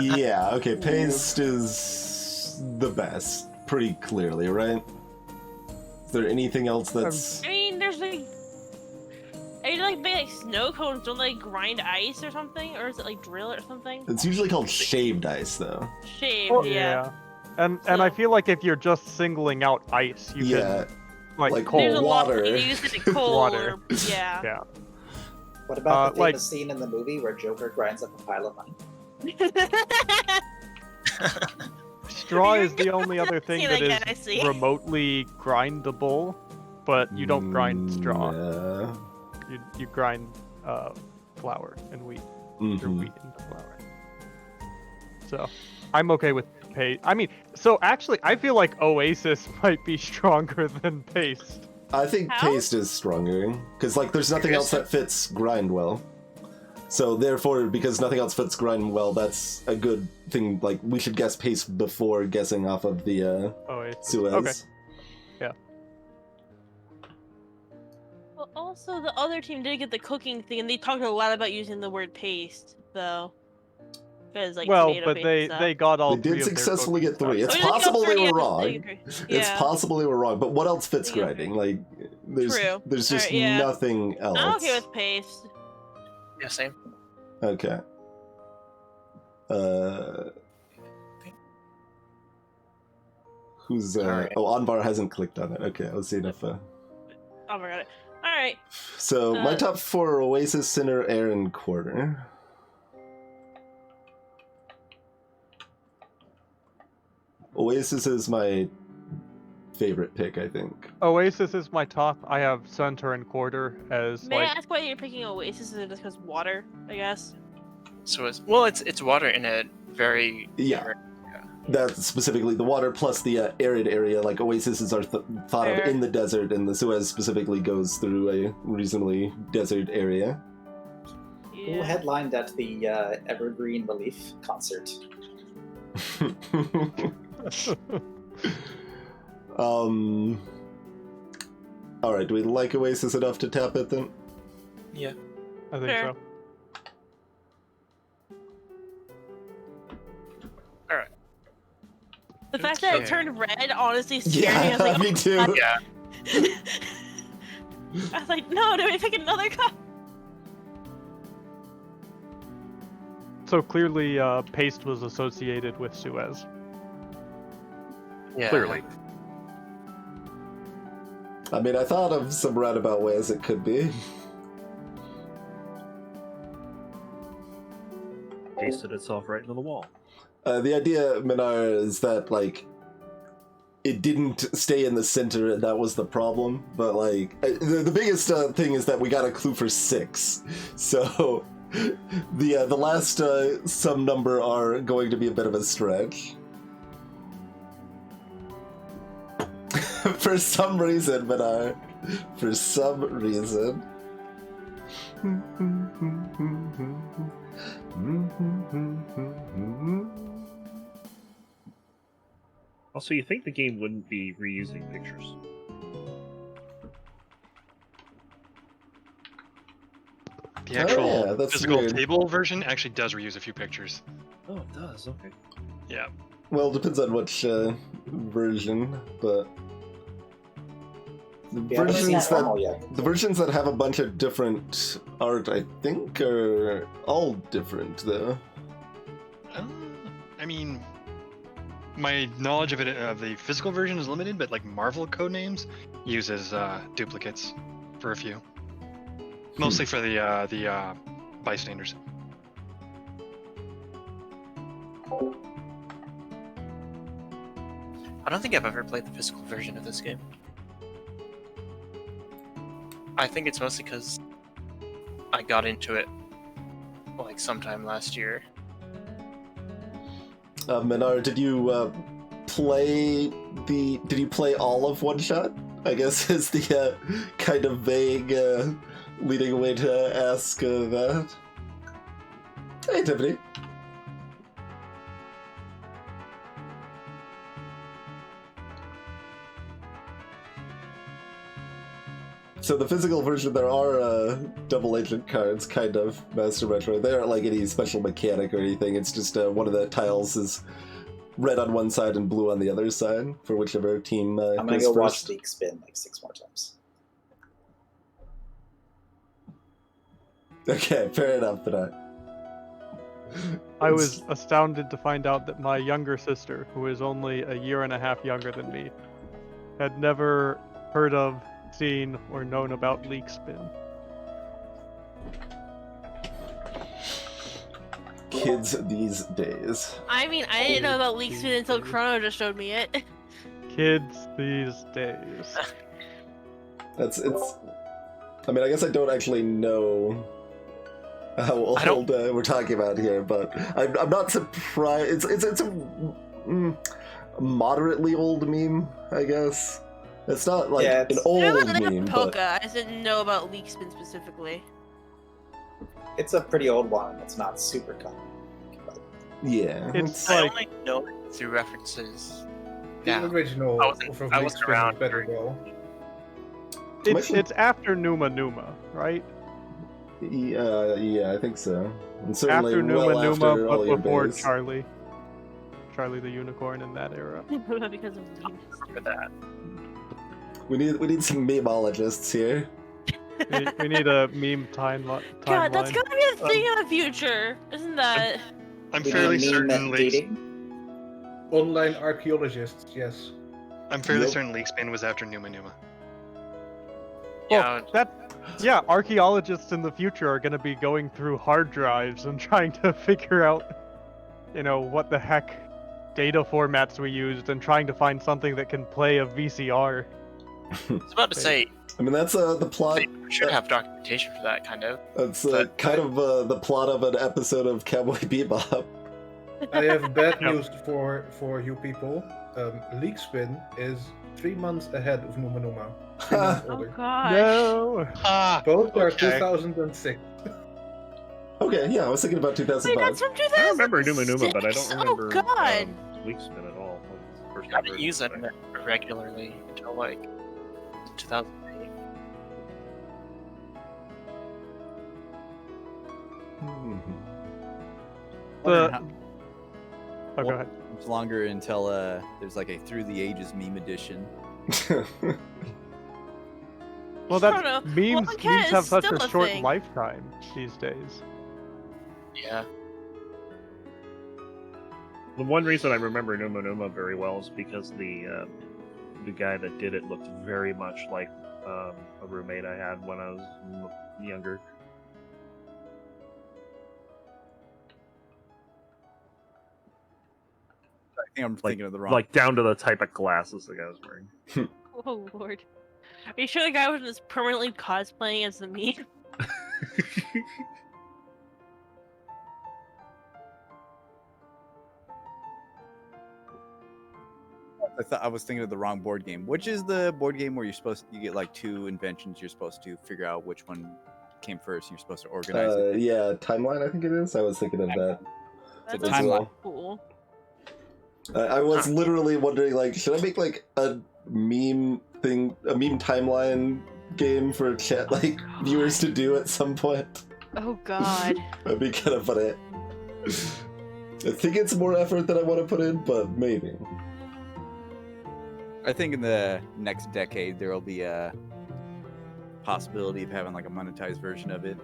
Yeah, okay, paste is the best, pretty clearly, right? Is there anything else that's... I mean, there's like... Are you like big like snow cones? Don't they grind ice or something? Or is it like drill or something? It's usually called shaved ice, though. Shaved, yeah. And I feel like if you're just singling out ice, you Yeah, can like cold There's a lot water. you use it in coal Water. or... Yeah. Yeah. What about the like- famous scene in the movie where Joker grinds up a pile of money? Straw is the only other thing See that that guy, I is see. remotely grindable, but you don't grind straw. Yeah. You grind flour and wheat, or Mhm. wheat and flour. So, I'm okay with paste. I mean, so actually, I feel like Oasis might be stronger than paste. I think How? paste is stronger, because like there's nothing else that fits grind well. So therefore, because nothing else fits grind well, that's a good thing. Like we should guess paste before guessing off of the Oasis. Suez. Okay. Yeah. Well, Also, the other team did get the cooking thing, and they talked a lot about using the word paste, though. Because, like, Well, tomato but paste and stuff. they got all They three did of their successfully cooking get 3. stuff. It's Oh, yeah, possible they were yeah, wrong. It's It's possible they were wrong, but what else fits Yeah. writing? Like, there's True. just Alright, yeah. nothing else. I'm okay with paste. Yeah, same. Okay. Who's Alright. Oh, Anvar hasn't clicked on it. Okay, let's see if Oh, I got it. Alright. so my Uh, top 4 are Oasis, Sinner, Air, and Quarter. Oasis is my favorite pick, I think. Oasis is my top. I have Center and Quarter as May I like. ask why you're picking Oasis? Is it just because water, I guess? So it's water in a very Yeah. That's specifically the water plus the arid area. Like Oasis is thought of Fair. in the desert, and the Suez specifically goes through a reasonably desert area. Who headlined at the Evergreen Relief concert? All right. Do we like Oasis enough to tap it then? Yeah. I think Fair. so. The fact that it turned red honestly scared me. Yeah, I was like, me oh, too. God. Yeah. I was like, no, do we pick another color? So clearly, paste was associated with Suez. Yeah. Clearly. I mean, I thought of some roundabout ways it could be. Pasted itself right into the wall. The idea, Minar, is that, like, it didn't stay in the center, and that was the problem. But, like, the biggest thing is that we got a clue for 6. So, the last some number are going to be a bit of a stretch. For some reason, Minar. For some reason. Also, you think the game wouldn't be reusing pictures? The actual yeah, that's physical weird. table version actually does reuse a few pictures. Oh, it does. Okay. Yeah. Well, it depends on which version, but the We haven't seen normal yet. the versions that have a bunch of different art, I think, are all different, though. I mean, my knowledge of it of the physical version is limited, but like Marvel Codenames uses duplicates for a few, mostly for the bystanders. I don't think I've ever played the physical version of this game. I think it's mostly because I got into it like sometime last year. Minar, did you play Did you play all of One Shot? I guess is the kind of vague leading way to ask that. Hey, Tiffany. So the physical version, there are double agent cards, kind of, Master Metroid. They aren't like any special mechanic or anything. It's just one of the tiles is red on one side and blue on the other side for whichever team I'm gonna goes go first. watch League spin like 6 more times. Okay, fair enough, but I was astounded to find out that my younger sister, who is only a year and a half younger than me, had never heard of, seen, or known about Leak Spin. Kids these days. I mean, I didn't know about Leak Spin until Chrono just showed me it. Kids these days. It's. I mean, I guess I don't actually know how old we're talking about here, but I'm not surprised. It's a moderately old meme, I guess. It's not like an old I know meme, Poka. but I just didn't know about Leak Spin specifically. It's a pretty old one. It's not super common. yeah, I only know it through references. The original I wasn't from around League Spin is better though. It's after Numa, right? Yeah, I think so. And certainly After well Numa, after all but your before days. Charlie the Unicorn in that era. Because of memes. For that. We need some memeologists here. We need a meme timeline. God, that's gonna be a thing in the future, isn't that? I'm We fairly need meme certain Leaks. dating. Online archaeologists, yes. I'm fairly Yep. certain Leakspan was after Numa. Yeah, Yeah, archaeologists in the future are going to be going through hard drives and trying to figure out, what the heck data formats we used and trying to find something that can play a VCR. I was about to say, I mean, that's the plot. they should have documentation for that, kind of. That's but- kind of the plot of an episode of Cowboy Bebop. I have bad Yep. news for you people. Leakspin is 3 months ahead of Numa. 3 months Oh older. gosh. No. Ah, Both are okay. 2006. Okay, yeah, I was thinking about Wait, 2005. that's from 2006. I remember Numa, but I don't remember Oh god. Leakspin at all. When it's the first I time didn't heard use it. it regularly until like 2008. The... How- Oh, go ahead. much longer until there's like a Through the Ages meme edition. Well, I don't that's know. memes. Well, Memes is have such still a a short thing. lifetime these days. Yeah. The one reason I remember Numa very well is because the guy that did it looked very much like a roommate I had when I was younger. I think I'm thinking of the wrong. Like down to the type of glasses the guy was wearing. Oh lord. Are you sure the guy was just permanently cosplaying as the meme? I was thinking of the wrong board game. Which is the board game where you get like 2 inventions? You're supposed to figure out which one came first. And you're supposed to organize it. Yeah, Timeline, I think it is. I was thinking of that. That a sounds timeline. cool. I was literally wondering, like, should I make like a meme thing, a meme timeline game for chat, like viewers to do at some point? Oh god. That'd be kind of funny. I think it's more effort than I want to put in, but maybe. I think in the next decade there will be a possibility of having like a monetized version of it.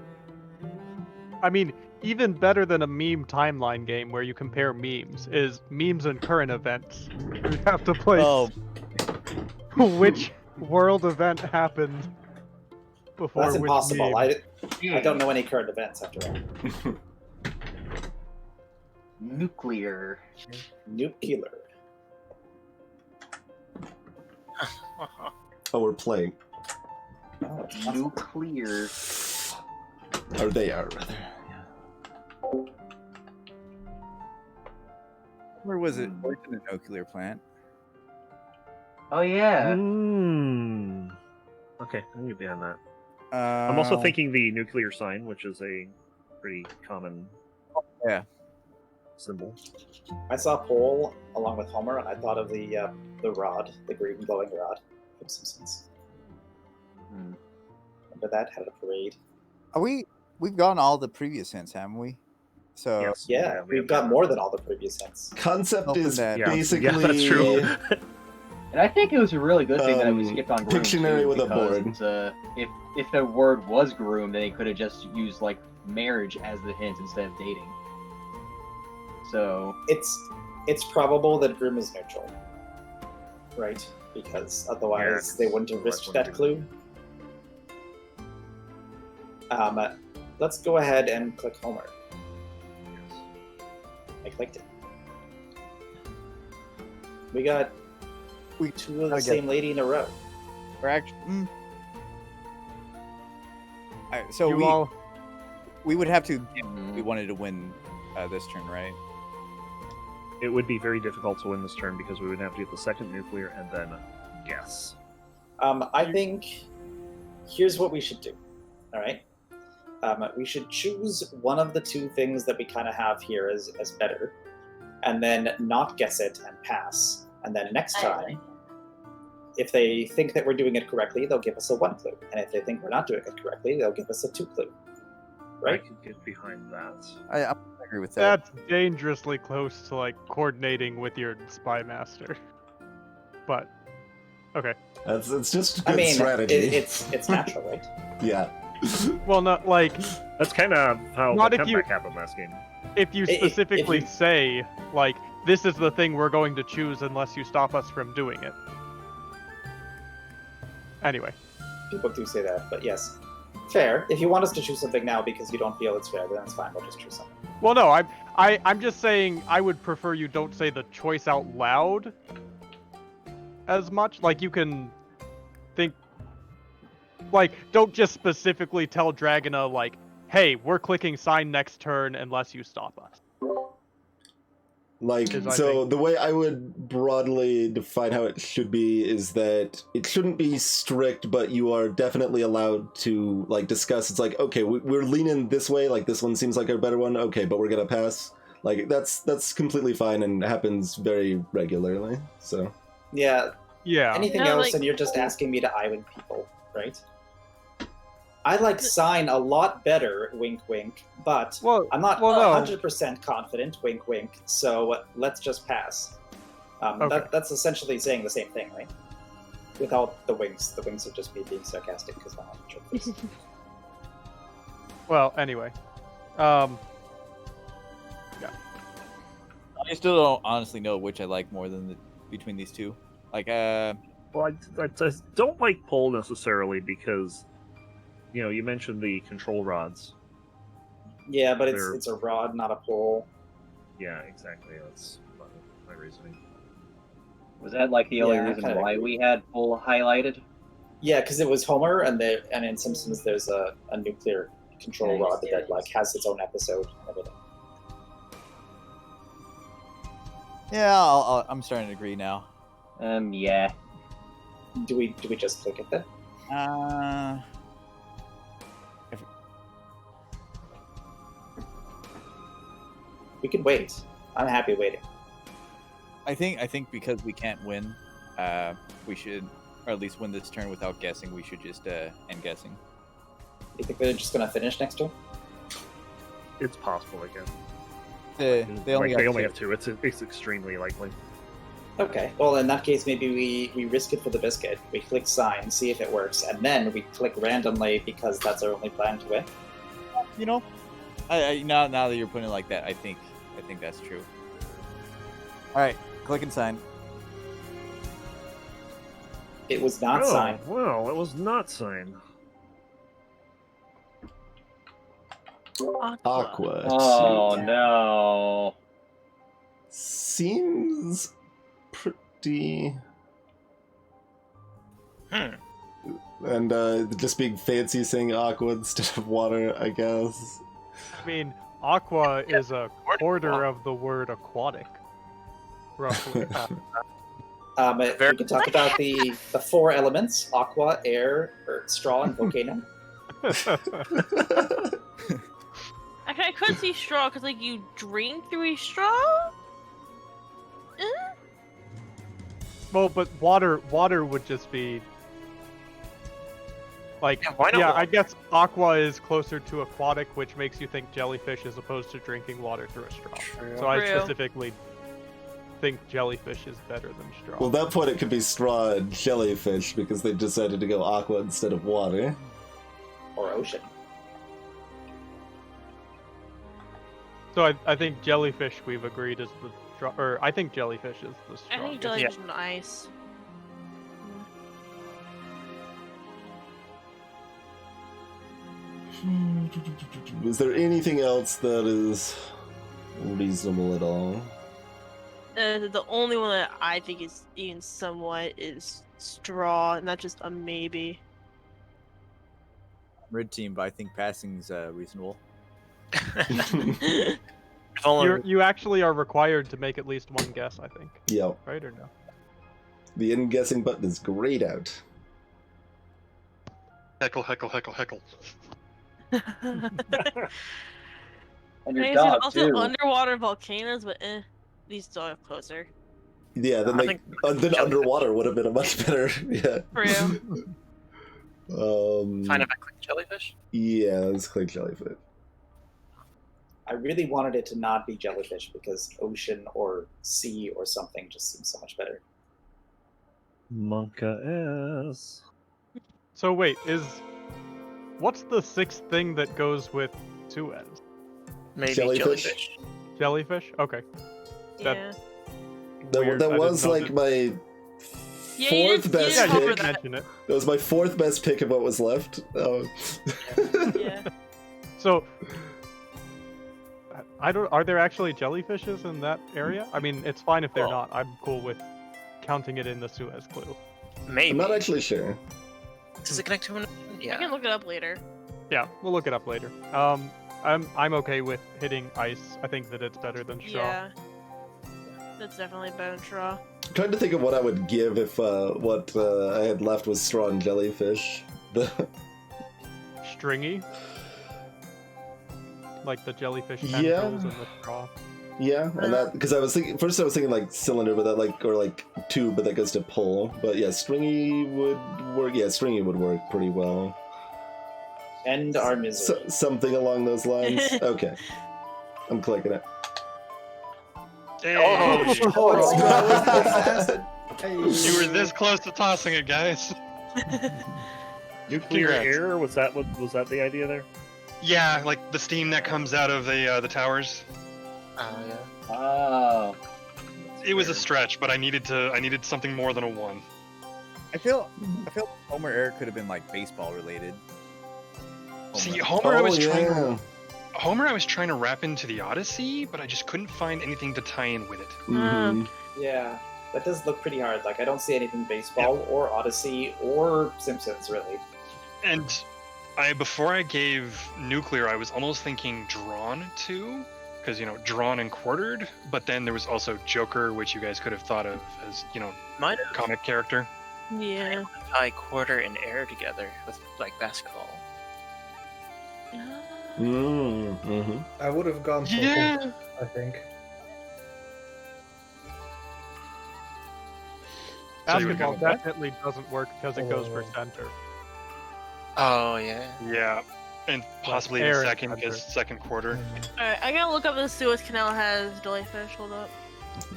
I mean, even better than a meme timeline game where you compare memes is memes and current events. You have to place Oh, which world event happened before That's which impossible. meme. I don't know any current events after all. Nuclear. Nuclear. Oh, we're playing. Oh, it's not- Nuclear. Or they are, rather. where was it? Worked in a nuclear plant. Oh yeah. Okay, I can get behind that. I'm I'm also thinking the nuclear sign, which is a pretty common Yeah. symbol. I saw Paul along with Homer, and I thought of the rod, the green glowing rod from Simpsons. Hmm. Remember that? Had a parade. We've gotten all the previous hints, haven't we? So Yes. Yeah, we we've have got that. more than all the previous hints. Concept Open is that. Yeah, basically yeah, that's true. And I think it was a really good thing that we Um, skipped on groom Pictionary too, with a because, board. if the word was groom, then they could have just used like marriage as the hint instead of dating. So It's probable that groom is neutral, right? Because otherwise Yeah, they wouldn't have otherwise risked wouldn't that do clue. Let's go ahead and click Homer. I clicked it. We got two of the I get- same lady in a row. we're actually. Alright, so You we all, we would have to. Mhm. We wanted to win this turn, right? It would be very difficult to win this turn because we would have to get the second nuclear and then guess. I think here's what we should do. All right. We should choose one of the two things that we kind of have here as better, and then not guess it and pass. And then next time, if they think that we're doing it correctly, they'll give us a 1 clue, and if they think we're not doing it correctly, they'll give us a 2 clue. I Right? could get behind that. I agree with that. That's dangerously close to like coordinating with your spy master. But okay. It's just I good mean, strategy. it's natural, right? Yeah. Well, not like That's kind of how Not the if you- comeback happened last game. if you If specifically you- say like this is the thing we're going to choose unless you stop us from doing it. Anyway. People do say that, but yes. Fair. If you want us to choose something now because you don't feel it's fair, then it's fine. We'll just choose something. Well, no, I'm just saying I would prefer you don't say the choice out loud as much. Like you can think, like don't just specifically tell Dragona like, hey, we're clicking sign next turn unless you stop us. Like, Because I so think- the way I would broadly define how it should be is that it shouldn't be strict, but you are definitely allowed to, like, discuss. It's like, okay, we're leaning this way, like, this one seems like our better one, okay, but we're gonna pass. Like, that's completely fine and happens very regularly, so. Yeah. Yeah. Anything No, else, like- and you're just asking me to island people, right? I like sign a lot better, wink wink, but Well, I'm not well, no. 100% confident, wink wink, so let's just pass. Okay. That's essentially saying the same thing, right? Without the winks. The winks would just be being sarcastic because I'm not a jerk face. Well, anyway. I still don't honestly know which I like more than between these two. Like, Well, I just don't like pole necessarily because, you know, you mentioned the control rods. Yeah, but They're- it's a rod, not a pole. Yeah, exactly. That's my reasoning. Was that like the only Yeah, I reason kinda why agree. we had full highlighted? Yeah, because it was Homer, and in Simpsons there's a nuclear control Nice. rod that like has its own episode and everything. yeah, I'm starting to agree now. Yeah. Do we just click it then? We could wait. I'm happy waiting. I think because we can't win, we should, or at least win this turn without guessing. We should just end guessing. You think they're just gonna finish next turn? It's possible again. They only Like, they got only two. have two. It's extremely likely. Okay. Well, in that case, maybe we risk it for the biscuit. We click sign, see if it works, and then we click randomly because that's our only plan to win. You know, I now that you're putting it like that, I think that's true. All right, click and sign. It was not Oh, sign. well, it was not sign. Aqua. Oh no. Seems pretty. And just being fancy saying aqua instead of water, I guess. I mean, aqua is a quarter of the word aquatic, roughly. We can talk about the 4 elements: aqua, air, or straw, and volcano. Actually, I could see straw because like you drink through a straw. Well, but water would just be like why not water? I guess aqua is closer to aquatic, which makes you think jellyfish as opposed to drinking water through a straw. So I True. specifically think jellyfish is better than straw. Well, at that point, it could be straw and jellyfish because they decided to go aqua instead of water. Or ocean. So I think jellyfish we've agreed is the straw, or I think jellyfish is the I straw. think jellyfish is nice. Is there anything else that is reasonable at all? The only one that I think is even somewhat is straw, and that's just a maybe. Red team, but I think passing's reasonable. If only- You actually are required to make at least one guess, I think. Yeah, Right or no? the end guessing button is grayed out. Heckle, heckle, heckle, heckle. And I your guess there's dog also too. underwater volcanoes, but these don't have closer. Yeah, then I think then jellyfish. underwater would have been a much better. Yeah. For real. Fine if I click jellyfish. Yeah, let's click jellyfish. I really wanted it to not be jellyfish because ocean or sea or something just seems so much better. Monka S. So wait, what's the sixth thing that goes with Suez? Maybe Jellyfish? jellyfish. Jellyfish? Okay. Yeah. That Weird, I was didn't know like my Yeah, you fourth did- best you Yeah, did you cover pick. did that. mention it. That was my fourth best pick of what was left. Oh. Yeah. So, are there actually jellyfishes in that area? I mean, it's fine if they're Well- not. I'm cool with counting it in the Suez clue. Maybe. I'm not actually sure. Does it connect to an? I Yeah. can look it up later. Yeah, we'll look it up later. I'm okay with hitting ice. I think that it's better than straw. Yeah. That's definitely better than straw. I'm trying to think of what I would give if what I had left was straw and jellyfish. Stringy. Like the jellyfish Yeah. tentacles and the straw. Yeah, and that because I was thinking like cylinder, but that or like tube, but that goes to pull. But yeah, stringy would work. Yeah, stringy would work pretty well. End our misery. Something along those lines. Okay, I'm clicking it. Hey, Oh, you were this close to tossing it, guys. Nuclear Congrats. air? Was that the idea there? Yeah, like the steam that comes out of the towers. Yeah. Oh. It was a stretch, but I needed something more than a 1. I feel Homer Air could have been like baseball related. See, Homer. Homer, I was trying to wrap into the Odyssey, but I just couldn't find anything to tie in with it. Mhm. Yeah, that does look pretty hard. Like, I don't see anything baseball or Odyssey or Simpsons, really. And before I gave Nuclear, I was almost thinking Drawn too, because Drawn and Quartered. But then there was also Joker, which you guys could have thought of as Might have comic character. Yeah. tie quarter and air together with like basketball. Mm-hmm. I would have gone for Yeah. Homer, I think. So you would Basketball go with that? definitely doesn't work because it goes for Oh. center. Oh yeah. Yeah, and possibly air the and second because thunder. second quarter. Alright, I gotta look up if the Suez Canal has jellyfish. Hold up.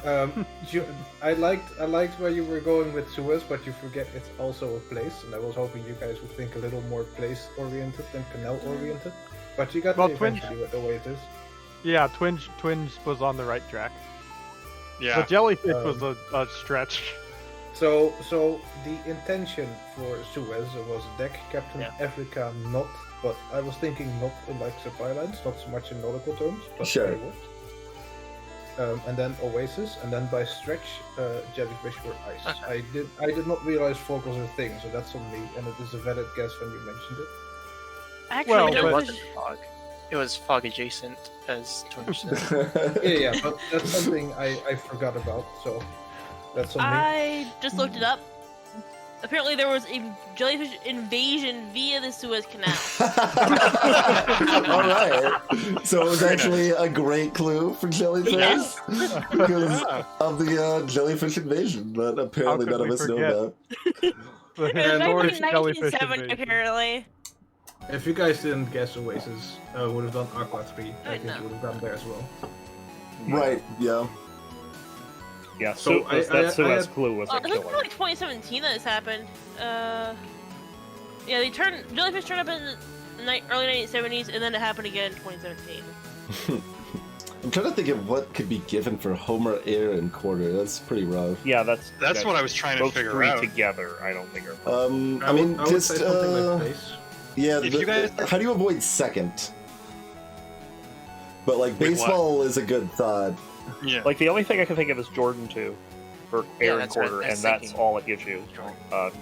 I liked where you were going with Suez, but you forget it's also a place, and I was hoping you guys would think a little more place-oriented than canal-oriented. But you got Well, there eventually with the way it is. Yeah, Twinge was on the right track. Yeah, The jellyfish was a stretch. So the intention for Suez was deck captain Africa not, but I was thinking not in like supply lines, not so much in nautical terms, but Sure. they worked. And then Oasis, and then by stretch, jellyfish were ice. Okay. I did not realize fog was a thing, so that's on me, and it is a valid guess when you mentioned it. Actually, Well, It but- jellyfish. wasn't fog. It was fog adjacent, as Twinge said. Yeah, but that's something I forgot about, so that's on me. I just looked it up. Apparently, there was a jellyfish invasion via the Suez Canal. All right. So it was actually a great clue for jellyfish Yes. because of the jellyfish invasion that apparently How could none of we us know forget? about. It was back Historic in jellyfish 1970, invasion. apparently. If you guys didn't guess Oasis, I would have done Aqua 3. I Wait, think no. you would have gone there as well. Right. Yeah. Yeah, So so I that Suez had- clue was Oh, a I think it was killer. like 2017 that this happened. Yeah, jellyfish turned up in the early 1970s, and then it happened again in 2017. I'm trying to think of what could be given for Homer, Air, and Quarter. That's pretty rough. Yeah, that's what I was trying to those figure three out. together. I don't think are. I mean, would just say something like place. yeah. If you guys- how do you avoid second? But like Wait, what? baseball is a good thought. Yeah. Like the only thing I can think of is Jordan 2 for Yeah, air and that's what I quarter, was and that's thinking. all it gives you.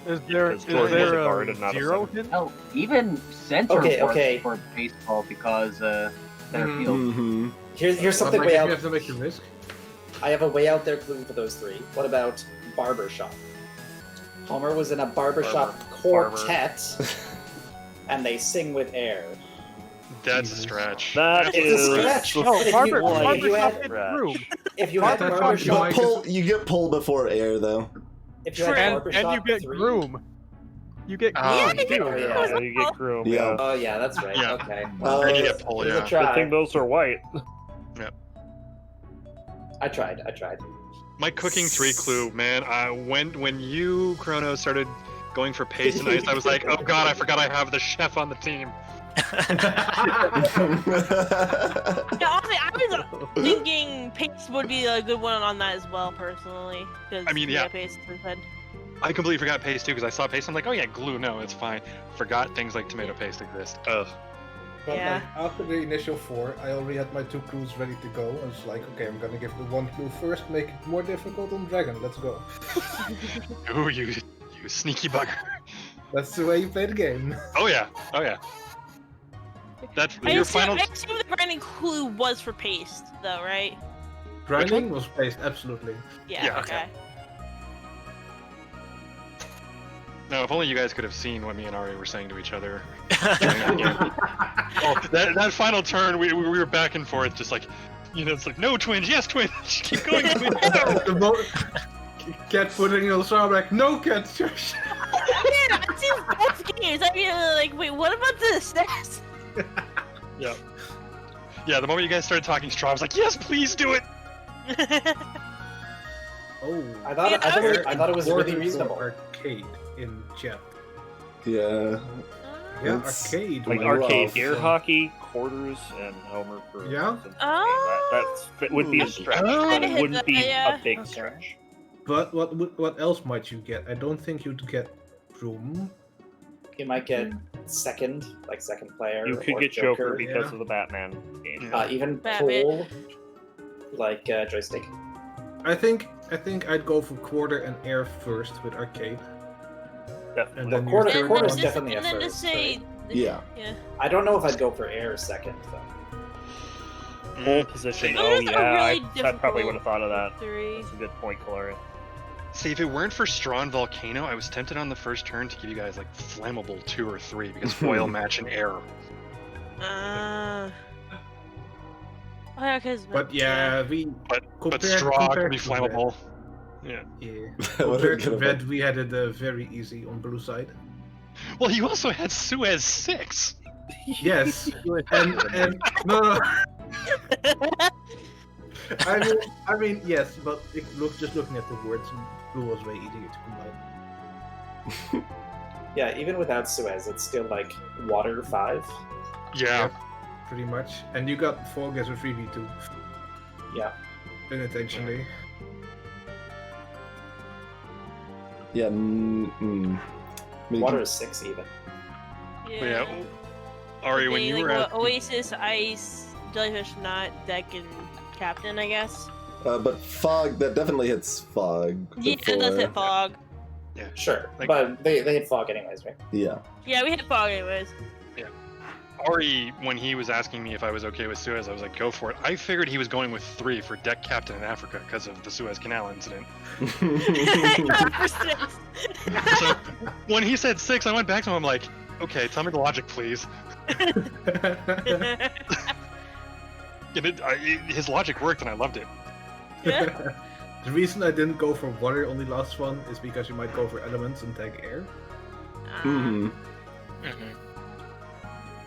Is there Because Jordan was a guard and not a zero center. hint? Oh, even center Okay, works okay. for baseball because center Mhm. field. Mm-hmm. Here's something Like, way if out. you have to make the risk. I have a way out there clue for those three. What about barbershop? Homer was in a barbershop Barber. quartet, and they sing with air. That's a Jesus. stretch. That It's a is stretch. the No, If you- barber, like, barber if you shop had- and Right. groom. If you had That's not- barbershop, Mike, You get pull before air though. if you had And barbershop you get 3, groom. You get groom. Oh, Yeah, you you get Oh, get yeah. groom as Yeah, you well. get groom. Yeah. Yeah. Oh yeah, that's right. Yeah. Okay. And you get pull, It was yeah. a try. Good thing those are white. I tried. My cooking 3 clue, man. When you, Chrono, started going for paste and ice, I was like, oh god, I forgot I have the chef on the team. Yeah, honestly, I was thinking paste would be a good one on that as well, personally. I mean, yeah. Paste instead. I completely forgot paste too because I saw paste. I'm like, oh yeah, glue. No, it's fine. Forgot things like tomato paste exist. Ugh. But Yeah. like, after the initial 4, I already had my 2 clues ready to go. I was like, okay, I'm gonna give the 1 clue first, make it more difficult on Dragon. Let's go. Ooh, you sneaky bugger. That's the way you play the game. Oh yeah. Oh yeah. That's I your assume, final. I assume the grinding clue was for paste, though, right? Grinding was placed, absolutely. Yeah. Yeah, okay. No, if only you guys could have seen what me and Ari were saying to each other. during that game. Oh, that final turn, we were back and forth, just like, it's like, no twinge, yes twinge, keep going twinge. No. Cat putting on the back. No cat, shush. Yeah, I've seen both games. I mean, like, wait, what about the stats? Yeah, the moment you guys started talking straw, I was like, yes, please do it. Oh. I thought I thought it was really reasonable. Arcade in chat. Yeah. Yeah, It's arcade. Like Rough. arcade air hockey, quarters, and Homer for Yeah. that would be a stretch, but it wouldn't be a big stretch. But what else might you get? I don't think you'd get Room. You might get second player. You could or get Joker yeah. because of the Batman game. Even Batman. pull, like joystick. I think I'd go for quarter and air first with arcade. Definitely. And then your Quarter- third quarter's one- definitely and a then to first, say, Yeah. yeah. I don't know if I'd go for air second though. Pole position. Those Oh are yeah, really I probably difficult. would have thought of that. 3. That's a good point, Kalari. See, if it weren't for Straw and Volcano, I was tempted on the first turn to give you guys like flammable 2 or 3 because foil match and air. Oh yeah, because. But yeah, we But Compared- straw can compared be to red. flammable. Yeah. yeah. That would've Compared to been- red, we had it very easy on blue side. Well, you also had Suez 6. Yes, and no. I mean yes, but just looking at the words, blue was way easier to combine. Yeah, even without Suez, it's still like water 5. Yeah. Pretty much. And you got fog as a 3v2. Yeah. Unintentionally. Yeah. Maybe. Water is 6 even. Yeah. Ari, when They, you like, were at Oasis, Ice, Jellyfish, Knot, Deck, and Captain, I guess. But fog, that definitely hits fog. Yeah, that's before. it, Fog. Sure, Like- but they hit fog anyways, right? Yeah. Yeah, we hit Fog anyways. Ari, when he was asking me if I was okay with Suez, I was like, go for it. I figured he was going with 3 for Deck Captain in Africa because of the Suez Canal incident. So when he said 6, I went back to him, I'm like, okay, tell me the logic, please. And his logic worked and I loved it. Yeah. The reason I didn't go for water on the last one is because you might go for elements and take air. Mhm.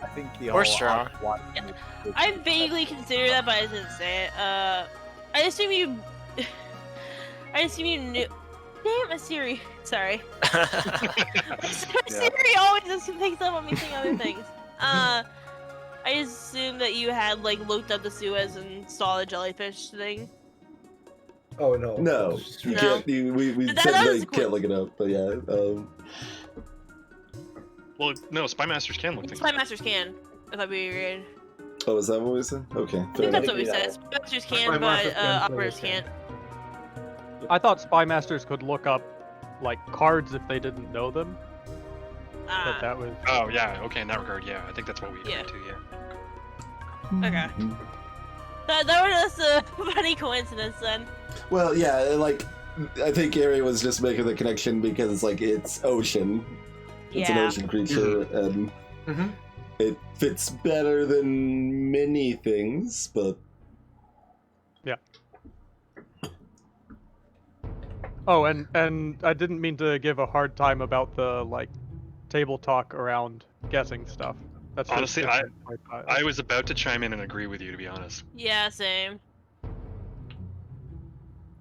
I think the Or whole straw. I vaguely considered that, but I didn't say it. I assume you. I assume you knew. Damn, Siri. Sorry. Siri always just picks up on me saying other things. I assume that you had like looked up the Suez and saw the jellyfish thing. Oh no. No, you No. can't. We That said was they cool. can't look it up, but yeah. Well, no, Spy Masters can look things Spy up. Masters can, if I be right. Oh, is that what we said? Okay, I fair think that's enough. what we Yeah. said. Spy Masters Spy can, but Masters can, operators players can't. I thought Spy Masters could look up like cards if they didn't know them, but that was Oh, yeah, okay, in that regard, yeah. I think that's what we Yeah. agreed to, yeah. Okay. That was just a funny coincidence then. Well, yeah, like I think Ari was just making the connection because like it's ocean. It's an Yeah. ocean creature, and Mhm. It fits better than many things, but Yeah. Oh, and I didn't mean to give a hard time about the like table talk around guessing stuff. That's just Honestly, different by tiles. I was about to chime in and agree with you, to be honest. Yeah, same.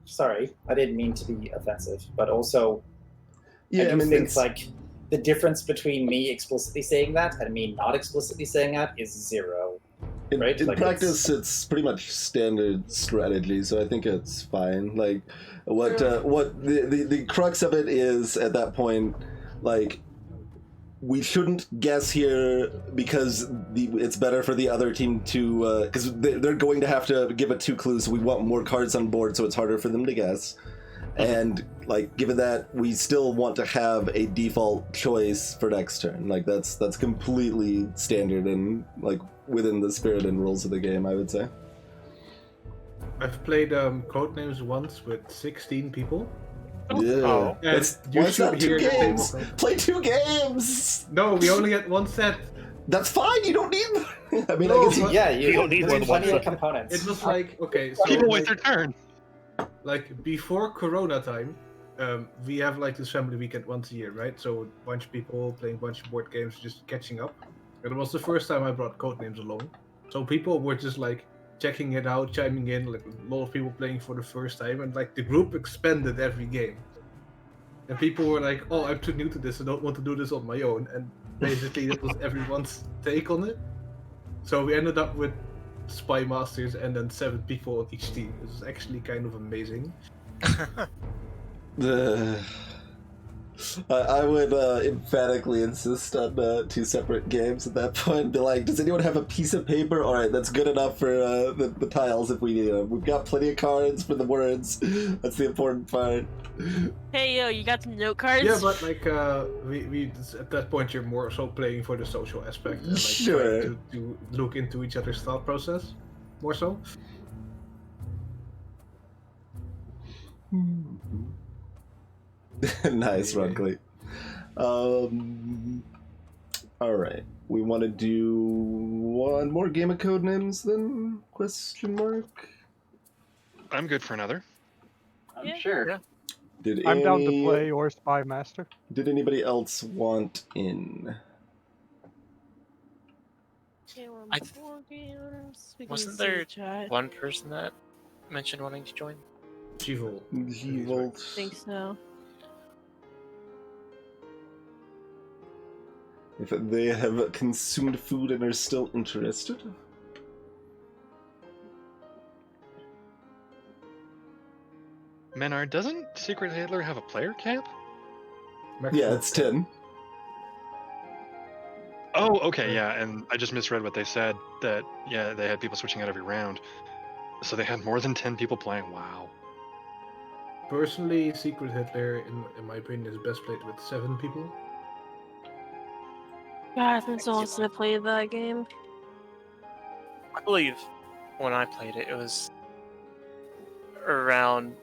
Sorry, I didn't mean to be offensive, but also yeah, I do I mean, think it's, like the difference between me explicitly saying that and me not explicitly saying that is zero. in, right? in Like, practice, it's pretty much standard strategy, so I think it's fine. Like, what the crux of it is at that point, like, we shouldn't guess here because it's better for the other team to, because they're going to have to give it 2 clues. So we want more cards on board, so it's harder for them to guess. And like, given that, we still want to have a default choice for next turn. Like, that's completely standard and like within the spirit and rules of the game, I would say. I've played Codenames once with 16 people. Yeah, Oh. that's And you why it's should not 2 hear the games. table talk. Play 2 games. No, we only get 1 set. That's fine. You don't need. I mean, No, I guess. but- Yeah, You don't need there's more than plenty one of components. It was like, okay, so People like, wait their turn. like before Corona time, we have like this family weekend once a year, right? So a bunch of people playing a bunch of board games, just catching up. And it was the first time I brought Codenames along. So people were just like checking it out, chiming in, like a lot of people playing for the first time, and like the group expanded every game. And people were like, "Oh, I'm too new to this. I don't want to do this on my own." And basically, that was everyone's take on it. So we ended up with Spy Masters and then 7 people on each team. It was actually kind of amazing. I would emphatically insist on 2 separate games at that point. Be like, does anyone have a piece of paper? All right, that's good enough for the tiles if we need them. We've got plenty of cards for the words. That's the important part. Hey, yo, you got some note cards? Yeah, but like we at that point you're more so playing for the social aspect and like Sure. trying to look into each other's thought process, more so. Nice, Runckley. All right. We want to do one more game of Codenames then? Question mark. I'm good for another. I'm Yeah. sure. Yeah. Did I'm down to any- play or Spy Master. Did anybody else want in? Okay, we're I- board games. We can Wasn't see there chat. one person that mentioned wanting to join? Evil. Evil. I think so. If they have consumed food and are still interested. Menard, doesn't Secret Hitler have a player camp? Yeah, it's 10. Oh, okay, yeah, and I just misread what they said. That, yeah, they had people switching out every round. So they had more than 10 people playing. Wow. Personally, Secret Hitler, in my opinion, is best played with 7 people. God, it's been so long since I played that game. I believe when I played it, it was around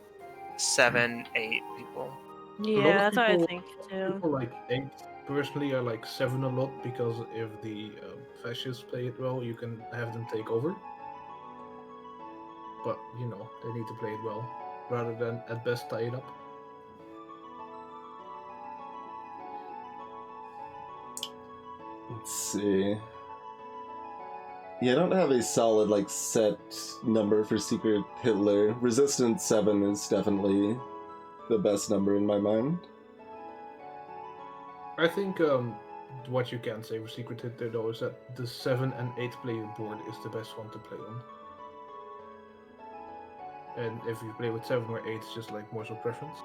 7, 8 people. Yeah, that's what I people- think too. People like 8 personally are like 7 a lot because if the fascists play it well, you can have them take over. But you know, they need to play it well rather than at best tie it up. Let's see. Yeah, I don't have a solid, like, set number for Secret Hitler. Resistance 7 is definitely the best number in my mind. I think what you can say for Secret Hitler though is that the 7 and 8 player board is the best one to play on. And if you play with 7 or 8, it's just like more so preference.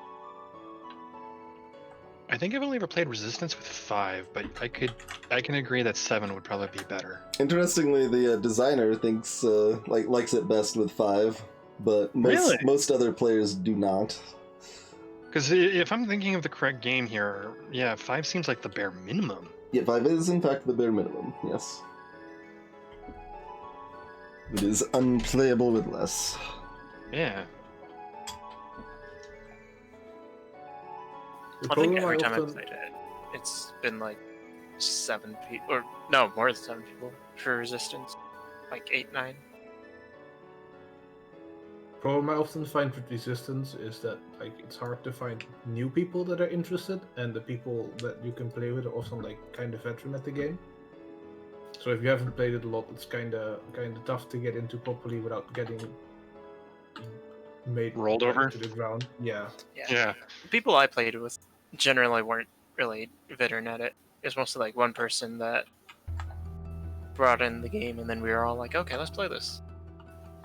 I think I've only ever played Resistance with 5, but I can agree that 7 would probably be better. Interestingly, the designer thinks, likes it best with 5, but Really? most other players do not. Because if I'm thinking of the correct game here, yeah, 5 seems like the bare minimum. Yeah, 5 is, in fact, the bare minimum, yes. It is unplayable with less. Yeah. The I think problem every time I often- played it, it's been like 7 people, or no, more than 7 people for resistance, like 8, 9. Problem I often find with resistance is that like it's hard to find new people that are interested, and the people that you can play with are often like kind of veteran at the game. So if you haven't played it a lot, it's kind of tough to get into properly without getting made Rolled back over? to the ground. Yeah. Yeah. The people I played with generally weren't really veteran at it. It was mostly like one person that brought in the game, and then we were all like, okay, let's play this.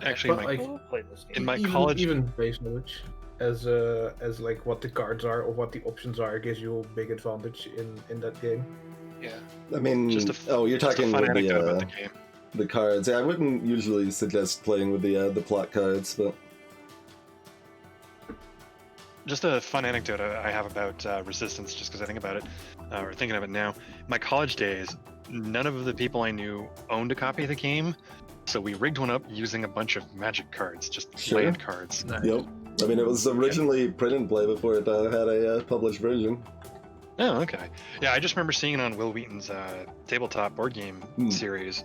Actually, But, like, Play this game. in my even, college, even base knowledge as like what the cards are or what the options are gives you a big advantage in that game. Yeah. I mean, Just you're just a talking fun with anecdote about the the game. the cards. Yeah, I wouldn't usually suggest playing with the plot cards, but Just a fun anecdote I have about Resistance, just because I think about it, or thinking of it now. My college days, none of the people I knew owned a copy of the game, so we rigged one up using a bunch of magic cards, just Sure. land cards. yep. I mean, it was originally print and play before it had a published version. Oh, okay. Yeah, I just remember seeing it on Will Wheaton's tabletop board game series,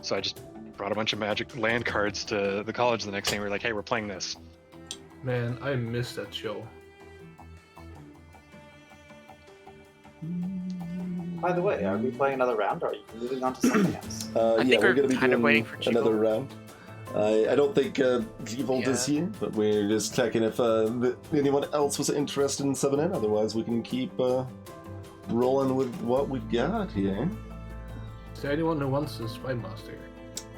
so I just brought a bunch of magic land cards to the college the next day. We were like, hey, we're playing this. Man, I miss that show. By the way, are we playing another round, or are you moving on to something else? I Yeah, think we're we're going to be kind of doing waiting for Chivo. another round. I don't think Devolt is here, but we're just checking if anyone else was interested in 7N. Otherwise, we can keep rolling with what we've got here. Is there anyone who wants a Spy Master?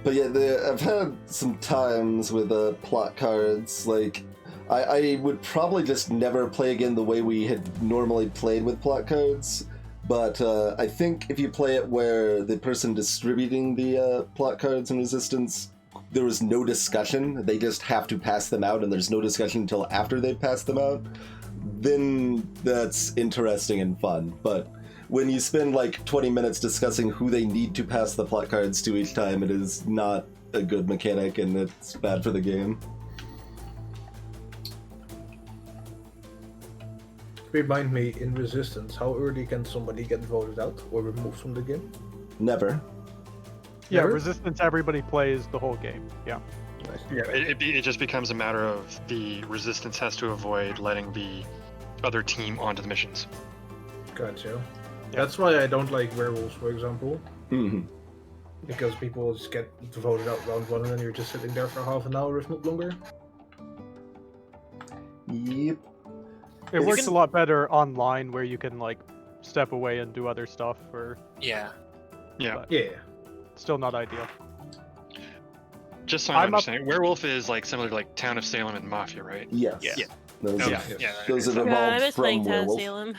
But yeah, I've had some times with plot cards. Like, I would probably just never play again the way we had normally played with plot cards. But I think if you play it where the person distributing the plot cards in Resistance, there was no discussion, they just have to pass them out, and there's no discussion until after they've passed them out, then that's interesting and fun. But when you spend like 20 minutes discussing who they need to pass the plot cards to each time, it is not a good mechanic, and it's bad for the game. Remind me, in Resistance, how early can somebody get voted out or removed from the game? Never. Yeah, Never? Resistance, everybody plays the whole game. Yeah. Yeah, it just becomes a matter of the Resistance has to avoid letting the other team onto the missions. Gotcha. That's why I don't like werewolves, for example. Mm-hmm. Because people just get voted out round one and then you're just sitting there for half an hour, if not longer. Yep. It works a lot better online where you can like step away and do other stuff, or Yeah. Yeah. but Yeah. still not ideal. Just so I'm I'm up- understanding, Werewolf is like similar to like Town of Salem and Mafia, right? Yes. Yeah. Those, Okay. are, Yeah. those have God, I evolved miss playing from Town of Werewolf. Salem.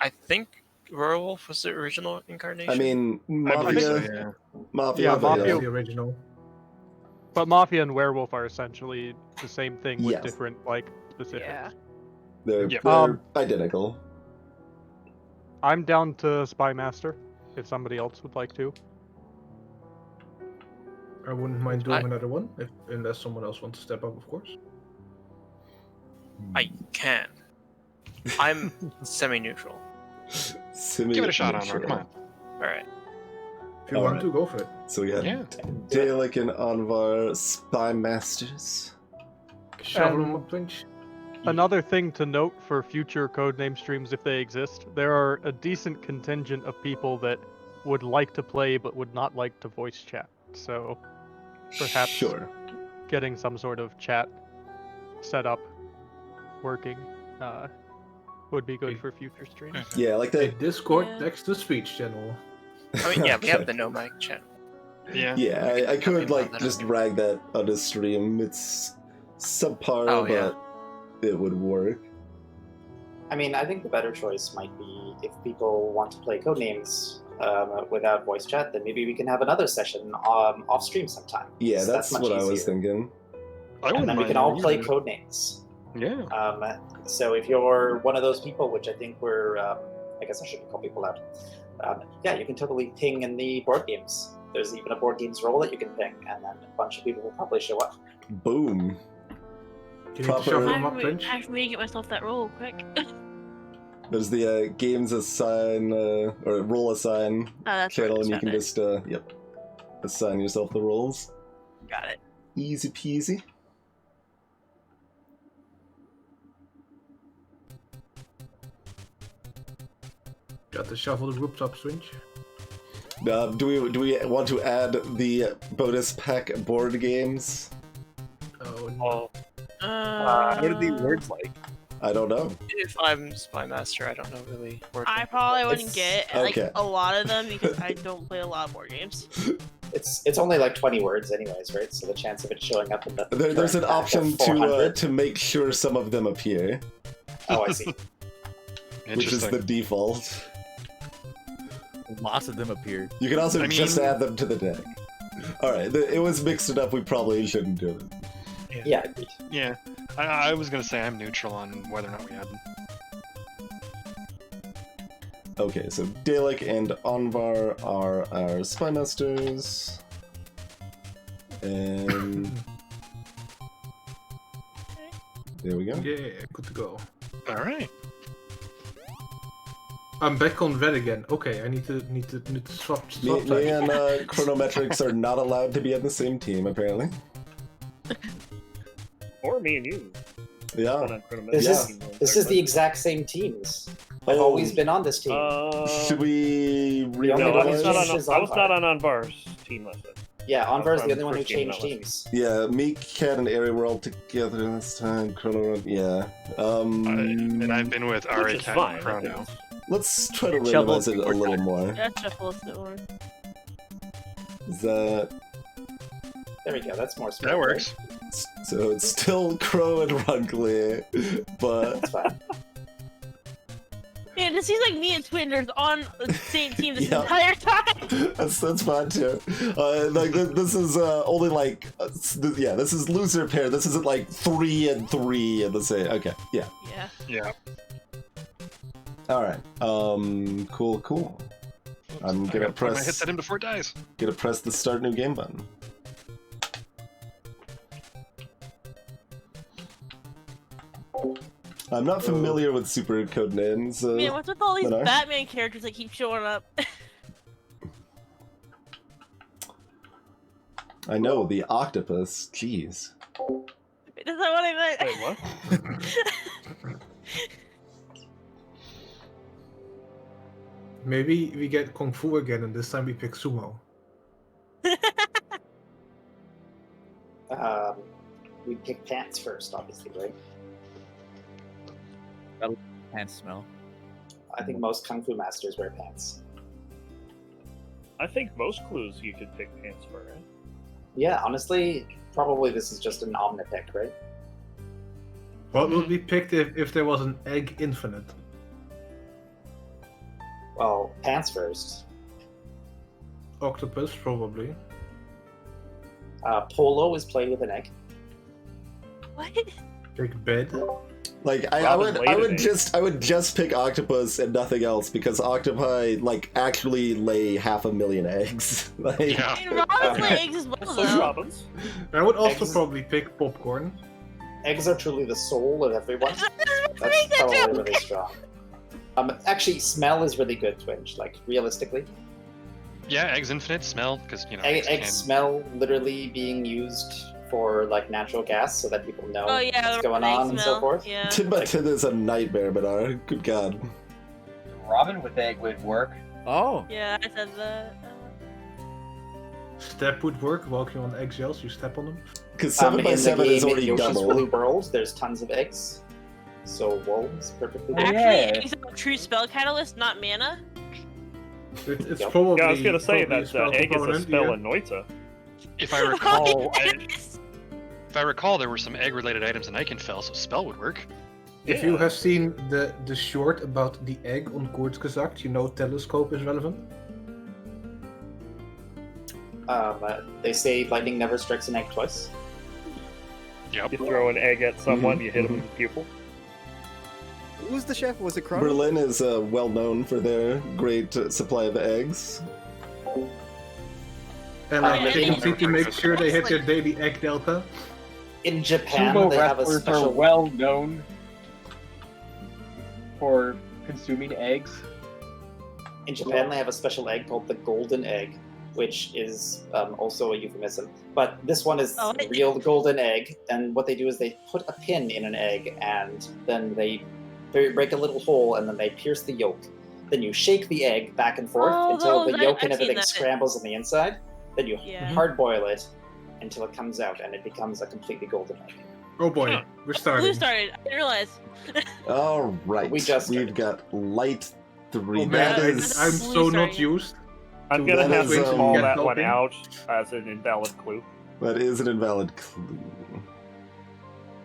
I think Werewolf was the original incarnation. I mean, I believe so, Mafia, yeah. Mafia, Yeah, but That's Mafia- the original. But Mafia and Werewolf are essentially the same thing with Yes. different like specifics. Yeah. they're, Yep. they're identical. I'm down to Spy Master if somebody else would like to. I wouldn't mind doing another one, unless someone else wants to step up, of course. I can. I'm semi-neutral. Give it a shot, Anwar. Come on. All right. If you All want right. to, go for it. So we got Yeah. Dalek and Anvar, Spy Masters. Shovel them up, Lynch. Another thing to note for future Codename streams, if they exist, there are a decent contingent of people that would like to play but would not like to voice chat. So perhaps Sure. getting some sort of chat set up working would be good for future streams. Yeah, like A that. Discord Yeah. next to speech channel. I mean, yeah, we have the no mic channel. Yeah. Yeah, I could people like that just are- drag that on a stream. It's subpar, Oh, yeah. but it would work. I mean, I think the better choice might be if people want to play Codenames without voice chat, then maybe we can have another session off stream sometime. Yeah, So that's much what I was easier. thinking. I And wouldn't then we mind can all play either. Codenames. Yeah. So if you're one of those people, which I think we're, I guess I shouldn't call people out. Yeah, you can totally ping in the board games. There's even a board games role that you can ping, and then a bunch of people will probably show up. Boom. You need to Proper- shuffle I them up, have Lynch. to get myself that roll quick. There's the games assign or roll assign that's channel, and you found can it. just assign yourself the rolls. Got it. Easy peasy. Got to shuffle the groups up, Swinch. Do we want to add the bonus pack board games? Oh no. What are the words like? I don't know. If I'm Spy Master, I don't know really. I probably wouldn't It's- get okay. like a lot of them because I don't play a lot of board games. It's only like 20 words, anyways, right? So the chance of it showing up in the There's an current pack option of 400. to make sure some of them appear, Oh, I see. which is Interesting. the default. Lots of them appeared. You can also I just mean- add them to the deck. Alright, it was mixed enough, we probably shouldn't do it. Yeah, agreed. Yeah, I was gonna say I'm neutral on whether or not we add them. Okay, so Dalek and Onvar are our spy masters. And there we go. Yeah, good to go. All right. I'm back on red again. Okay, I need to swap Me sides. and Chronometrics are not allowed to be on the same team, apparently. Or me and you. Yeah. But I'm gonna This Yeah. This is the exact same teams. I've always been on this team. Should we The only No, one I who was not changed on. is I was not on Bar's team last time. Yeah, Onvar's from the only one who first game changed that teams. Yeah, me, Cat, and Ari were all together this time. Chrono, yeah. And I've been with Which Ari, is Cat, fine. and Chrono. Let's try to Shovel randomize it a more little time. more. That's shuffle a bit more. Is that There we go. That's more smart. That works. so? It's still Crow and Runkly, but That's fine. Man, it seems like me and Twinders on the same team this Yeah. entire time. that's fine too. Like this is only like yeah, this is loser pair. This isn't like 3 and 3 in the same. Okay, yeah. Yeah. Yeah. All right. Cool. I'm I gonna gotta put my press headset in before it dies. the start new game button. I'm not familiar with Super Codenames. Man, what's with all these Minar? Batman characters that keep showing up? I know the octopus. Jeez. Is that what I meant? Wait, what? Maybe we get Kung Fu again, and this time we pick Sumo. We pick pants first, obviously, right? Pants smell. I think most Kung Fu masters wear pants. I think most clues you could pick pants for, right? Yeah, honestly, probably this is just an omnipick, right? What would be picked if there was an egg infinite? Well, pants first. Octopus, probably. Polo is played with an egg. What? Pick bed. Like I Robin would laid I would just pick octopus and nothing else because octopi like actually lay 500,000 eggs. Like Yeah. And Robin's lay eggs as well, So though. Robins. I would also Eggs. probably pick popcorn. Eggs are truly the soul of everyone. That's Make that probably joke. really strong. Actually, smell is really good, Twinge. Like, realistically. Yeah, eggs infinite smell because you know. Egg can- smell literally being used for, like, natural gas so that people know Oh yeah, what's the going egg on and so smell. forth. Yeah. Timbuktu is a nightmare, Minar. Good God. Robin with egg would work. Oh, Yeah, I said that. Step would work. Walking on eggshells, you step on them. Because In 7x7 the is game, already Yoshi's double. Woolly World, there's tons of eggs. So wolves perfectly good. Actually, yeah. eggs are a true spell catalyst, not mana. It's Yeah. probably. Yeah, I was gonna say probably that spell egg is a component, spell yeah. in Noita. If I recall, Yes. if I recall, there were some egg-related items in Eichenfell, so spell would work. If you have seen the short about the egg on Kurzgesagt, you know telescope is relevant. They say lightning never strikes an egg twice. Yep. You throw an egg at someone, Mhm, you hit him in the pupil. who's the chef? Was it Chrono? Berlin is well known for their great supply of eggs. And like Yeah, they yeah. need to make sure they hit their daily egg delta. In Japan, Sumo they have a wrestlers are special. well known for consuming eggs. In Japan, they have a special egg called the golden egg, which is also a euphemism. But this one is a real golden egg, and what they do is they put a pin in an egg, and then they break a little hole, and then they pierce the yolk. Then you shake the egg back and forth until the yolk and everything scrambles on the inside. Then you hard boil it until it comes out, and it becomes a completely golden egg. Oh boy, we're starting. Blue started. I didn't realize. All right. We've got light 3. Oh man, That is... I'm so not used. I'm gonna have to is, call that one helping. out as an invalid clue. That is an invalid clue.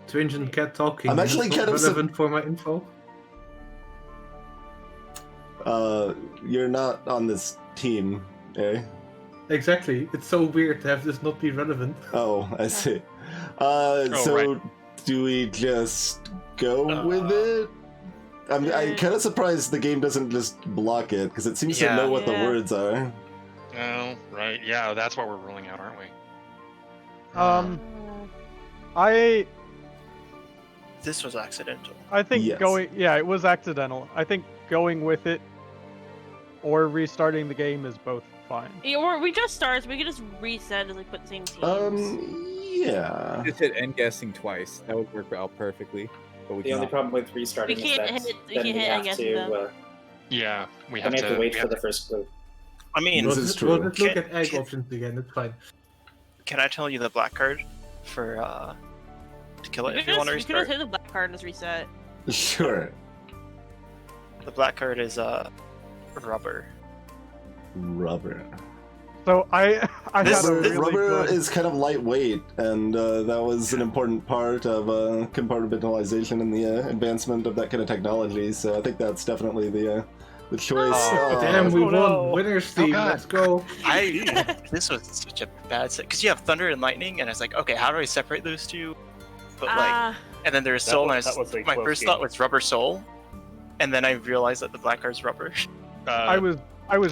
Twinge and Cat talking. I'm actually Is kind not of relevant for my info. You're not on this team, eh? Exactly. It's so weird to have this not be relevant. Oh, I see. right. Do we just go with it? I'm kind of surprised the game doesn't just block it, because it seems to know what the words are. Oh, right. Yeah, that's what we're ruling out, aren't we? This was accidental. I think Yes. it was accidental. I think going with it or restarting the game is both fine. Yeah, or we just started, so we could just reset and like put the same teams. Yeah. Just hit end guessing twice. That would work out perfectly. But we The only cannot. problem with restarting We is can't that hit- we then can't we hit have against them. to Yeah, we then have we have to wait we for have the first clue. I mean, This We'll is just- We'll true. just look Can- at egg can- options again. It's fine. can I tell you the black card for to kill it We if could you want to just, we could restart? just hit the black card and just reset. Sure. The black card is rubber. Rubber. So I had a Rubber, really rubber good... is kind of lightweight, and that was an important part of compartmentalization in the advancement of that kind of technology. So I think that's definitely the choice. Oh, Damn, we Oh, no. won. Winners team. God. Let's go. This was such a bad set because you have thunder and lightning, and I was like, okay, how do I separate those two? But like, Ah, and then there's That soul, was- and that was a my close first game. thought was rubber soul, and then I realized that the black card's rubber. I was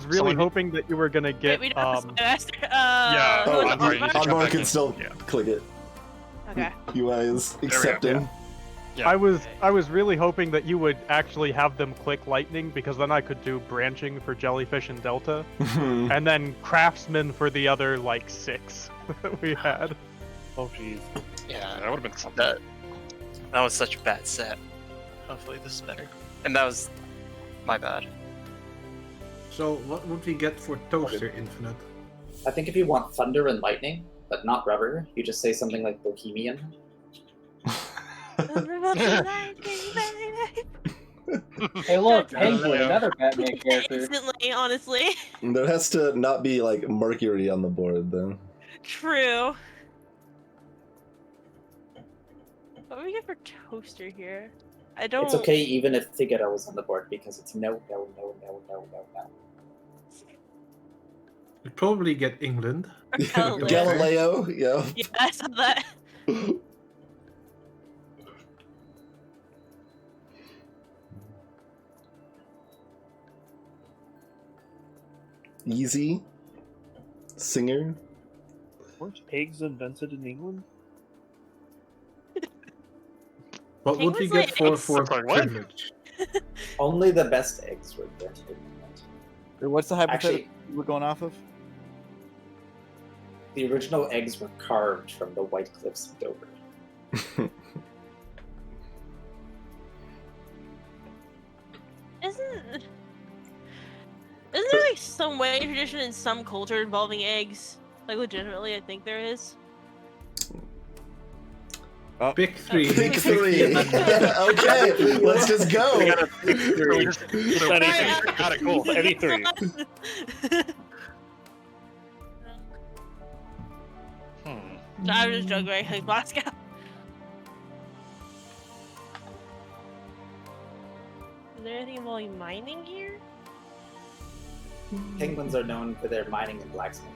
really someone- hoping that you were gonna wait, get we don't have to master. Yeah, who Oh, was the I'm sorry, black you card? Onmar back can in. still Yeah. click it. Okay. UI is we go, accepting. Yeah. I was really hoping that you would actually have them click lightning, because then I could do branching for jellyfish and delta, and then craftsman for the other like 6 that we had. Oh jeez. Yeah, that would have been something. that was such a bad set. Hopefully this is better. And that was my bad. So, what would we get for Toaster Infinite? I think if you want thunder and lightning, but not rubber, you just say something like Bohemian. Hey, look, That's Penguin, yeah. another Batman character. Instantly, honestly. There has to not be like Mercury on the board, then. True. What do we get for toaster here? I don't. It's okay even if Figaro is on the board because it's no. We'd probably get England. Galileo. Galileo, yeah. Yeah, I saw that. Easy. Singer. Weren't eggs invented in England? What would we Penguins get lay for eggs. Like what? privilege? Only the best eggs were invented in England. What's the hypothetical Actually, we're going off of? the original eggs were carved from the White Cliffs of Dover. Isn't there like some way tradition in some culture involving eggs? Like legitimately, I think there is. Big 3. Pick 3. Okay, let's just go. So anything. Got it, cool. Any three. No, I'm just joking, right? Like Moscow. Is there anything involving mining here? Penguins are known for their mining and blacksmithing.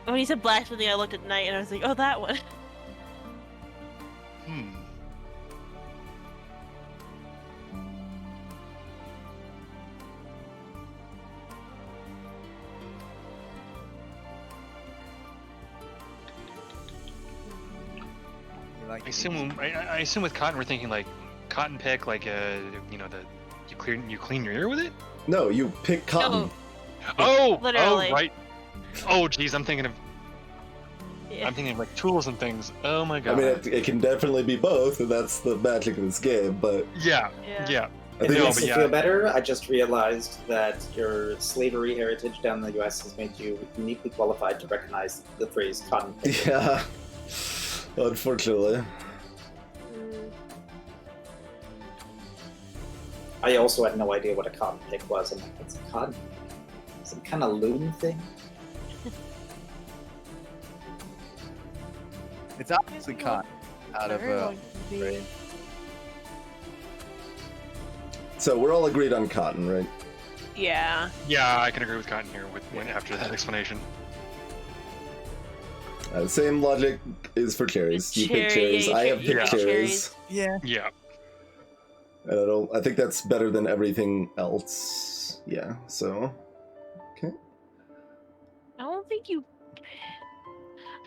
When he said blacksmithing, I looked at night and I was like, oh, that one. like. I assume with cotton we're thinking like cotton pick, like you know, you clean your ear with it. No, you pick cotton. Oh, Literally. oh, right. Oh, geez, I'm thinking of Yeah. like tools and things. Oh my I god. mean, it can definitely be both, and that's the magic of this game. But Yeah. Yeah. I If think it No, makes but you yeah. feel better, I just realized that your slavery heritage down in the U.S. has made you uniquely qualified to recognize the phrase "cotton picking." yeah, unfortunately. Mm. I also had no idea what a cotton pick was. I'm like, what's a cotton pick? Some kind of loom thing? It's obviously cotton out of Very good. So we're all agreed on cotton, right? Yeah. Yeah, I can agree with Cotton here after that explanation. Same logic is for cherries. You pick Cherry, cherries. yeah, I have you picked pick cherries. Yeah. Yeah. And I think that's better than everything else. Yeah. So. Okay. I don't think you.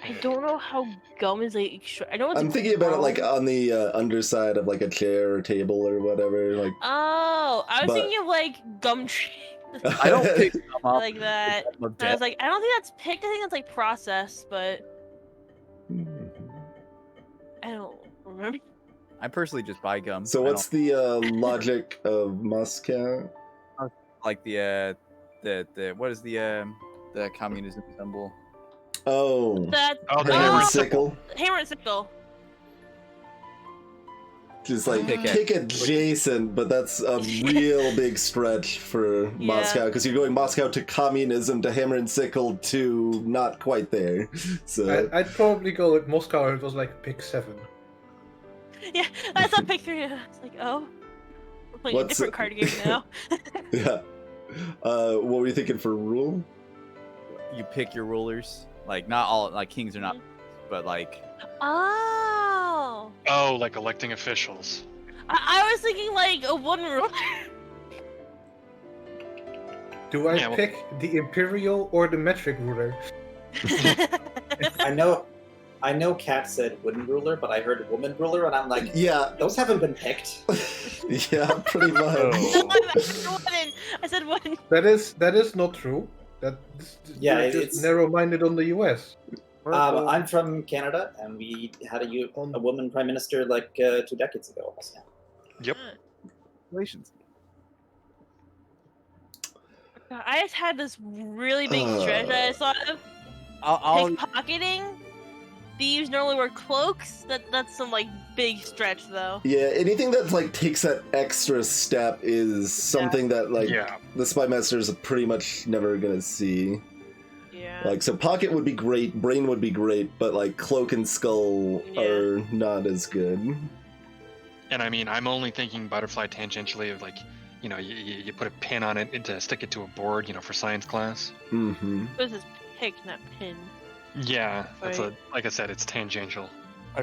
I don't know how gum is like. I know it's. I'm thinking about it like grown. on the underside of like a chair or table or whatever. Like. Oh, I was but- thinking of like gum tree. I don't pick them up. Like that. of And I was death. like, I don't think that's picked. I think that's like processed, but I don't remember. I personally just buy gum. So I what's the logic of Moscow? don't like the what is the communism symbol? Oh, That Oh, the hammer hammer and and sickle. hammer and sickle. Just like Pick pick adjacent, but that's a real big stretch for Moscow because you're going Moscow to communism to hammer and sickle to not quite there. So I'd probably go with Moscow if it was like pick 7. Yeah, I thought pick 3. It's like, oh, we're playing a What's different card game now. yeah. What were you thinking for rule? You pick your rulers. Like not all like kings are not, but like Oh, Oh, like electing officials. I was thinking like a one ruler. Do I Yeah, well- pick the imperial or the metric ruler? I know Kat said wooden ruler, but I heard woman ruler, and I'm like, Yeah, those haven't been picked. yeah, pretty much. Oh. I said one. That is not true. Yeah, you're just it's- narrow-minded on the U.S. I'm from Canada, and we had a woman prime minister like 2 decades ago. Almost now. relations. I just had this really big stretch that I thought of. I'll Pickpocketing. Thieves normally wear cloaks. That's some like big stretch though. Yeah, anything that like takes that extra step is something that like Yeah. the spy masters are pretty much never gonna see. Yeah. Like, so pocket would be great, brain would be great, but like cloak and skull Yeah. are not as good. And I mean, I'm only thinking butterfly tangentially of like, you know, you put a pin on it and to stick it to a board, you know, for science class. Mm-hmm. This is pick, not pin. Yeah, that's Right. like I said, it's tangential. I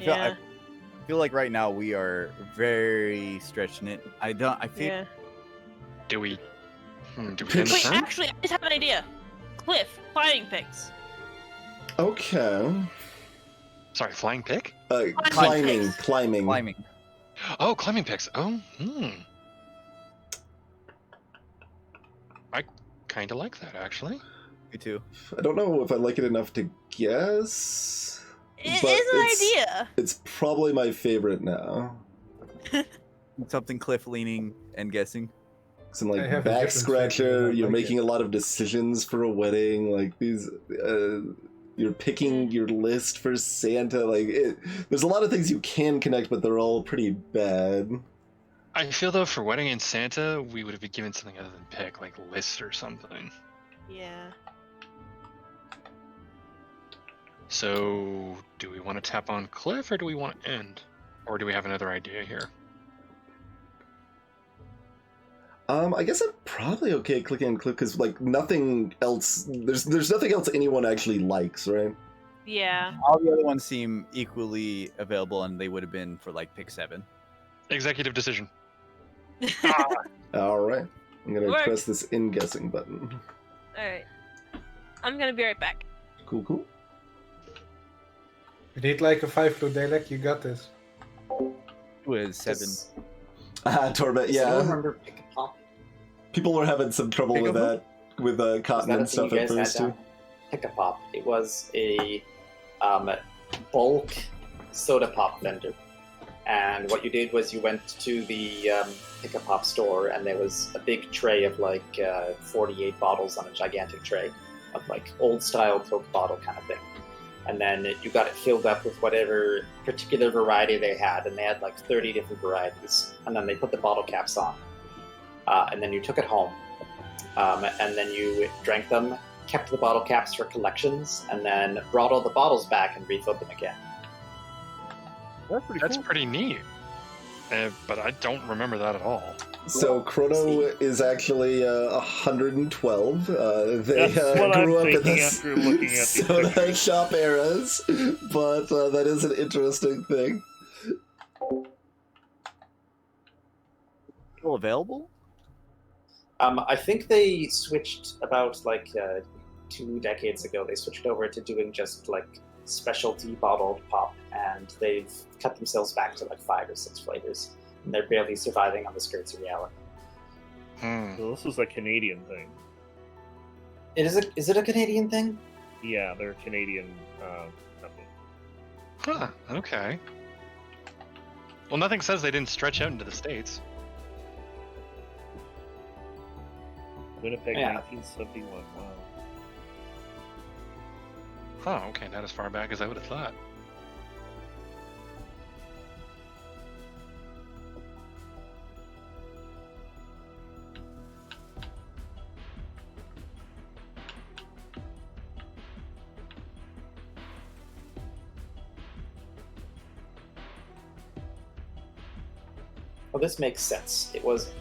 feel like right now we are very stretching it. I feel Yeah. Do we end the Wait, turn? actually, I just have an idea. Cliff, climbing picks. Okay. Sorry, flying pick? Climbing. climbing. Oh, climbing picks. Oh, I kind of like that actually. Me too. I don't know if I like it enough to guess. It but is an it's- idea. It's probably my favorite now. Something cliff leaning and guessing. Some I like have a back different scratcher. favorite, I You're like making it. a lot of decisions for a wedding. Like these, you're picking your list for Santa. There's a lot of things you can connect, but they're all pretty bad. I feel though for wedding and Santa, we would have been given something other than pick, like list or something. Yeah. So, do we want to tap on Cliff or do we want to end? Or do we have another idea here? I guess I'm probably okay clicking on click because like nothing else. There's nothing else anyone actually likes, right? Yeah. All the other ones seem equally available, and they would have been for like pick 7. Executive decision. All right, I'm gonna Work. press this in guessing button. Alright. I'm gonna be right back. Cool. You need like a 5 Ludalek, you got this. Who is 7? Does, Torment, does anyone yeah. remember Pick a Pop? People were having some trouble with that, with Was cotton that a and thing you stuff at guys first had too. down? Pick a Pop. It was a bulk soda pop vendor. And what you did was you went to the Pick a Pop store, and there was a big tray of like 48 bottles on a gigantic tray of like old style Coke bottle kind of thing. And then you got it filled up with whatever particular variety they had, and they had like 30 different varieties. And then they put the bottle caps on. And then you took it home. And then you drank them, kept the bottle caps for collections, and then brought all the bottles back and refilled them again. That's pretty That's cool. pretty neat. But I don't remember that at all. So Chrono is actually 112. They That's what grew I'm up in thinking the after looking at these soda pictures. shop eras, but that is an interesting thing. Still available? I think they switched about like 2 decades ago. They switched over to doing just like specialty bottled pop, and they've cut themselves back to like 5 or 6 flavors, and they're barely surviving on the skirts of reality. So this is a Canadian thing. Is it a Canadian thing? Yeah, they're a Canadian company. Huh, okay. Well, nothing says they didn't stretch out into the States. Winnipeg, Yeah. 1971. Wow. Huh, okay, not as far back as I would have thought. Well, this makes sense. It was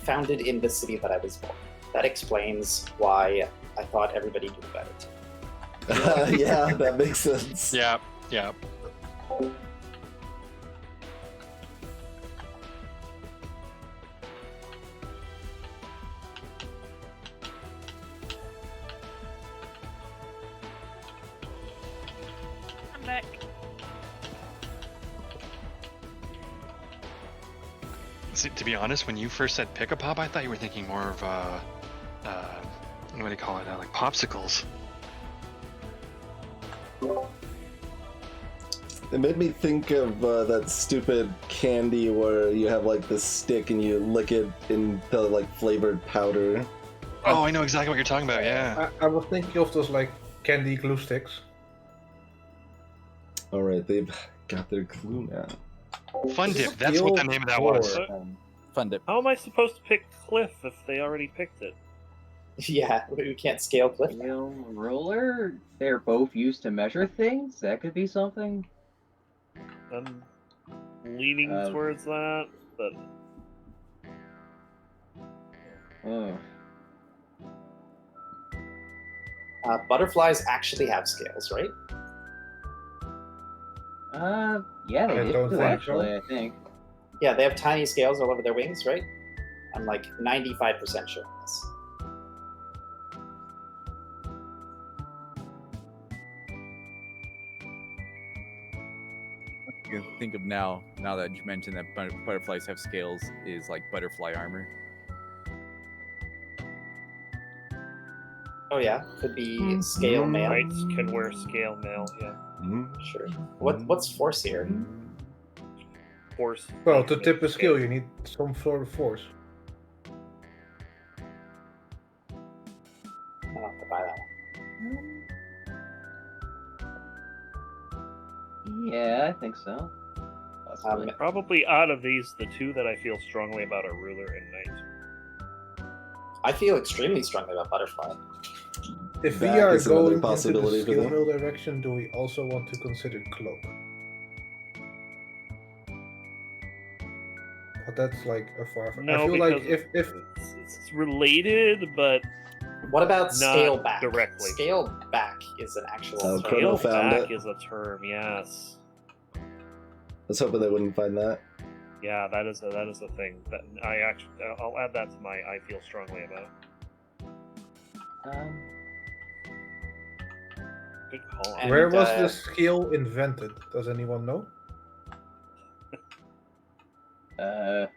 founded in the city that I was born. That explains why I thought everybody knew about it. Yeah, that makes sense. Yeah, yeah. I'm back. See, to be honest, when you first said pick a pop, I thought you were thinking more of what do you call it? Like popsicles. It made me think of that stupid candy where you have like this stick and you lick it into like flavored powder. Oh, I know exactly what you're talking about. Yeah. I was thinking of those like candy glue sticks. All right, they've got their clue now. Fun dip. That's what the name of that was. Fun dip. How am I supposed to pick Cliff if they already picked it? Yeah, we can't scale Cliff. Scale ruler? They're both used to measure things? That could be something? I'm leaning Uh, towards that, but Oh. Butterflies actually have scales, right? Yeah, they I do don't think so. actually, I think. Yeah, they have tiny scales all over their wings, right? I'm like 95% sure on this. You can think of now that you mentioned that butterflies have scales, is like butterfly armor. Oh yeah, could be scale mail. knights can wear scale mail. Yeah, Sure. What's force here? force. Well, to tip a skill, you need some sort of force. I'll have to buy that one. Yeah, I think so. Possibly. Probably out of these, the two that I feel strongly about are ruler and knight. I feel extremely strongly about butterfly. If we Back are is another going into possibility the for skill them. mill direction, do we also want to consider cloak? But that's like a far. No, I feel because like if it's related, but What about Not scale back? directly. Scale back is an actual Oh, term. Chrono scale found back it. is a term. Yes. I was hoping they wouldn't find that. Yeah, that is a thing that I'll add that to my I feel strongly about. Good call. And, Where was the skill invented? Does anyone know? It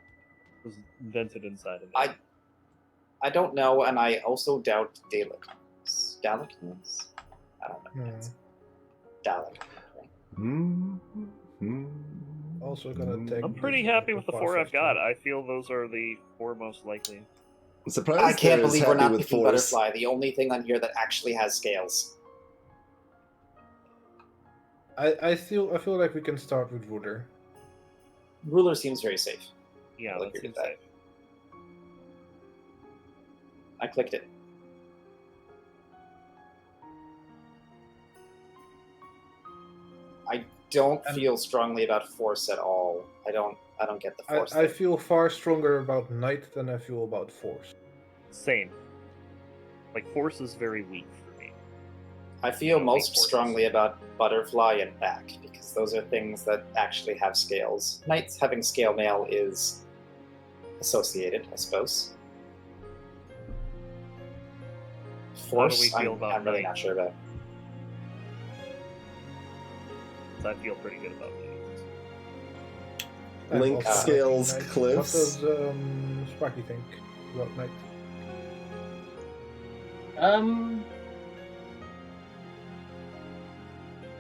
was invented inside of it. I don't know, and I also doubt Dalek. Dalek knows? I don't know. Dalek. Also gonna take. I'm pretty happy with the 4 I've got. I feel those are the 4 most likely. I'm surprised I can't they're as believe we're happy not with picking Force. Butterfly, the only thing on here that actually has scales. I feel like we can start with Ruler. Ruler seems very safe. Yeah, I'll that agree seems with that. safe. I clicked it. I don't feel strongly about Force at all. I don't get the Force. I feel far stronger about Knight than I feel about Force. Same. Like, Force is very weak for me. I feel Weak most forces. strongly about Butterfly and Back, because those are things that actually have scales. Knights having scale mail is associated, I suppose. Force, we feel about I'm really Knight? not sure about. I feel pretty good about it. I'm Link also scales liking Knight. cliffs. What does Sparky think about Knight?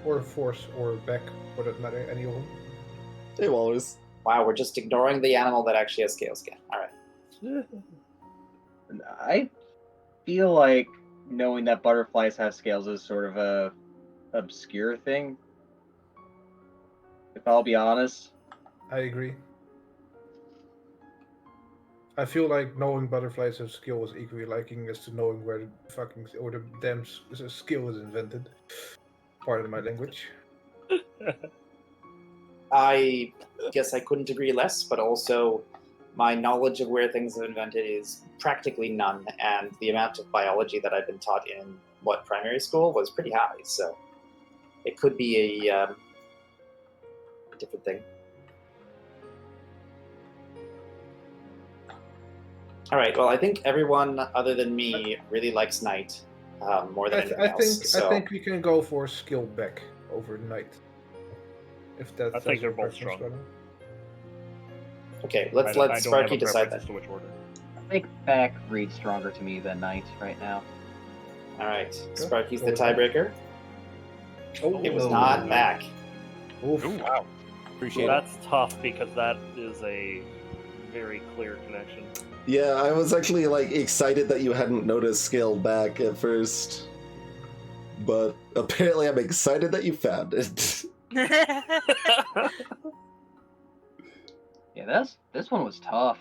Or Force, or Beck, for that matter, any of them. Hey, Walrus. Wow, we're just ignoring the animal that actually has scales again. All right. I feel like knowing that butterflies have scales is sort of a obscure thing. If I'll be honest. I agree. I feel like knowing butterflies have skill is equally liking as to knowing where the fucking or the damn skill is invented. Pardon my language. I guess I couldn't agree less, but also my knowledge of where things are invented is practically none, and the amount of biology that I've been taught in primary school was pretty high, so it could be a different thing. All right. Well, I think everyone other than me really likes Knight more than anything else. So I think we can go for skill Beck over Knight. If that's I think they're your both preference, strong. Brandon. okay, I let don't have Sparky a decide preference that. as to which order. I think Beck reads stronger to me than Knight right now. All right, Okay. Sparky's Go the with that. tiebreaker. Oh, It was not Back. Oof. Ooh, wow. Appreciate it. That's tough because that is a very clear connection. Yeah, I was actually like excited that you hadn't noticed scale back at first, but apparently I'm excited that you found it. Yeah, this one was tough.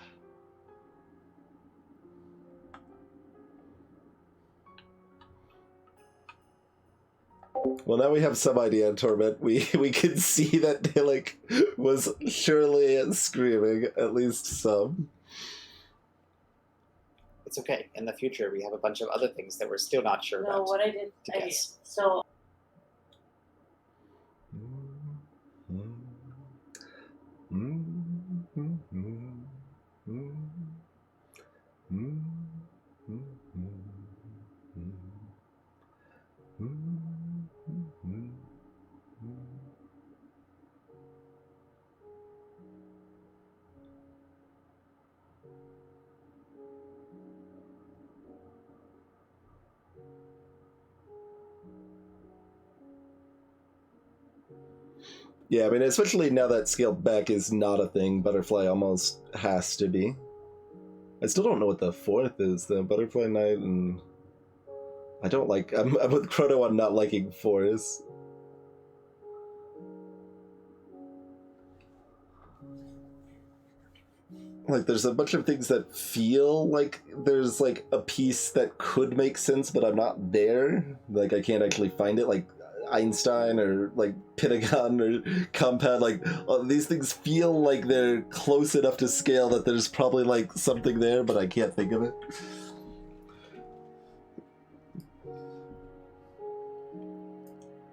Well, now we have some idea, Torment. We can see that Dilek was surely screaming, at least some. It's okay. In the future, we have a bunch of other things that we're still not sure No, about. what I did, to guess. so Yeah, I mean, especially now that scale back is not a thing, Butterfly almost has to be. I still don't know what the fourth is, though. Butterfly Knight and... I don't like... I'm with Chrono on not liking Force. Like, there's a bunch of things that feel like there's, like, a piece that could make sense, but I'm not there. Like, I can't actually find it, like Einstein or, like, Pentagon or Compound. Like, these things feel like they're close enough to scale that there's probably, like, something there, but I can't think of it.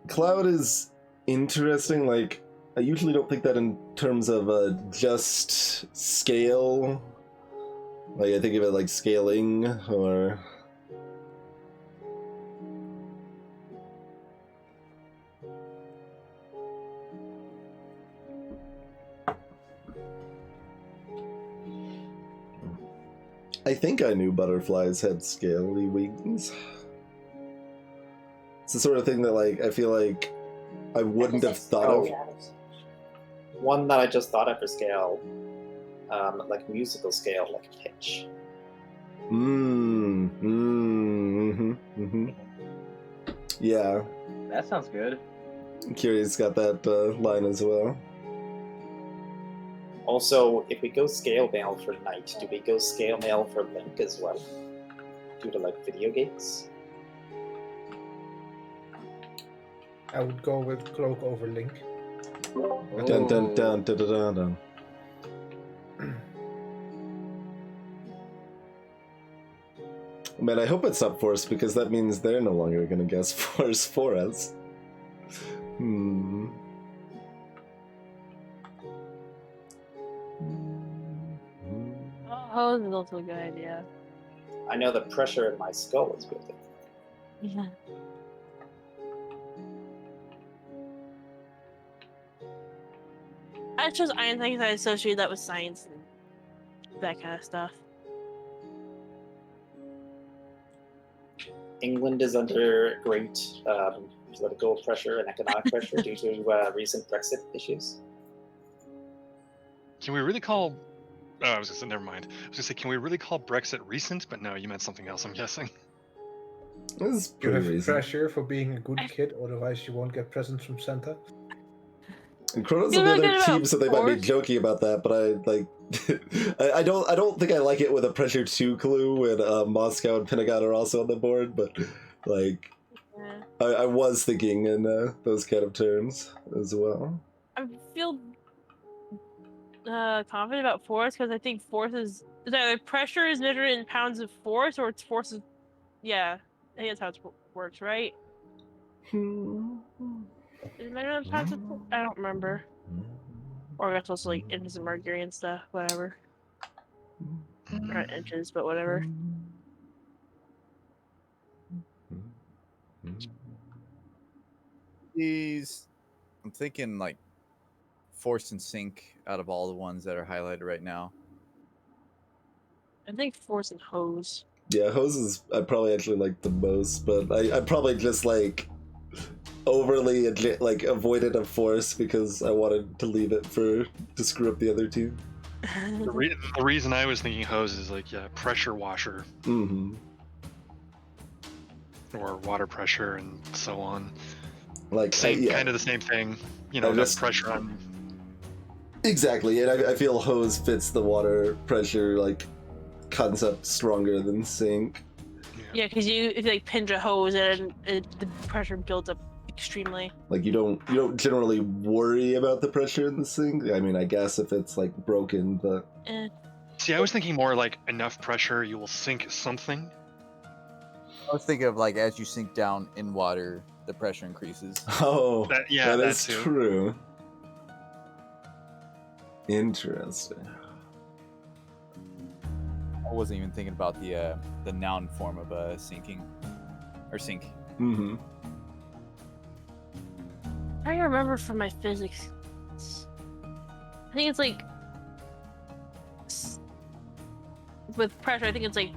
Cloud is interesting, like, I usually don't think that in terms of just scale. Like, I think of it like scaling, or... I think I knew butterflies had scaly wings. It's the sort of thing that, like, I feel like I wouldn't have thought of. One that I just thought of for scale, like musical scale, like pitch. Yeah, That sounds good. Curious got that line as well. Also, if we go scale mail for Knight, do we go scale mail for Link as well? Due to like video games? I would go with Cloak over Link. Dun dun dun dun dun dun. Dun. Man, I hope it's not Force because that means they're no longer going to guess Force for us. Hose is also a good idea. I know the pressure in my skull is building. Yeah. I chose iron things. I associate that with science and that kind of stuff. England is under great political pressure and economic pressure due to recent Brexit issues. Can we really call? Oh, I was gonna say, never mind. I was gonna say, can we really call Brexit recent? But no, you meant something else. I'm guessing. This is You pretty have recent. pressure for being a good kid, otherwise you won't get presents from Santa. And Kronos You're and the not other good team said they might be Force? joking about that, but I like. I don't think I like it with a pressure 2 clue when Moscow and Pentagon are also on the board, but like. Yeah. I was thinking in those kind of terms as well. I feel confident about force because I think force is either pressure is measured in pounds of force or it's force is, yeah, I think that's how it works, right? Is it measured in pounds of force? I don't remember. Or I guess also like inches of mercury and stuff, whatever. Not inches, but whatever. These, I'm thinking like Force and Sync out of all the ones that are highlighted right now. I think force and hose. Yeah, hoses I probably actually like the most, but I probably just like overly like avoided a force because I wanted to leave it to screw up the other two. The reason I was thinking hose is like, yeah, pressure washer or water pressure and so on. Like Same kind of the same thing, you know, just pressure on. Exactly, and I feel hose fits the water pressure like concept stronger than sink. Yeah, because if you like pinch a hose and the pressure builds up extremely. Like you don't generally worry about the pressure in the sink. I mean, I guess if it's like broken, but See, I was thinking more like enough pressure you will sink something. I was thinking of like as you sink down in water, the pressure increases. oh, that is too. true. Interesting. I wasn't even thinking about the noun form of sinking or sink. Mm-hmm. I remember from my physics. I think it's like with pressure. I think it's like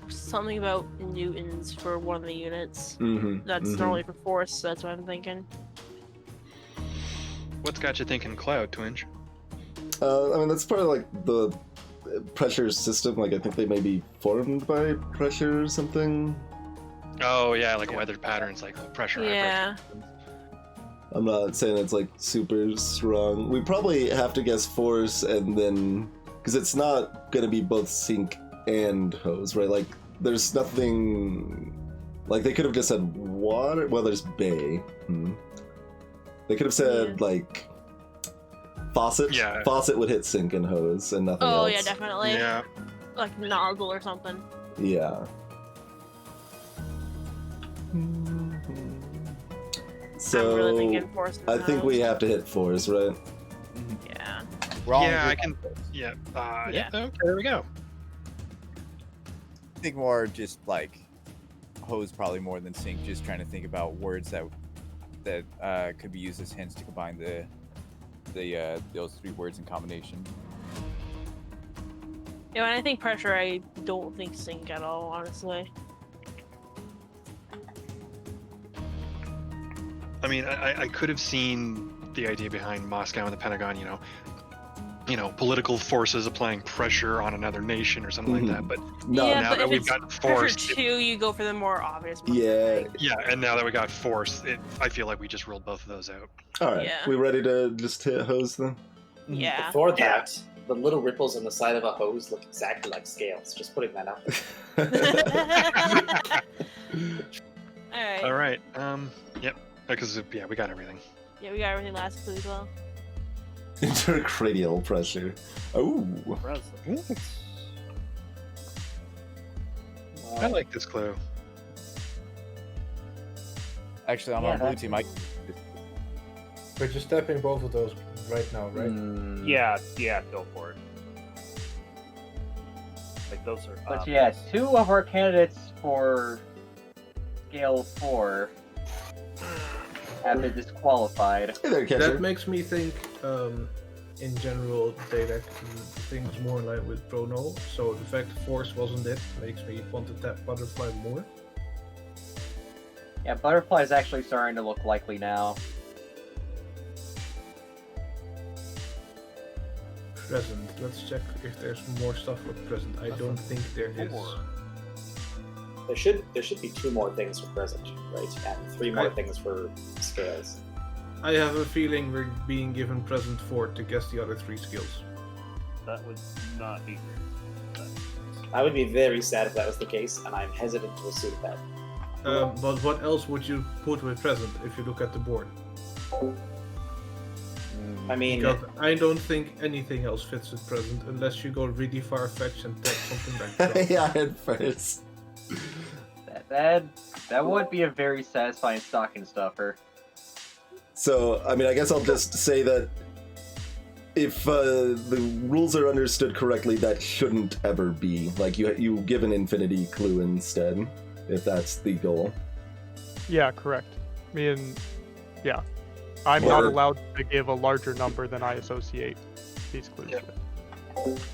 something about newtons for one of the units. That's normally for force. So that's what I'm thinking. What's got you thinking cloud, Twinge? I mean, that's part of like the pressure system. Like, I think they may be formed by pressure or something. Oh yeah, like weather patterns, like pressure. Yeah. High pressure. I'm not saying it's like super strong. We probably have to guess force and then because it's not gonna be both sink and hose, right? Like, there's nothing. Like, they could have just said water. Well, there's bay. They could have said like faucet. Yeah. Faucet would hit sink and hose and nothing else. Oh yeah, definitely. Yeah. Like Nargle or something. Yeah. So I'm really thinking force and I think we hose. have to hit force, right? Yeah. We're all Yeah, I agreed can. on this. Yeah. Yeah. Okay, there we go. I think more just like hose probably more than sink. Just trying to think about words that could be used as hints to combine those three words in combination. Yeah, when I think pressure, I don't think sink at all, honestly. I mean, I could have seen the idea behind Moscow and the Pentagon, political forces applying pressure on another nation or something like that. But No, yeah, now but that if we've it's got pressure force, 2, you go for the more obvious one. yeah. yeah, and now that we got force, I feel like we just ruled both of those out. All right, Yeah. we ready to just hit hose then? Yeah. Before that, the little ripples on the side of a hose look exactly like scales. Just putting that out there. Alright. All right. Yep. Because we got everything. Yeah, we got everything last clue as well. Intercranial pressure. Oh. Present. I like this clue. Actually, I'm on blue team. We're just tapping both of those right now, right? Yeah, go for it. Like those are. But yeah, 2 of our candidates for scale 4 have been disqualified. Hey there, Catcher. That makes me think, in general, they things more in line with Prono. So the fact Force wasn't it makes me want to tap Butterfly more. Yeah, Butterfly is actually starting to look likely now. Present. Let's check if there's more stuff with present. I don't think there is. There should be 2 more things for present, right? And 3 more things for scales. I have a feeling we're being given present 4 to guess the other 3 skills. That would not be great. I would be very sad if that was the case, and I'm hesitant to assume that. But what else would you put with present if you look at the board? I mean, Because I don't think anything else fits with present unless you go really far-fetched and take something like that. Yeah, at first. That would be a very satisfying stocking stuffer. So, I mean, I guess I'll just say that if the rules are understood correctly, that shouldn't ever be. Like, you give an infinity clue instead, if that's the goal. Yeah, correct. Yeah. I'm not allowed to give a larger number than I associate these clues with.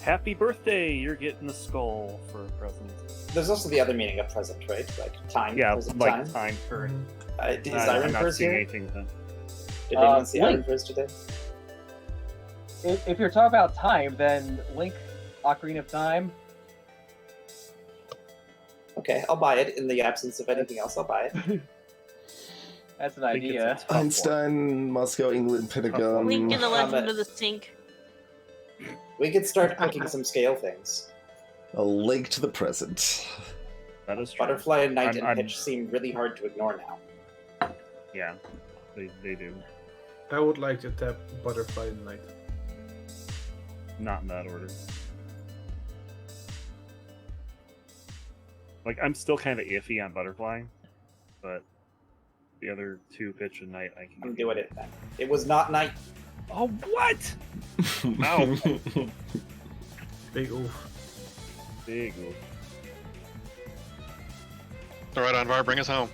Happy birthday! You're getting the skull for a present. there's also the other meaning of present, right? Like time. Yeah, present like time. time. Is I'm Iron not First seeing here? anything with that. Did anyone see Link. Iron First today? If you're talking about time, then Link, Ocarina of Time. Okay, I'll buy it. In the absence of anything else, I'll buy it. That's an I think it's idea. a tough one. Einstein, Moscow, England, Pentagon. Link in the Legend but- of the Sink. We could start picking some scale things. A link to the present. That is true. Butterfly and Knight and I'm- Pitch seem really hard to ignore now. Yeah, they do. I would like to tap Butterfly and Knight. Not in that order. Like, I'm still kind of iffy on Butterfly, but the other two, Pitch and Knight, I can. I'm doing it then. It was not Knight. Oh, what? Ow. Big oof. Big oof. All right, Anvar, bring us home.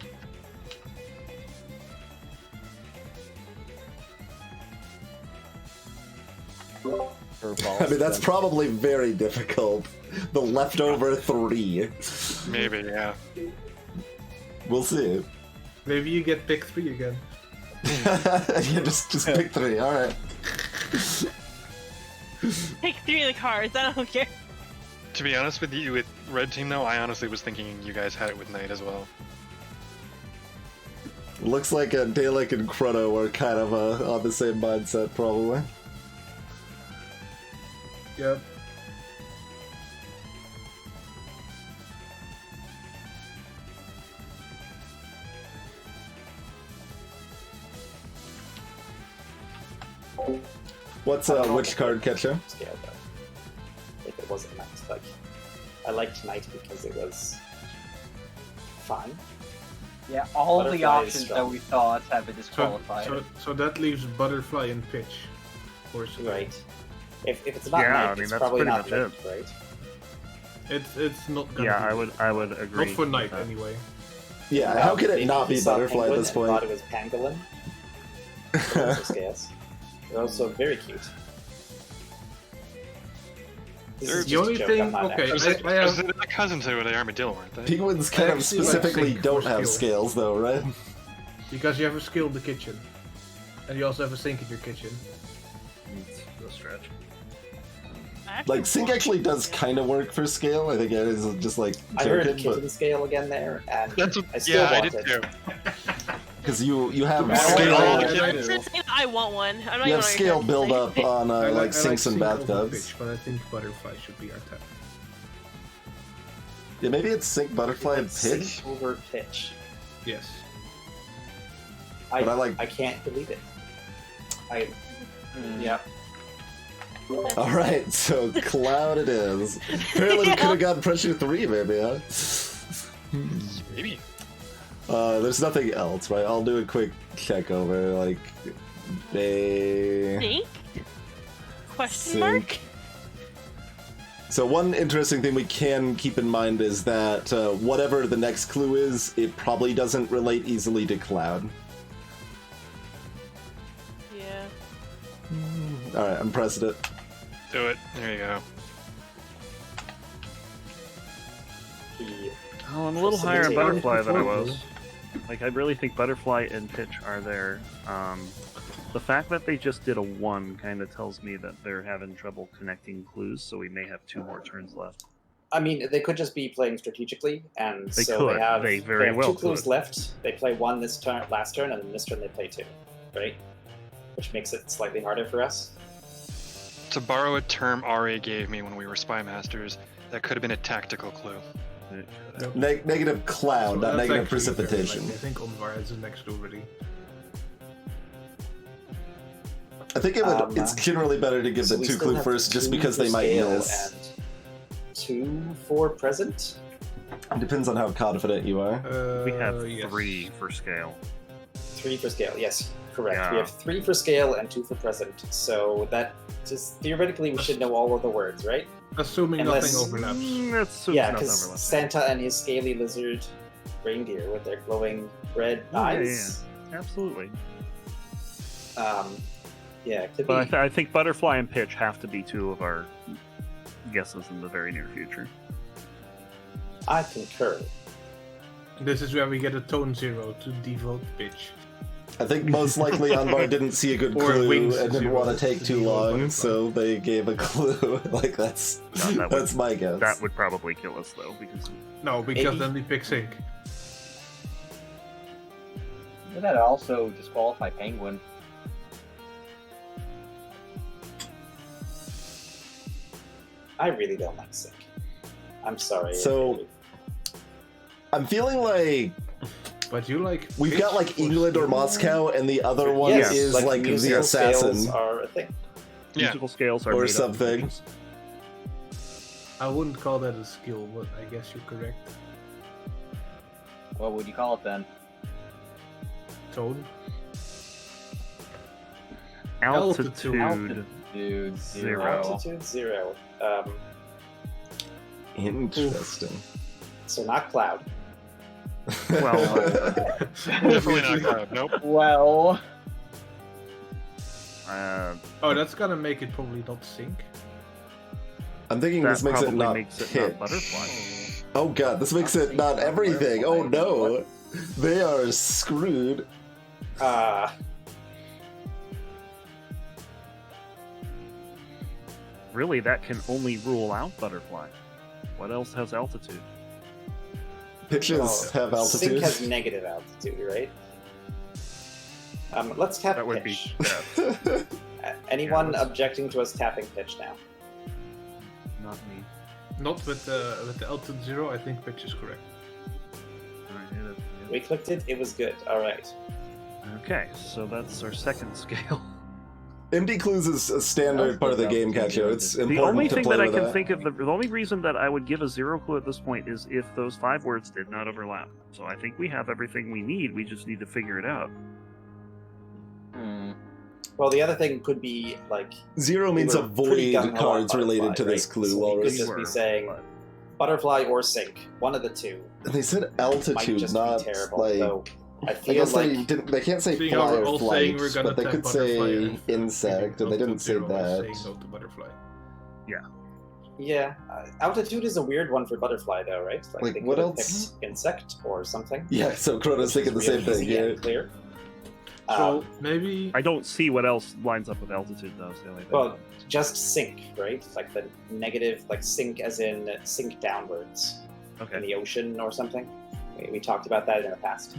I mean, that's probably very difficult. The leftover 3. Maybe, yeah. We'll see. Maybe you get pick 3 again. Yeah, just pick 3. All right. Pick 3 of the cards. I don't care. To be honest with you, with Red Team though, I honestly was thinking you guys had it with Knight as well. Looks like Dalek and Chrono are kind of on the same mindset, probably. Yep. What's which card, Ketcha? Scale though. If it wasn't Knight, like I liked Knight because it was fun. Yeah, all of the Butterfly is options that strong. we thought have been disqualified. So that leaves Butterfly and Pitch. For scale. Right. If it's not Yeah, Knight, I mean, it's that's probably pretty not much it. linked, right? It's not gonna Yeah, be. I would agree. Not for with Knight, that. anyway. Yeah, how could it Maybe not he be saw Butterfly at Penguin this and point? thought it was Pangolin. Those are scales. They're also very cute. This They're is The just only a joke. thing- I'm not okay, actually- I have- They're the cousins to the armadillo, aren't they? Penguins kind of actually like specifically sink don't for have skill. scales, though, right? Because you have a skill in the kitchen. And you also have a sink in your kitchen. It's a stretch. Like, sync actually does kind of work for scale. I think it is just like I heard joking, kitten but scale again there, and That's what, I still yeah, I want did it. too. because you have I scale, want I'm it. just saying I want one. I'm not you even have scale build up on I like sinks and sink over bathtubs. pitch, but I think butterfly should be our tap. Yeah, maybe it's sink, butterfly, and Sink pitch. over pitch. Yes. But I can't delete it. Yeah. All right, so cloud it is. Apparently, we Yeah. could have gotten pressure 3, maybe, huh? Maybe. There's nothing else, right? I'll do a quick check over, like they Think? Question mark? sync. So one interesting thing we can keep in mind is that whatever the next clue is, it probably doesn't relate easily to cloud. Yeah. All right, I'm pressing it. Do it. There you go. Oh, I'm a little higher on Facilitator. butterfly than I was. Like, I really think butterfly and pitch are there. The fact that they just did a 1 kind of tells me that they're having trouble connecting clues, so we may have 2 more turns left. I mean, they could just be playing strategically, and They so could. they have, They very have well 2 clues could. left. They play 1 this turn, last turn, and then this turn they play 2, right? Which makes it slightly harder for us. To borrow a term Ari gave me when we were spy masters, that could have been a tactical clue. Negative cloud, So not that's negative actually fair. precipitation. Like, I think Omvar has the next already. I think it's generally better to give So the we 2 still clue have first, just 2 because for they might scale miss. And 2 for present. It depends on how confident you are. We have Yes. 3 for scale. 3 for scale, yes, correct. We Yeah. have 3 for scale and 2 for present. So that just theoretically we should know all of the words, right? Assuming Unless- nothing overlaps. That's Yeah, not because overlapping. Santa and his scaly lizard reindeer with their glowing red eyes. Absolutely. Yeah, it could But be. I think butterfly and pitch have to be 2 of our guesses in the very near future. I concur. This is where we get a tone 0 to devote pitch. I think most likely Anbar didn't see a good Or clue wings and didn't zero want to to take too devote long, butterfly. so they gave a clue. Like that's No, that that's my guess. That would probably kill us though, because No, because Maybe. then we pick sync. Would that also disqualify Penguin? I really don't like Sync. I'm sorry. So- I'm feeling like But you like. we've pitch got like for England or skill? Moscow, and the other one yes, is like the musical assassin. scales are a thing. Yeah. musical scales are Or made up of something. pitches. I wouldn't call that a skill, but I guess you're correct. What would you call it then? Tone. Altitude. Dude, Zero. Altitude 0. Interesting. So not cloud. Well, Definitely not cloud. Nope. Well, Oh, that's gonna make it probably not sync. I'm thinking that this makes it probably not makes it pitch. not butterfly. Oh god, this makes it not everything. Oh no, they are screwed. Really, that can only rule out butterfly. What else has altitude? Pitches Oh, have altitude. Sync has negative altitude, right? Let's tap That would be pitch. that. Anyone Yeah, let's- objecting to us tapping pitch now? Not me. Not with the altitude 0. I think pitch is correct. Alright, yeah, yeah. We clicked it, it was good. Alright. Okay, so that's our second scale. Empty clues is a standard part of the game, Cacho. It's important The only to thing play that I with can that. think of, the only reason that I would give a 0 clue at this point is if those 5 words did not overlap. So I think we have everything we need. We just need to figure it out. Well, the other thing could be like 0 means we were pretty avoid gung-ho on cards related butterfly, to this right? clue So we could already. just be Were, saying but- butterfly or sync, one of the two. They said Might altitude, just not be terrible. like. Though I I feel guess like they didn't. They can't say Seeing fly how we're or all flight, saying we're gonna but they tap could butterfly say and insect, and they didn't say altitude 0 is that. saying no to butterfly. Yeah, altitude is a weird one for butterfly, though, right? Like, they what could have else? picked insect or something. Yeah, so Chrono's thinking the same thing. Easy Yeah. and clear. So maybe I don't see what else lines up with altitude though. So like Well, just sink, right? Like the negative, like sink as in sink downwards in okay. the ocean or something. We talked about that in the past.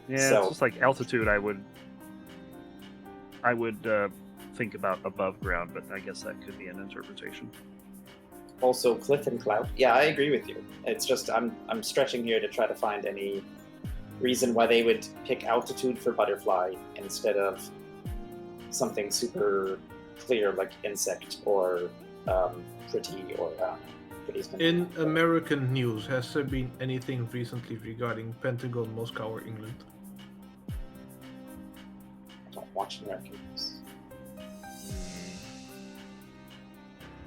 Yeah, So- it's just like altitude. I would think about above ground, but I guess that could be an interpretation. Also, cliff and cloud. Yeah, I agree with you. It's just I'm stretching here to try to find any reason why they would pick altitude for butterfly instead of something super clear like insect or pretty or pretty's been- in American news, has there been anything recently regarding Pentagon, Moscow, or England? I don't watch American news.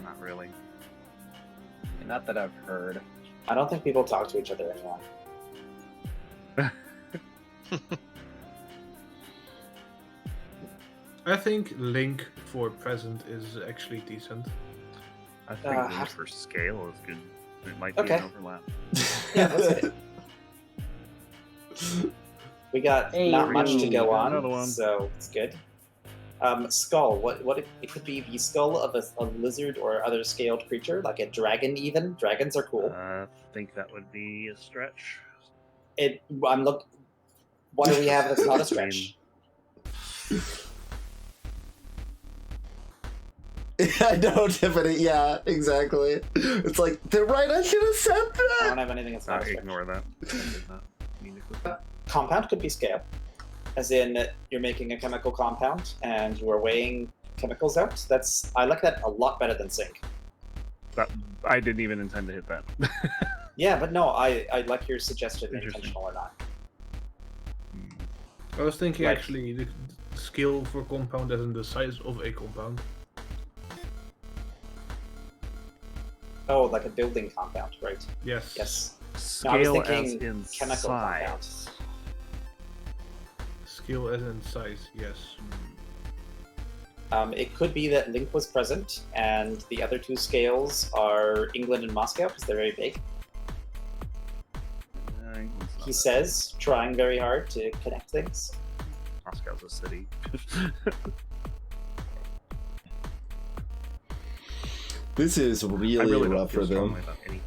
Not really. Not that I've heard. I don't think people talk to each other anymore. I think Link for present is actually decent. I think how- Link for scale is good. It might be Okay. an overlap. Yeah, that's it. We got Hey, not much to go got another on, one. so it's good. Skull. What it could be the skull of a lizard or other scaled creature, like a dragon. Even dragons are cool. I think that would be a stretch. I'm look. What do we have that's not a stretch? I know, Tiffany. Yeah, exactly. It's like they're right. I should have said I that. don't have anything that's not a stretch. Ignore that. Did not mean to click that. Compound could be scale, as in you're making a chemical compound and you are weighing chemicals out. I like that a lot better than sink. I didn't even intend to hit that. Yeah, but no, I like your suggestion, Interesting. intentional or not. I was thinking Right. actually the skill for compound as in the size of a compound. Oh, like a building compound, right? Yes. Yes. No, I was Scale as thinking in chemical compound. size. Skill as in size, yes. It could be that Link was present, and the other two scales are England and Moscow because they're very big. England's not He that says, trying very hard to connect things. big. Moscow's a city. This is I really, really don't rough feel for them. strongly about anything.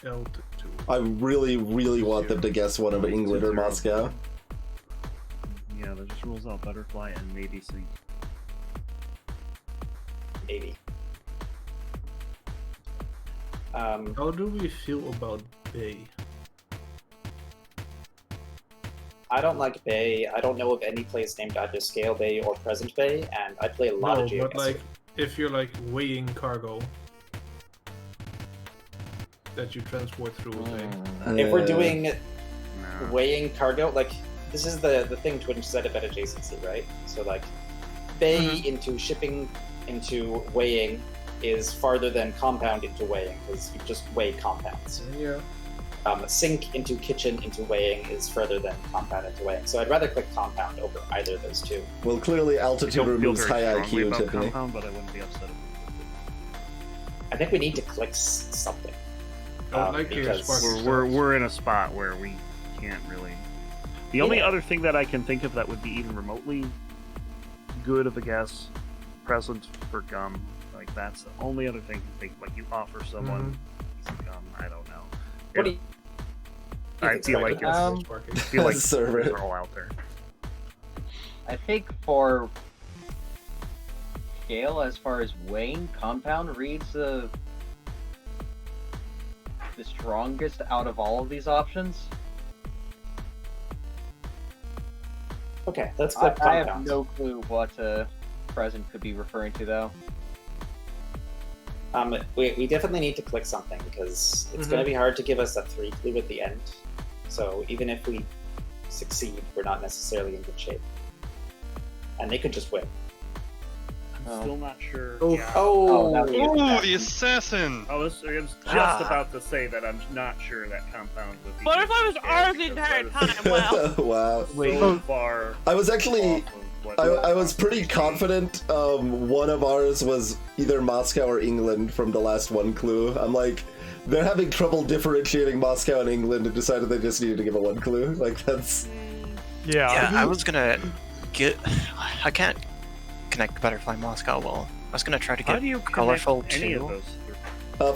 Altitude. I really, really want them to guess one of England or Moscow. Yeah, that just rules out butterfly and maybe sink. Maybe. How do we feel about Bay? I don't like Bay. I don't know of any place named either Scale Bay or Present Bay, and I play a lot of No, but geoguessr. like if you're like weighing cargo that you transport through a bay. If we're doing No. weighing cargo, like this is the thing Twitch said about adjacency, right? So like Bay into shipping into weighing is farther than compound into weighing because you just weigh compounds. Yeah. Sink into kitchen into weighing is further than compound into weighing. So I'd rather click compound over either of those two. Well, clearly I altitude don't feel removes very high strongly IQ, about Tiffany. compound, but I wouldn't be upset if I think we need to click something. I would like your because spark. we're in a spot where we can't really. The only other thing that I can think of that would be even remotely good of a guess, present for gum. Like that's the only other thing to think. Like you offer someone some gum. I don't know. What do you I think, feel Sparky? like I feel like Server. these are all out there. I think for scale, as far as weighing, compound reads the strongest out of all of these options. Okay, let's I, click I have compound. no clue what present could be referring to, though. We definitely need to click something because it's going to be hard to give us a 3 clue at the end. So even if we succeed, we're not necessarily in good shape. And they could just win. I'm still not sure. Oh. Yeah. Oh, that would be Ooh, the assassin! I was just about to say that I'm not sure that compound would be. Butterfly was good ours the because entire that is time. Wow. Wow. So far I was actually off of what I was pretty confident one of ours was either Moscow or England from the last one clue. I'm like, they're having trouble differentiating Moscow and England and decided they just needed to give a one clue. Like, that's... Yeah, I was gonna get... I can't connect Butterfly Moscow well. I was gonna try to How get do you Colorful connect any of too. those?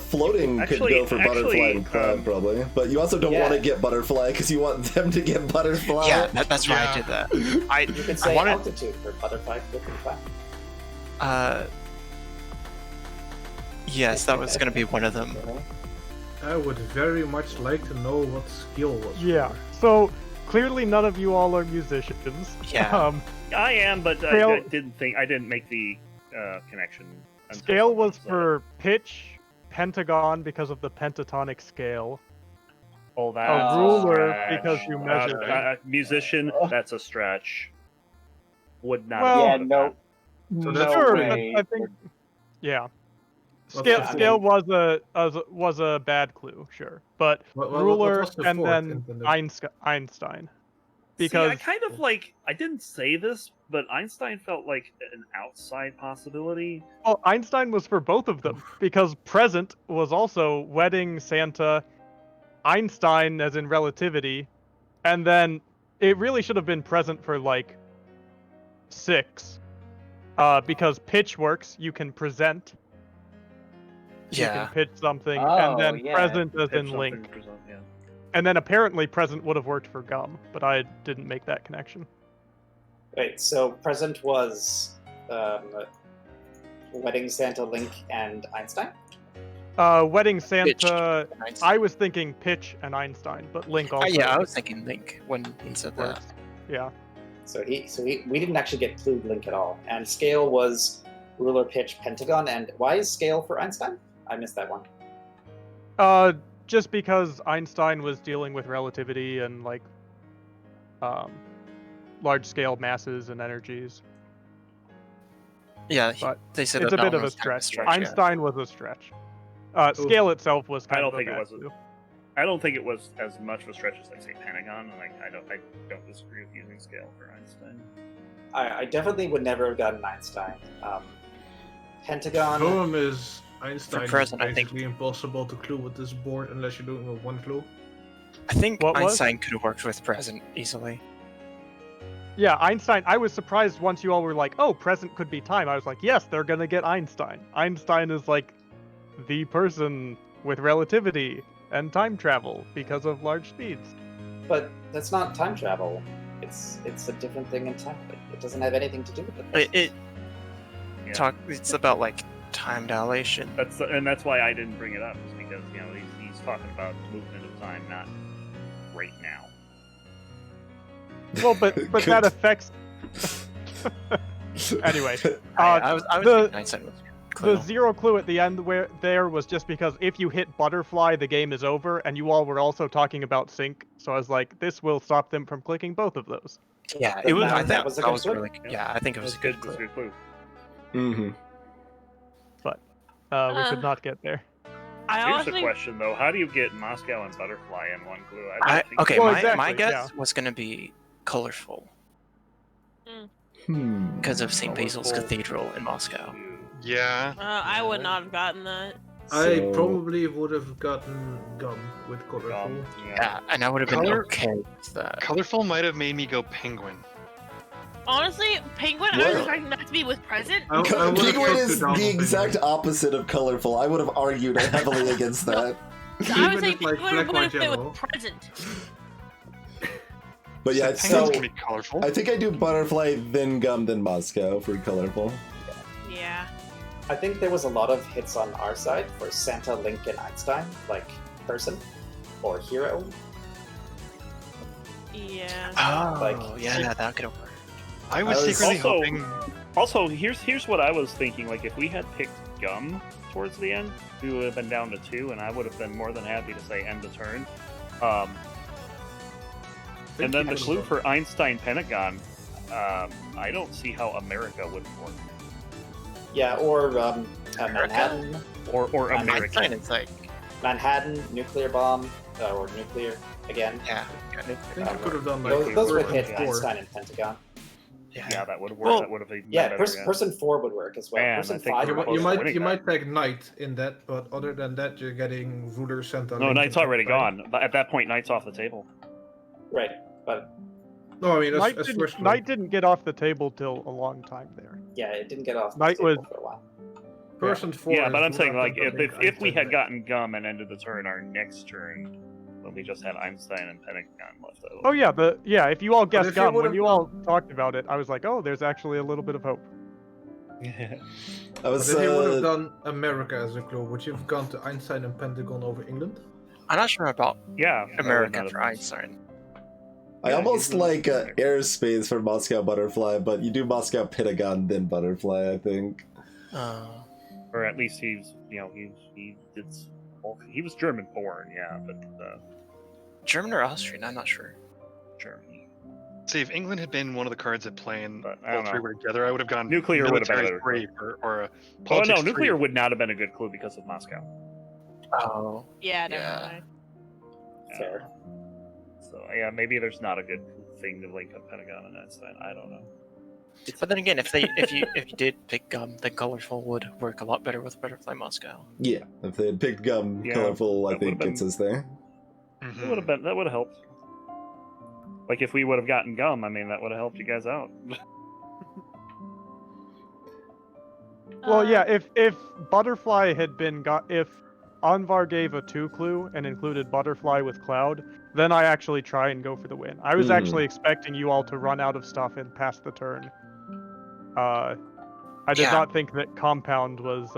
Floating could go for Butterfly and Cloud, probably. But you also don't want to get Butterfly, because you want them to get Butterfly. Yeah, that's why I did that. You could say altitude for Butterfly, Flip, and Cloud. Yes, that was gonna be one of them. I would very much like to know what skill was. Yeah. So clearly, none of you all are musicians. Yeah. I am, but I didn't make the connection. until Scale someone was said for pitch, pentagon because of the pentatonic scale. Oh, A that's ruler stretch. because you measured it. Musician, that's a stretch. Would not. Well- Yeah, have no. So No that's Sure, way. but I think, yeah. What's Scale the was a bad clue, sure, but What ruler was the and fourth then in the- Einstein, See, because I kind of like. I didn't say this, but Einstein felt like an outside possibility. well, Einstein was for both of them because present was also wedding, Santa, Einstein as in relativity, and then it really should have been present for like 6, because pitch works. You can present. You Yeah. can pitch something, Oh, and then yeah. present as Pitch in something link. present, yeah. And then apparently present would have worked for gum, but I didn't make that connection. Wait, so present was Wedding, Santa, Link, and Einstein? Wedding Pitch Santa, and Einstein. I was thinking pitch and Einstein, but Link also Yeah, I was thinking Link when he said that. works. Yeah. So we didn't actually get clued Link at all. And scale was ruler, pitch, pentagon. And why is scale for Einstein? I missed that one. Just because Einstein was dealing with relativity and like large scale masses and energies. Yeah, But they said It's that a bit that of a was kind stretch. yeah. Einstein was a stretch. Scale itself was kind I of don't think a it bad was. clue. I don't think it was as much of a stretch as like say Pentagon. And like I don't disagree with using scale for Einstein. I definitely would never have gotten Einstein. Pentagon. Problem is Einstein present, is I think- basically impossible to clue with this board unless you're doing with one clue. I think What was? Einstein could have worked with present easily. Yeah, Einstein. I was surprised once you all were like, "Oh, present could be time." I was like, "Yes, they're gonna get Einstein." Einstein is like the person with relativity and time travel because of large speeds. But that's not time travel. It's a different thing entirely. It doesn't have anything to do with it. Yeah. It's about like time dilation. That's why I didn't bring it up, is because he's talking about movement of time, not right now. Well, but that affects. Anyway, I was thinking Einstein was the clue. 0 clue at the end where there was just because if you hit butterfly, the game is over, and you all were also talking about sync. So I was like, this will stop them from clicking both of those. Yeah, it was. I That think was a that good was clue. really. Yeah, I think it was a good That's clue. a good clue. Mm-hmm. We could not get there. I Here's also the think question though: how do you get Moscow and Butterfly in one clue? Okay, Well, my exactly, guess yeah. was gonna be colorful Hmm. because of St. Basil's Colorful. Cathedral in Moscow. Yeah. I would not have gotten that. I So- probably would have gotten gum with colorful. Yeah, and I would have been Color- okay with that. Colorful might have made me go penguin. Honestly, penguin, I was What? expecting that to be with present. I would've Penguin talked is to Donald the exact Penguin. opposite of colorful. I would have argued heavily against that. I would Even say if, like, penguin black, would white, have fit yellow. with present. But yeah, Penguins so can be colorful. I think I do butterfly, then gum, then Moscow for colorful. Yeah. I think there was a lot of hits on our side for Santa, Link, and Einstein, like person or hero. Yeah. Oh, Like- yeah, that could have worked. I was I was secretly also- hoping. Also, here's what I was thinking. Like, if we had picked Gum towards the end, we would have been down to 2, and I would have been more than happy to say end the turn. And then the clue for Einstein Pentagon, I don't see how America would work. Yeah, or Manhattan, Or Einstein America. Einstein is like, Manhattan, nuclear bomb, or nuclear again. yeah. I think I could have done like Those would first hit and fourth. Einstein and Pentagon. Yeah, that would work. Well, that would have been Yeah, better. person 4 would work as well. Man, person I think 5 we're would close You to work. might winning you that. might take knight in that, but other than that, you're getting ruler sent on. No, link knight's and already right? gone. But at that point, knight's off the table. Right, but No, I mean Knight as didn't, first clue. Knight didn't get off the table till a long time there. yeah, it didn't get off the Knight table was- for a while. Person 4. Yeah, is but I'm saying ruler like sent on if link, if we Einstein, had right? gotten gum and ended the turn, our next turn, when we just had Einstein and Pentagon left. Oh yeah, if you all But guessed if you gum, when would've you all talked about it, I was like, oh, there's actually a little bit of hope. I But was. if you would have done America as a clue, would you have gone to Einstein and Pentagon over England? I'm not sure about Yeah, that would America not for have- Einstein. I Yeah, almost he's like a- airspace for Moscow Butterfly, but you do Moscow Pentagon, then Butterfly, I think. Or at least he was German born, yeah, but German or Austrian? I'm not sure. Germany. See, if England had been one of the cards at play and But I all don't three know. were together, I would have gone Nuclear would have been military a better three or a Oh politics no, nuclear three. would not have been a good clue because of Moscow. Oh, Yeah, Yeah. definitely. Fair. So yeah, maybe there's not a good thing to link up Pentagon and Einstein. I don't know. but then again, if you did pick gum, then colorful would work a lot better with Butterfly Moscow. Yeah, if they had picked gum, Yeah, colorful, I that think would've gets us there. That would have been. That would have helped. Like if we would have gotten gum, I mean, that would have helped you guys out. Well, yeah, if Butterfly had been if Anvar gave a 2 clue and included Butterfly with Cloud, then I actually try and go for the win. I was Mhm. actually expecting you all to run out of stuff and pass the turn. I did Yeah. not think that Compound was.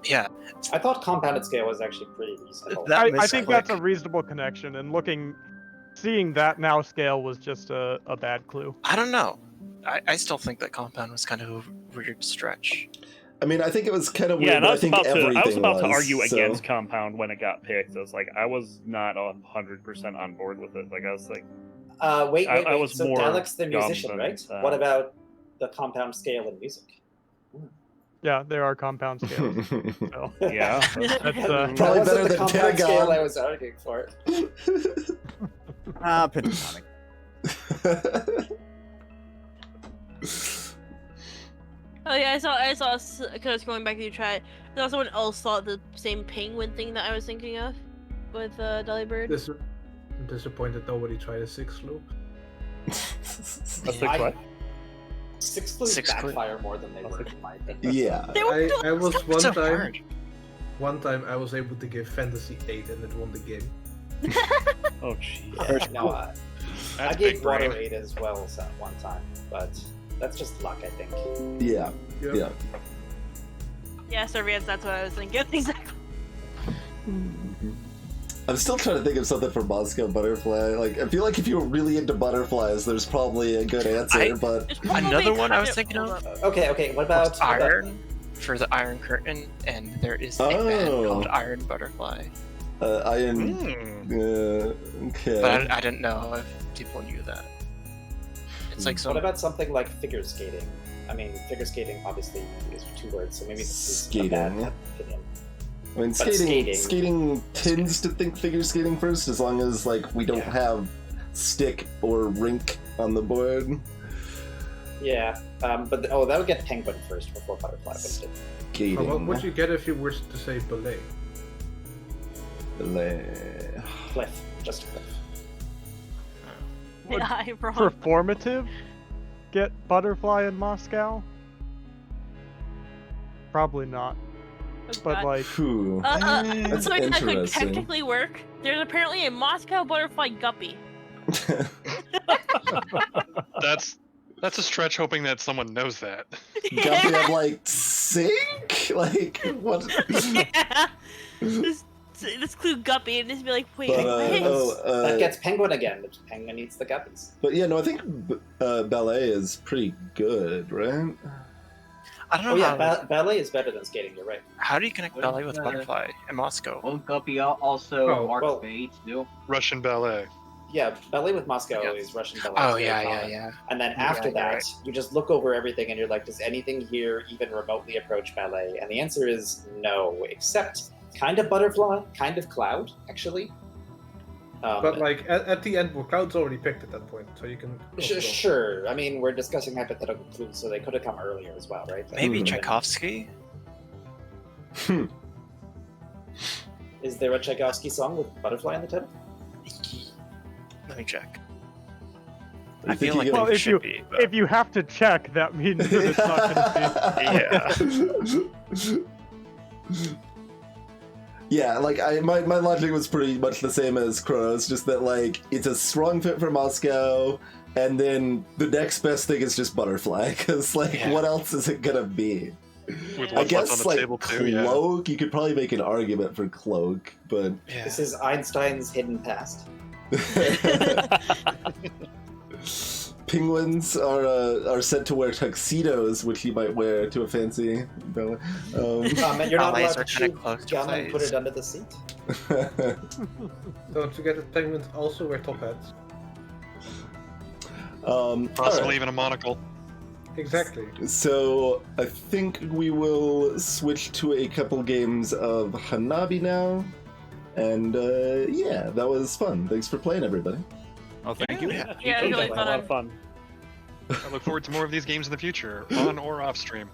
Yeah, I thought compounded scale was actually pretty reasonable. That I think that's a misclick. reasonable connection, and seeing that now scale was just a bad clue. I don't know. I still think that Compound was kind of a weird stretch. I mean, I think it was kind of weird, Yeah, and but I I was think about everything to. I was about to was, argue so- against Compound when it got picked. I was like, I was not 100% on board with it. Like I was like, Wait. I was So more Dalek's the gum musician, than, right? uh, What about the compound scale in music? Yeah, there are compound scales. So. yeah. That's, That Probably wasn't better the than compound scale Pentagon. I was arguing for. Pentatonic. Oh yeah, I saw because going back to your chat, I saw someone else thought the same penguin thing that I was thinking of with Delibird. I'm disappointed nobody tried a 6 clue. That's I- what? 6 clues Six clue. backfire more than they work, in my opinion. Yeah. They were I was It's one so time. hard. One time I was able to give Fantasy 8 and it won the game. Oh jeez. Yeah, no, I That's gave big Water brain. 8 as well so one time, but that's just luck, I think. Yeah. Yep. Yeah. Yeah, Servians, that's what I was thinking. Exactly. I'm still trying to think of something for Moscow Butterfly. Like, I feel like if you were really into butterflies, there's probably a good answer, but There's probably Another one I kind was of- thinking hold of? up. Okay, what about Iron for the Iron Curtain, and there is a band Oh. called Iron Butterfly. Iron. Hmm. Okay. But I didn't know if people knew that. It's like What some. about something like figure skating? I mean, figure skating obviously is 2 words, so maybe this is a Skating. bad opinion. I mean, But skating tends to think figure skating first, as long as like we don't have stick or rink on the board. Yeah, but that would get penguin first before butterfly. But Skating. What would you get if you were to say ballet? cliff, just cliff. Would Yeah, I'm wrong. performative get Butterfly in Moscow? Probably not. Oh, But God. like, Phew. That's so it could interesting. technically work. There's apparently a Moscow butterfly guppy. That's a stretch, hoping that someone knows that. Guppy, I'm like, sink? Like, what? Yeah. This clue guppy and just be like, wait, But, what? That gets penguin again. The penguin eats the guppies. But yeah, no, I think ballet is pretty good, right? I don't know Oh yeah, how. ballet is better than skating. You're right. How do you connect What ballet is with that? Butterfly in Moscow? Won't Guppy also Oh, mark well- fades too? Russian ballet. Yeah, ballet with Moscow Yeah. is Russian ballet. Oh It's very yeah. common. And then after you're that, right. you just look over everything and you're like, does anything here even remotely approach ballet? And the answer is no, except kind of butterfly, kind of cloud, actually. But like at the end, well, Cloud's already picked at that point, so you can. Sure. I mean, we're discussing hypothetical clues, so they could have come earlier as well, right? Maybe Mhm. Tchaikovsky? Is there a Tchaikovsky song with butterfly in the title? Let me check. I I feel think like you Well, there if should you be. But... if you have to check, that means that it's not going to Yeah. Yeah, like my logic was pretty much the same as Chronos, just that like it's a strong fit for Moscow, and then the next best thing is just butterfly, because like Yeah. what else is it gonna be? With I what's left guess on the like table too, yeah. cloak, you could probably make an argument for cloak, but Yeah. This is Einstein's hidden past. penguins are said to wear tuxedos, which you might wear to a fancy ballet. And you're not Ballets allowed are to kinda chew close to gum and put plays. it under the seat. Don't forget that penguins also wear top hats. all Possibly right. even a monocle. Exactly. So I think we will switch to a couple games of Hanabi now. And yeah, that was fun. Thanks for playing, everybody. Oh, thank you. Yeah, it was really A lot of fun. fun. I look forward to more of these games in the future, on or off stream.